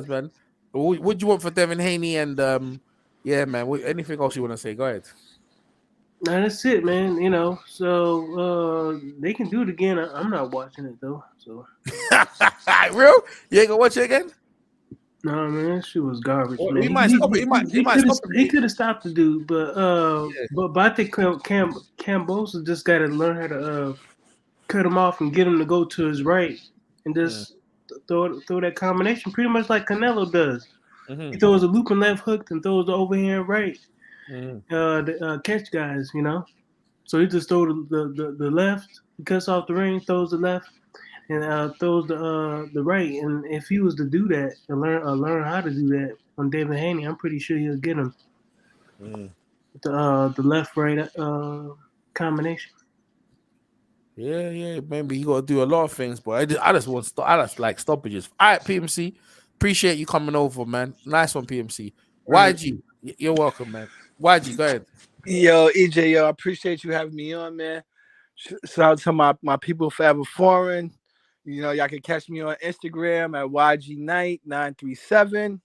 man. What do you want for Devin Haney and yeah, man? Anything else you want to say? Go ahead. No, that's it, man. You know, so they can do it again. I'm not watching it though. So real? You ain't gonna watch it again? No, man, that shit was garbage, man. He might stop it. He could have stopped the dude, but I think Kambosos just got to learn how to cut him off and get him to go to his right and just throw that combination, pretty much like Canelo does. Mm-hmm. He throws a looping left hook and throws the overhand right. Mm-hmm. Catch guys, you know. So he just throws the left, he cuts off the ring, throws the left, and throws the right. And if he was to do that and learn how to do that on Devin Haney, I'm pretty sure he'll get him the left right combination. Yeah, maybe he got to do a lot of things, but I just like stoppages. All right, PMC, appreciate you coming over, man. Nice one, PMC. YG, you're welcome, man. YG, go ahead. Yo, EJ, I appreciate you having me on, man. Shout out to my people forever foreign. You know, y'all can catch me on Instagram at YGKnight937.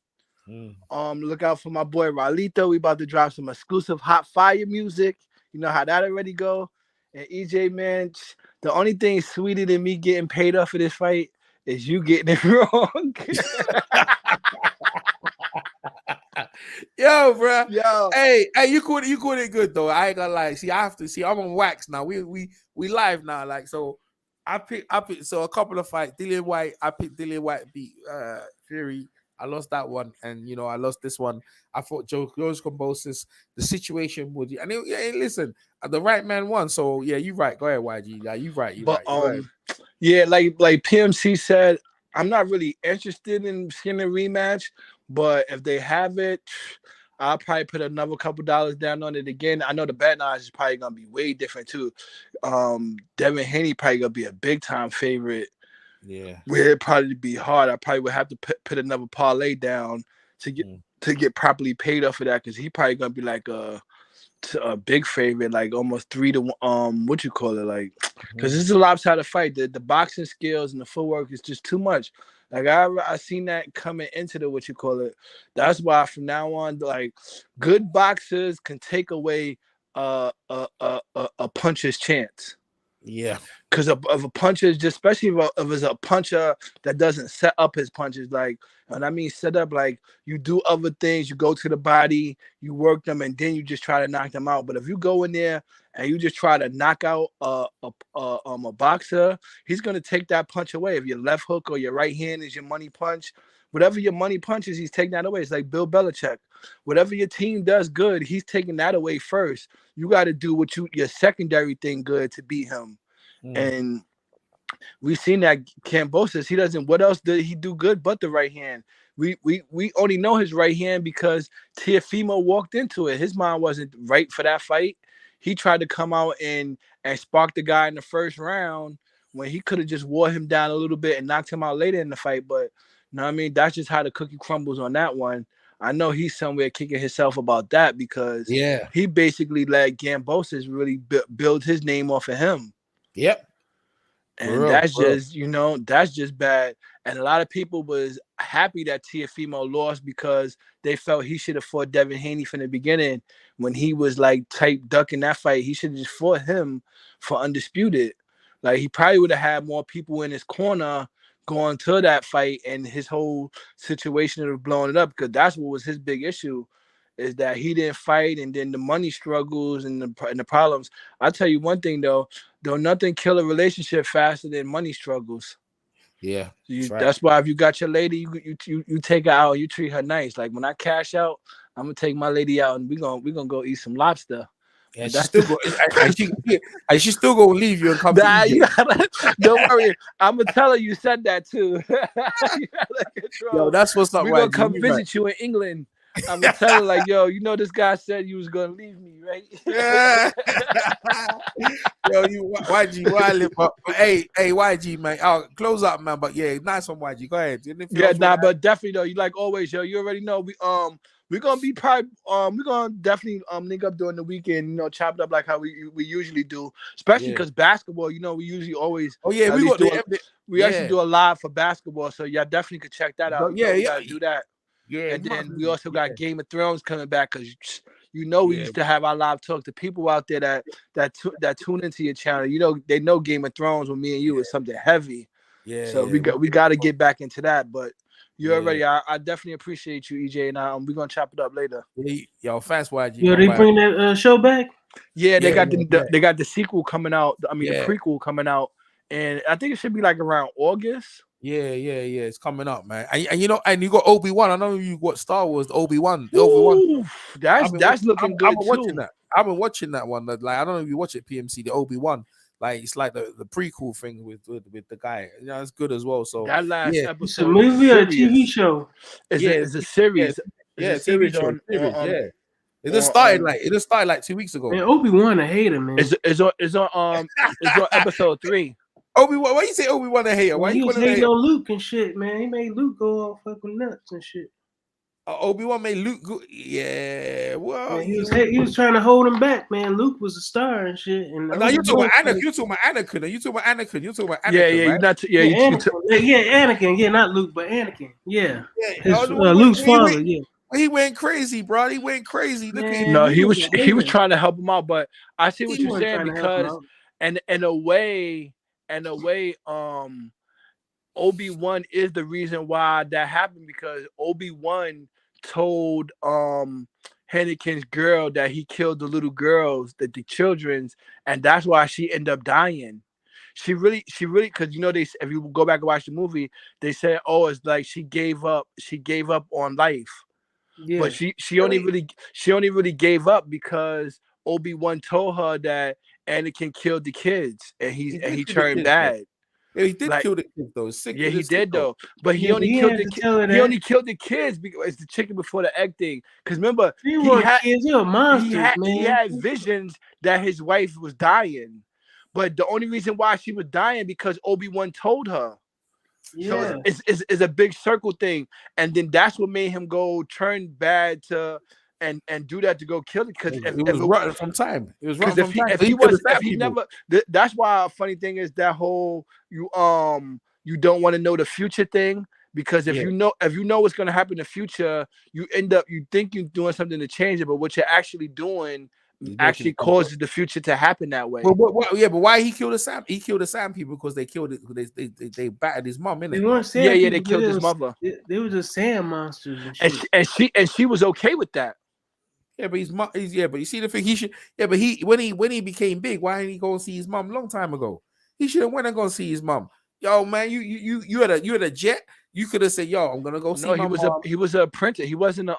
Look out for my boy Ralito. We about to drop some exclusive hot fire music. You know how that already go. And EJ, man, the only thing sweeter than me getting paid off for this fight is you getting it wrong. Yo, bro. Yo. Hey, you caught it good though. I ain't gonna lie. See, I have to see. I'm on wax now. We live now. Like, so I picked so a couple of fights. Dillian White. I picked Dillian White beat Fury. I lost that one, and I lost this one. I thought George Kambosos, the situation would, and listen, the right man won. So yeah, you right. Go ahead, YG. Yeah, you right. Right. Yeah, like PMC said, I'm not really interested in seeing a rematch, but if they have it, I'll probably put another couple dollars down on it again. I know the bet odds is probably gonna be way different too. Devin Haney probably gonna be a big time favorite. Yeah, where it'd probably be hard. I probably would have to put another parlay down to get properly paid off of that, because he probably gonna be like a big favorite, like almost 3 to 1. What you call it, like, because this is a lopsided fight. The boxing skills and the footwork is just too much. Like I seen that coming into the what you call it. That's why from now on, like, good boxers can take away a puncher's chance. Yeah, because of a puncher, especially if it's a puncher that doesn't set up his punches, like, and I mean set up, like you do other things, you go to the body, you work them, and then you just try to knock them out. But if you go in there and you just try to knock out a boxer, he's gonna take that punch away. If your left hook or your right hand is your money punch, whatever your money punch is, he's taking that away. It's like Bill Belichick. Whatever your team does good, he's taking that away first. You got to do your secondary thing good to beat him. And we've seen that Kambosos, he doesn't. What else did he do good but the right hand? We only know his right hand because Teofimo walked into it. His mind wasn't right for that fight. He tried to come out and spark the guy in the first round when he could have just wore him down a little bit and knocked him out later in the fight. But know what I mean? That's just how the cookie crumbles on that one. I know he's somewhere kicking himself about that because he basically let Kambosos really build his name off of him. Yep. And that's just, that's just bad. And a lot of people was happy that Teofimo lost because they felt he should have fought Devin Haney from the beginning. When he was like type ducking that fight, he should have just fought him for Undisputed. Like he probably would have had more people in his corner going to that fight, and his whole situation of blowing it up, because that's what was his big issue, is that he didn't fight, and then the money struggles and the problems. I'll tell you one thing though nothing kill a relationship faster than money struggles. Yeah, that's why if you got your lady, you take her out, you treat her nice. Like when I cash out, I'm gonna take my lady out and we're gonna go eat some lobster. Yeah, she's still gonna leave you and come to Egypt. Don't worry, I'm gonna tell her you said that too. Yo, that's what's up. We're gonna come visit you in England. I'm gonna tell her like, yo, this guy said you was gonna leave me, right? Yeah. Yo, you YG, why live up? Hey, YG, man. Close up, man. But yeah, nice one, YG. Go ahead. But definitely though, you like always, yo. You already know we're gonna be probably we're gonna definitely link up during the weekend, chop it up like how we usually do, especially because basketball, we usually always we actually do a live for basketball, so y'all definitely could check that out. Do that. Yeah, and then we also got Game of Thrones coming back because we used to have our live talk. The people out there that tune into your channel, they know Game of Thrones with me and you is something heavy. Yeah. So we got to get back into that, but. You already. I definitely appreciate you, EJ, and we're gonna chop it up later. Yo, fast YG. Yo, they bring that show back? Yeah, they got the sequel coming out. I mean, the prequel coming out, and I think it should be like around August. Yeah. It's coming up, man. And you got Obi-Wan. I know you got Star Wars, Obi-Wan. That's looking good too. I've been watching that one. Like I don't know if you watch it, PMC, the Obi-Wan. Like it's like the prequel thing with the guy. It's good as well. So that last episode, it's a movie or a TV show? It's a series. It's a series on. It just started like 2 weeks ago. Man, Obi-Wan a hater, man. It's on episode 3. Obi-Wan, why you say Obi-Wan a hater? Why he you was hating on Luke and shit, man? He made Luke go all fucking nuts and shit. Obi-Wan made Luke go, well, man, he was trying to hold him back, man. Luke was a star and shit. And now you're talking about Anakin. You're talking about Anakin. Anakin. Yeah, not Luke, but Anakin. Yeah. Luke's father. He went crazy, bro. He went crazy. Look at him. No, he was trying to help him out, but I see what you're saying because, and in a way, Obi-Wan is the reason why that happened, because Obi-Wan told Anakin's girl that he killed the little girls, the children's, and that's why she ended up dying. She really, because if you go back and watch the movie, they said, oh, it's like she gave up on life. Yeah. But she only really gave up because Obi-Wan told her that Anakin killed the kids and he turned bad. Yeah, he did kill the kids though. Yeah, he did though. But he only killed the kids. He only killed the kids because it's the chicken before the egg thing. Because remember, he had visions that his wife was dying, but the only reason why she was dying because Obi-Wan told her. Yeah. So it's a big circle thing, and then that's what made him go turn bad to and do that to go kill it, because it was running from time. It was running from time. If he never, that's why a funny thing is that whole you don't want to know the future thing, because if you know what's going to happen in the future, you think you're doing something to change it, but what you're actually doing actually causes the future to happen that way. But why he killed the Sam? He killed the Sam people because they killed it. They battered his mom, innit? They weren't Sam people, they killed his mother. They were just Sam monsters and shit. And she was okay with that. Yeah, but but you see the thing, he should. Yeah, but when he became big, why didn't he go see his mom a long time ago? He should have went and go see his mom. Yo, man, you had a jet. You could have said, "Yo, I'm gonna go see." No, he was an apprentice. He wasn't a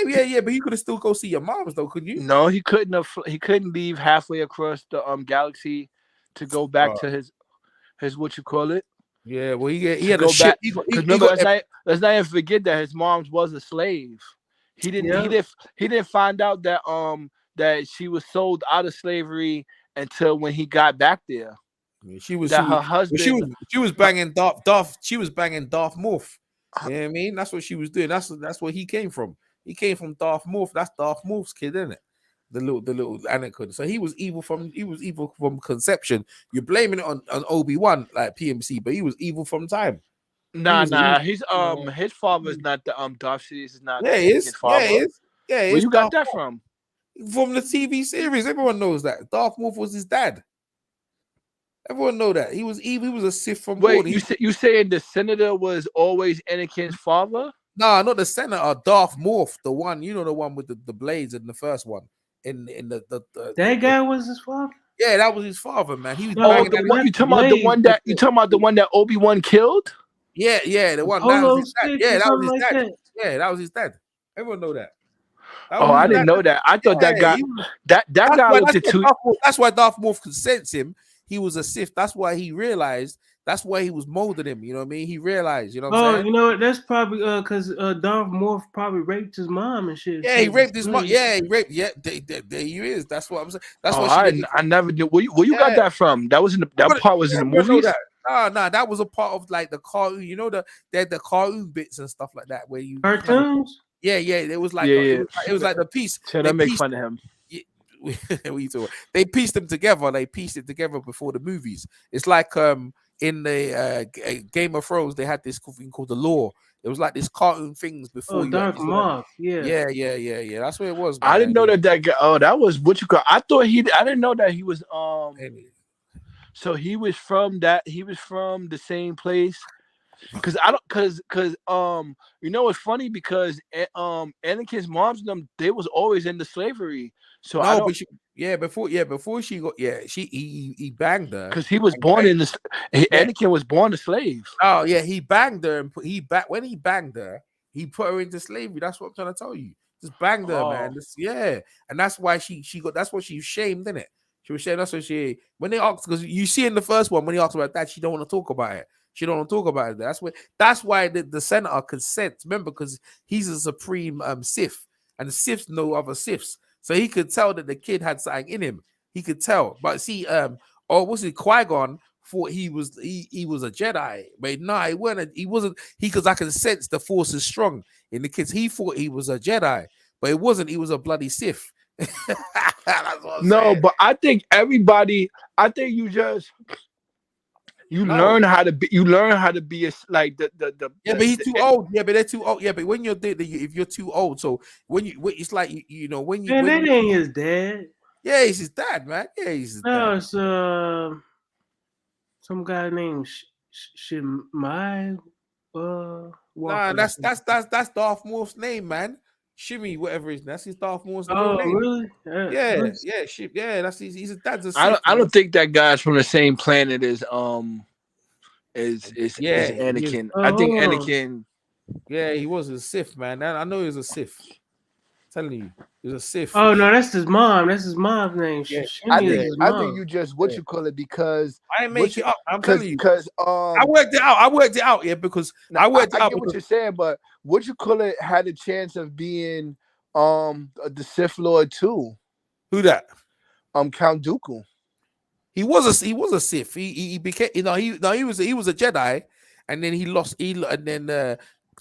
Yeah, but you could have still go see your moms though, couldn't you? No, he couldn't have. He couldn't leave halfway across the galaxy to go back to his what you call it. Yeah, well, he had a ship. Let's not even forget that his mom was a slave. He didn't find out that she was sold out of slavery until when he got back there. Yeah, her husband. She was banging Darth. She was banging Darth Morph. You know what I mean? That's what she was doing. That's where he came from. He came from Darth Morph. That's Darth Morph's kid, isn't it? The little Anakin. So he was evil from conception. You're blaming it on Obi-Wan, like PMC, but he was evil from time. Nah. His father's not the Darth Sidious is not his father. Yeah, he is. Where you got that from? From the TV series. Everyone knows that. Darth Morph was his dad. Everyone know that. He was evil. He was a Sith from Wait, born. you saying the senator was always Anakin's father? Nah, not the senator. Darth Morph, the one, the one with the blades in the first one. In the that guy was his father? Yeah, that was his father, man. He was the one you talking about the one that Obi-Wan killed? Yeah, the one that was his dad. Yeah, that was his dad. Yeah, that was his dad. Everyone know that. I didn't know that. I thought that guy that guy looked at two. That's why Darth Morph could sense him. He was a Sith. That's why he realized. That's why he was molding him. You know what I mean? He realized. You know what I'm saying? You know what? That's probably because Darth Morph probably raped his mom and shit. Yeah, he raped his mom. Yeah, he raped. Yeah, there he is. That's what I'm saying. That's what I never knew. Where you got that from? That was in that part was in the movies. Nah, that was a part of like the cartoon. You know they had the cartoon bits and stuff like that where you cartoons. Yeah, it was like it was like the piece. So they make fun of him. They pieced them together. They pieced it together before the movies. It's like in the Game of Thrones, they had this thing called the Law. It was like this cartoon things before. Dark Moth. Yeah. That's what it was. Man. I didn't know that guy. Oh, that was what you call. I didn't know that he was So he was from that. He was from the same place. Because you know it's funny because Anakin's mom's them they was always into slavery. So before she got he banged her because he was born in this. Anakin was born a slave. Oh yeah, he banged her and when he banged her, he put her into slavery. That's what I'm trying to tell you. Just banged her, man. And that's why she got. That's what she was shamed, in it. She was shamed. That's what when they asked, because you see in the first one when he asked about that, she don't want to talk about it. She don't want to talk about it. That's why the senator consents. Remember, because he's a supreme Sith, and the Siths know other Siths, so he could tell that the kid had something in him. He could tell. But see, Qui-Gon thought he was a Jedi, but no, he wasn't. He wasn't. Because I can sense the Force is strong in the kids. He thought he was a Jedi, but it wasn't. He was a bloody Sith. But I think everybody. I think you learn how to be. You learn how to be like the. Yeah, but he's too old. Yeah, but they're too old. Yeah, but when if you're too old, so it's like when you. Man, that ain't his dad. Yeah, he's his dad, man. Yeah, he's his dad. It's some guy named Shimai. Nah, that's Darth Morph's name, man. Shimmy, whatever his name. That's his Darth Morph's name. Oh, really? Yeah. That's his dad's a I don't think that guy's from the same planet as Anakin. I think Anakin. Yeah, he was a Sith, man. I know he was a Sith. I'm telling you, he was a Sith. Oh no, that's his mom. That's his mom's name. Yeah. I think you just you call it because I didn't make it up. I'm telling you, because I worked it out. Yeah, because I worked it out. I get what you're saying, but what you call it had a chance of being the Sith Lord too. Who that? Count Dooku. He was a Sith. He became he was a Jedi, and then he lost. And then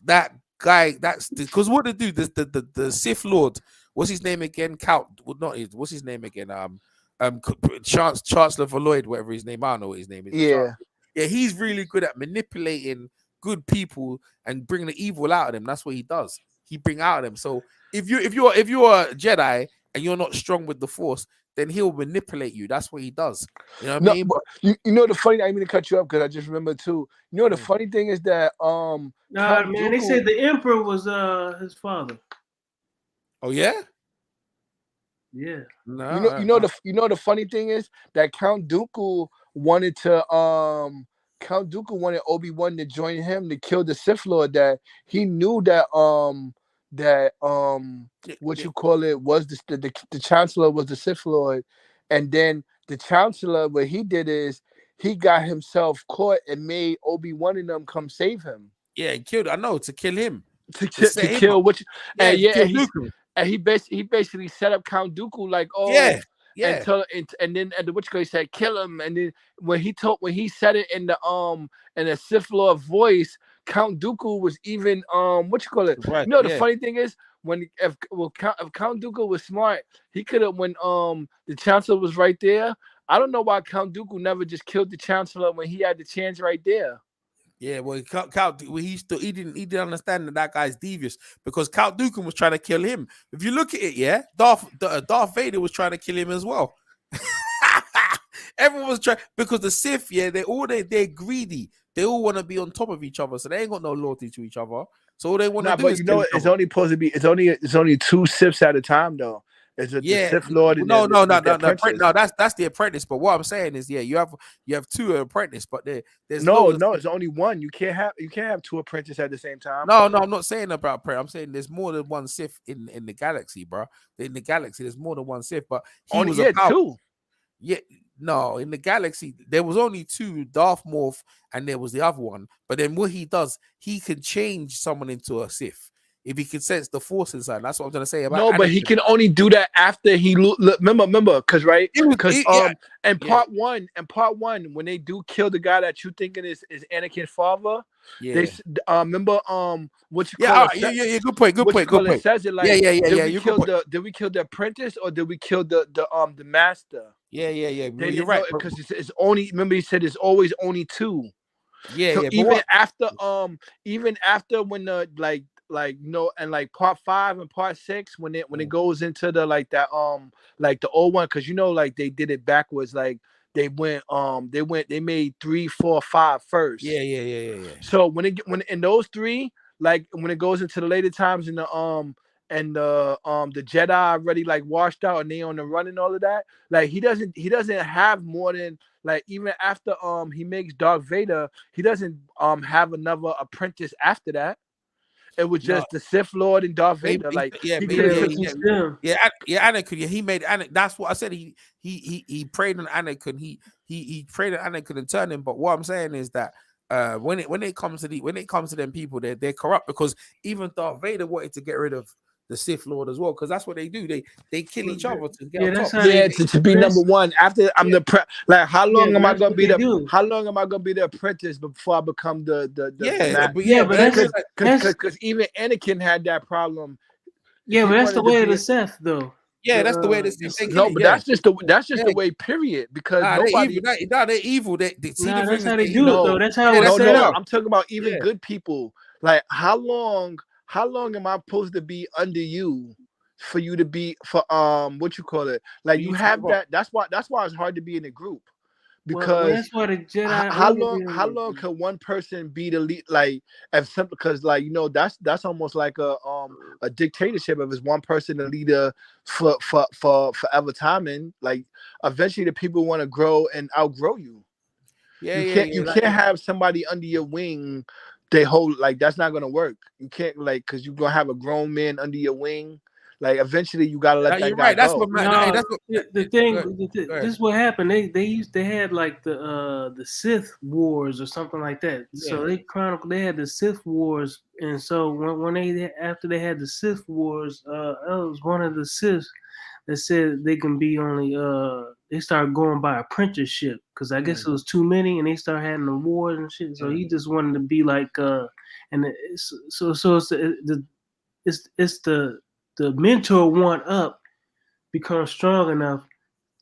that guy, that's because what they do, the Sith Lord, what's his name again? What's his name again? Chancellor Lloyd, whatever his name. I don't know what his name is. Yeah, he's really good at manipulating good people and bringing the evil out of them. That's what he does. He bring out of them. So if you're a Jedi and you're not strong with the Force, then he'll manipulate you. That's what he does. You know what I mean? But you know the funny. I mean to cut you up because I just remember too. You know the funny thing is that man, they said the Emperor was his father. Oh yeah. Yeah. No, you know the funny thing is that Count Dooku wanted Obi-Wan to join him to kill the Sith Lord. That he knew that what you call it was the Chancellor was the Sith Lord, and then the Chancellor, what he did is he got himself caught and made Obi-Wan and them come save him. Yeah, he killed. I know, to kill him. To kill which and he basically set up Count Dooku like and then which guy said kill him, and then when he said it in the Sith Lord voice, Count Dooku was even what you call it? Right, The yeah. funny thing is if Count Dooku was smart, he could have when the Chancellor was right there. I don't know why Count Dooku never just killed the Chancellor when he had the chance right there. Yeah, well, he didn't understand that guy's devious because Count Dooku was trying to kill him. If you look at it, yeah, Darth Vader was trying to kill him as well. Everyone was trying because the Sith, yeah, they're greedy. They all want to be on top of each other, so they ain't got no loyalty to each other. So all they want to do is kill each it's other. only supposed to be it's only 2 Siths at a time though. It's the Sith Lord and no, apprentice. no, that's the apprentice. But what I'm saying is, yeah, you have 2 apprentices, but there's no, it's only one. You can't have 2 apprentices at the same time. No, I'm not saying about prayer. I'm saying there's more than one Sith in the galaxy, bro. In the galaxy, there's more than one Sith, but he was about 2. Yeah, no, in the galaxy there was only 2, Darth Morph, and there was the other one. But then what he does, he can change someone into a Sith if he can sense the Force inside. That's what I'm trying to say about. No, but he can only do that after he remember, because in part one, when they do kill the guy that you thinking is Anakin's father, they remember what you call it? Yeah, good point. It says it like did we kill the apprentice or did we kill the master? Yeah. You're right, because it's only, remember he said it's always only 2. Yeah, so even after when the and like part 5 and part 6 when it goes into the the old one, because like they did it backwards, like they made 3, 4, 5 first. Yeah. So when in those 3, like when it goes into the later times in the Jedi already like washed out and they on the run and all of that, like he doesn't have more than, like, even after he makes Darth Vader, he doesn't have another apprentice after that. It was just the Sith Lord and Darth Vader. Anakin. He made Anakin. That's what I said. He prayed on Anakin. He prayed on Anakin and turned him. But what I'm saying is that when it comes to them people, they're corrupt, because even Darth Vader wanted to get rid of the Sith Lord as well, because that's what they do. They kill each other to get on top. To be number one. After I'm how long am I gonna be the apprentice before I become the because even Anakin had that problem. Yeah, but that's the way of the Sith, though. Yeah, that's the way the Sith. No, but that's just the way. Period. Because nobody. They're evil. That's how they do it, though. That's how it's set up. I'm talking about even good people. Like how long am I supposed to be under you for you to be what you call it? Like you have that. That's why it's hard to be in a group, because that's why the Jedi. How long can one person be the lead? Like because that's almost like a dictatorship if it's one person the leader for forever time, and like eventually the people want to grow and outgrow you. You can't have somebody under your wing. They hold, like, that's not gonna work. You can't, like, because you're gonna have a grown man under your wing. Like eventually you gotta let that guy go. That's what the thing. This is what happened. They had like the Sith Wars or something like that. Yeah. So they had the Sith Wars, and so when after they had the Sith Wars, it was one of the Siths that said they can be only they started going by apprenticeship, because I guess it was too many, and they started having the wars and shit. So he just wanted to be like and it's the mentor one up becomes strong enough,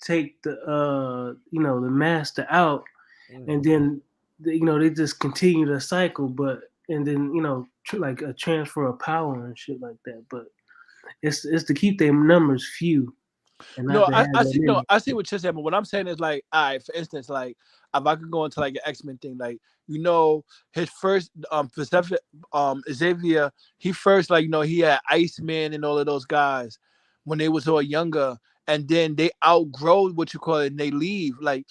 take the the master out, and then they just continue the cycle, and then like a transfer of power and shit like that. But it's to keep their numbers few. I see what you're saying, but what I'm saying is, like, all right, for instance, like if I could go into like an X-Men thing, like his first Xavier, he first, like, he had Iceman and all of those guys when they was all younger, and then they outgrow what you call it and they leave. Like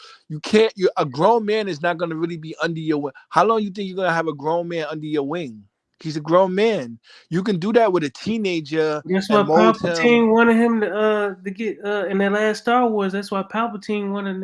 a grown man is not gonna really be under your wing. How long you think you're gonna have a grown man under your wing? He's a grown man. You can do that with a teenager. That's why Palpatine wanted him to get in that last Star Wars. That's why Palpatine wanted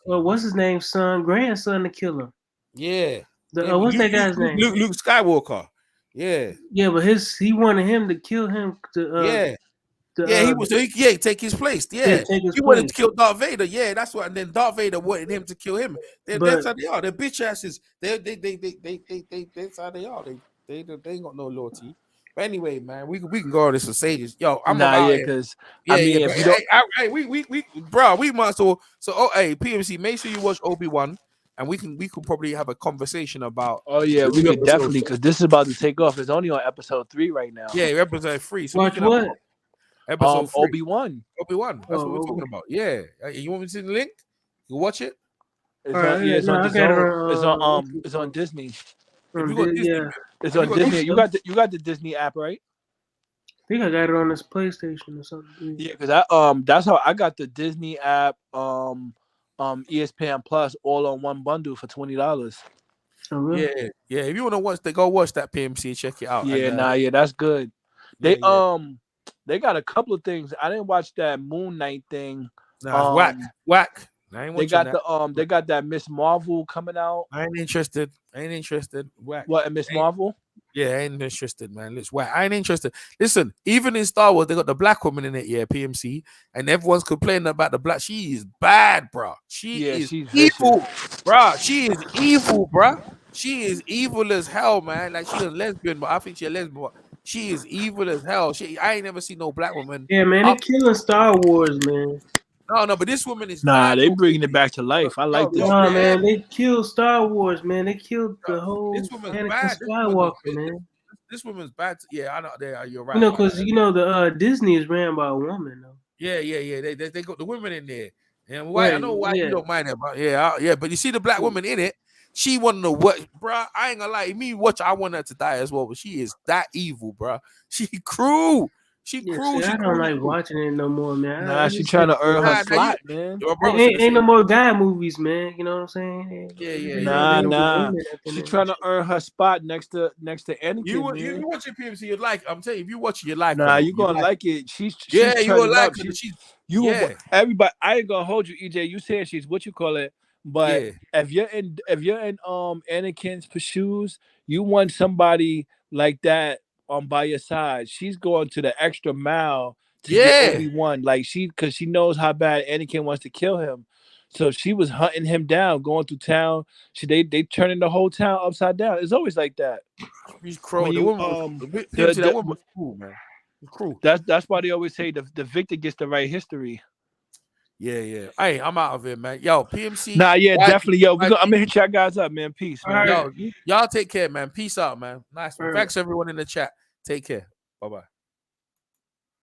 what's his name, grandson to kill him. Yeah. What's that guy's name? Luke Skywalker. Yeah. Yeah, but he wanted him to kill him to he was. Take his place. Yeah, he wanted to kill Darth Vader. Yeah, that's what. And then Darth Vader wanted him to kill him. That's how they are. They're bitch asses. That's how they are. They ain't got no loyalty. But anyway, man, we can go on this for sages. Yo, I'm about it. Because I mean, if you don't, we might so. Hey, PMC, make sure you watch Obi-Wan, and we could probably have a conversation about. Oh yeah, we could definitely, because this is about to take off. It's only on episode 3 right now. Yeah, episode 3. So watch what? Episode 3. Obi-Wan. That's what we're talking about. Yeah, you want me to see the link? You watch it. It's on Disney. It's on Disney. You got the Disney app, right? I think I got it on this PlayStation or something. Yeah, because that's how I got the Disney app, ESPN Plus all on one bundle for $20. Oh, really? Yeah. If you want to watch, go watch that PMC. Check it out. Yeah, that's good. They got a couple of things. I didn't watch that Moon Knight thing. Whack. They got they got that Miss Marvel coming out. I ain't interested. Whack. What, Miss Marvel? Yeah, I ain't interested, man. Let's whack. I ain't interested. Listen, even in Star Wars, they got the black woman in it, PMC, and everyone's complaining about the black. She is bad, bro. She's evil, bro. She is evil, bro. She is evil as hell, man. Like, she's a lesbian, but I think she's a lesbian. But she is evil as hell. I ain't never seen no black woman. Yeah, man, they killing Star Wars, man. No, but this woman is they bringing it back to life. I like this. Nah, man, they killed Star Wars, man. They killed the whole Anakin Skywalker, man. This woman's bad. Yeah, I know. You're right. Because the Disney is ran by a woman, though. Yeah. They got the women in there. And why? I know why you don't mind that, but but you see the black woman in it. She wanted to what, bro? I ain't gonna lie. Me watch. I want her to die as well, but she is that evil, bro. She cruel. I don't like watching it no more, man. Nah, she trying to earn her slot, man. Ain't no more guy movies, man. You know what I'm saying? Yeah. Nah. She trying to earn her spot next to Anakin. You watch your PMC, you like. I'm telling you, if you watch it, you like. Nah, you gonna like it. She's you gonna like it. Everybody. I ain't gonna hold you, EJ. You saying she's what you call it, but if you're in Anakin's shoes, you want somebody like that by your side. She's going to the extra mile to get Obi-Wan, because she knows how bad Anakin wants to kill him. So she was hunting him down, going through town. They turning the whole town upside down. It's always like that. He's cruel. That woman was cool, man. Cool. That's why they always say the victor gets to write history. Yeah. Hey, I'm out of it, man. Yo, PMC. Nah, definitely. Yo, I'm gonna hit y'all guys up, man. Peace, man. Yo, y'all take care, man. Peace out, man. Nice one. Thanks everyone in the chat. Take care. Bye-bye.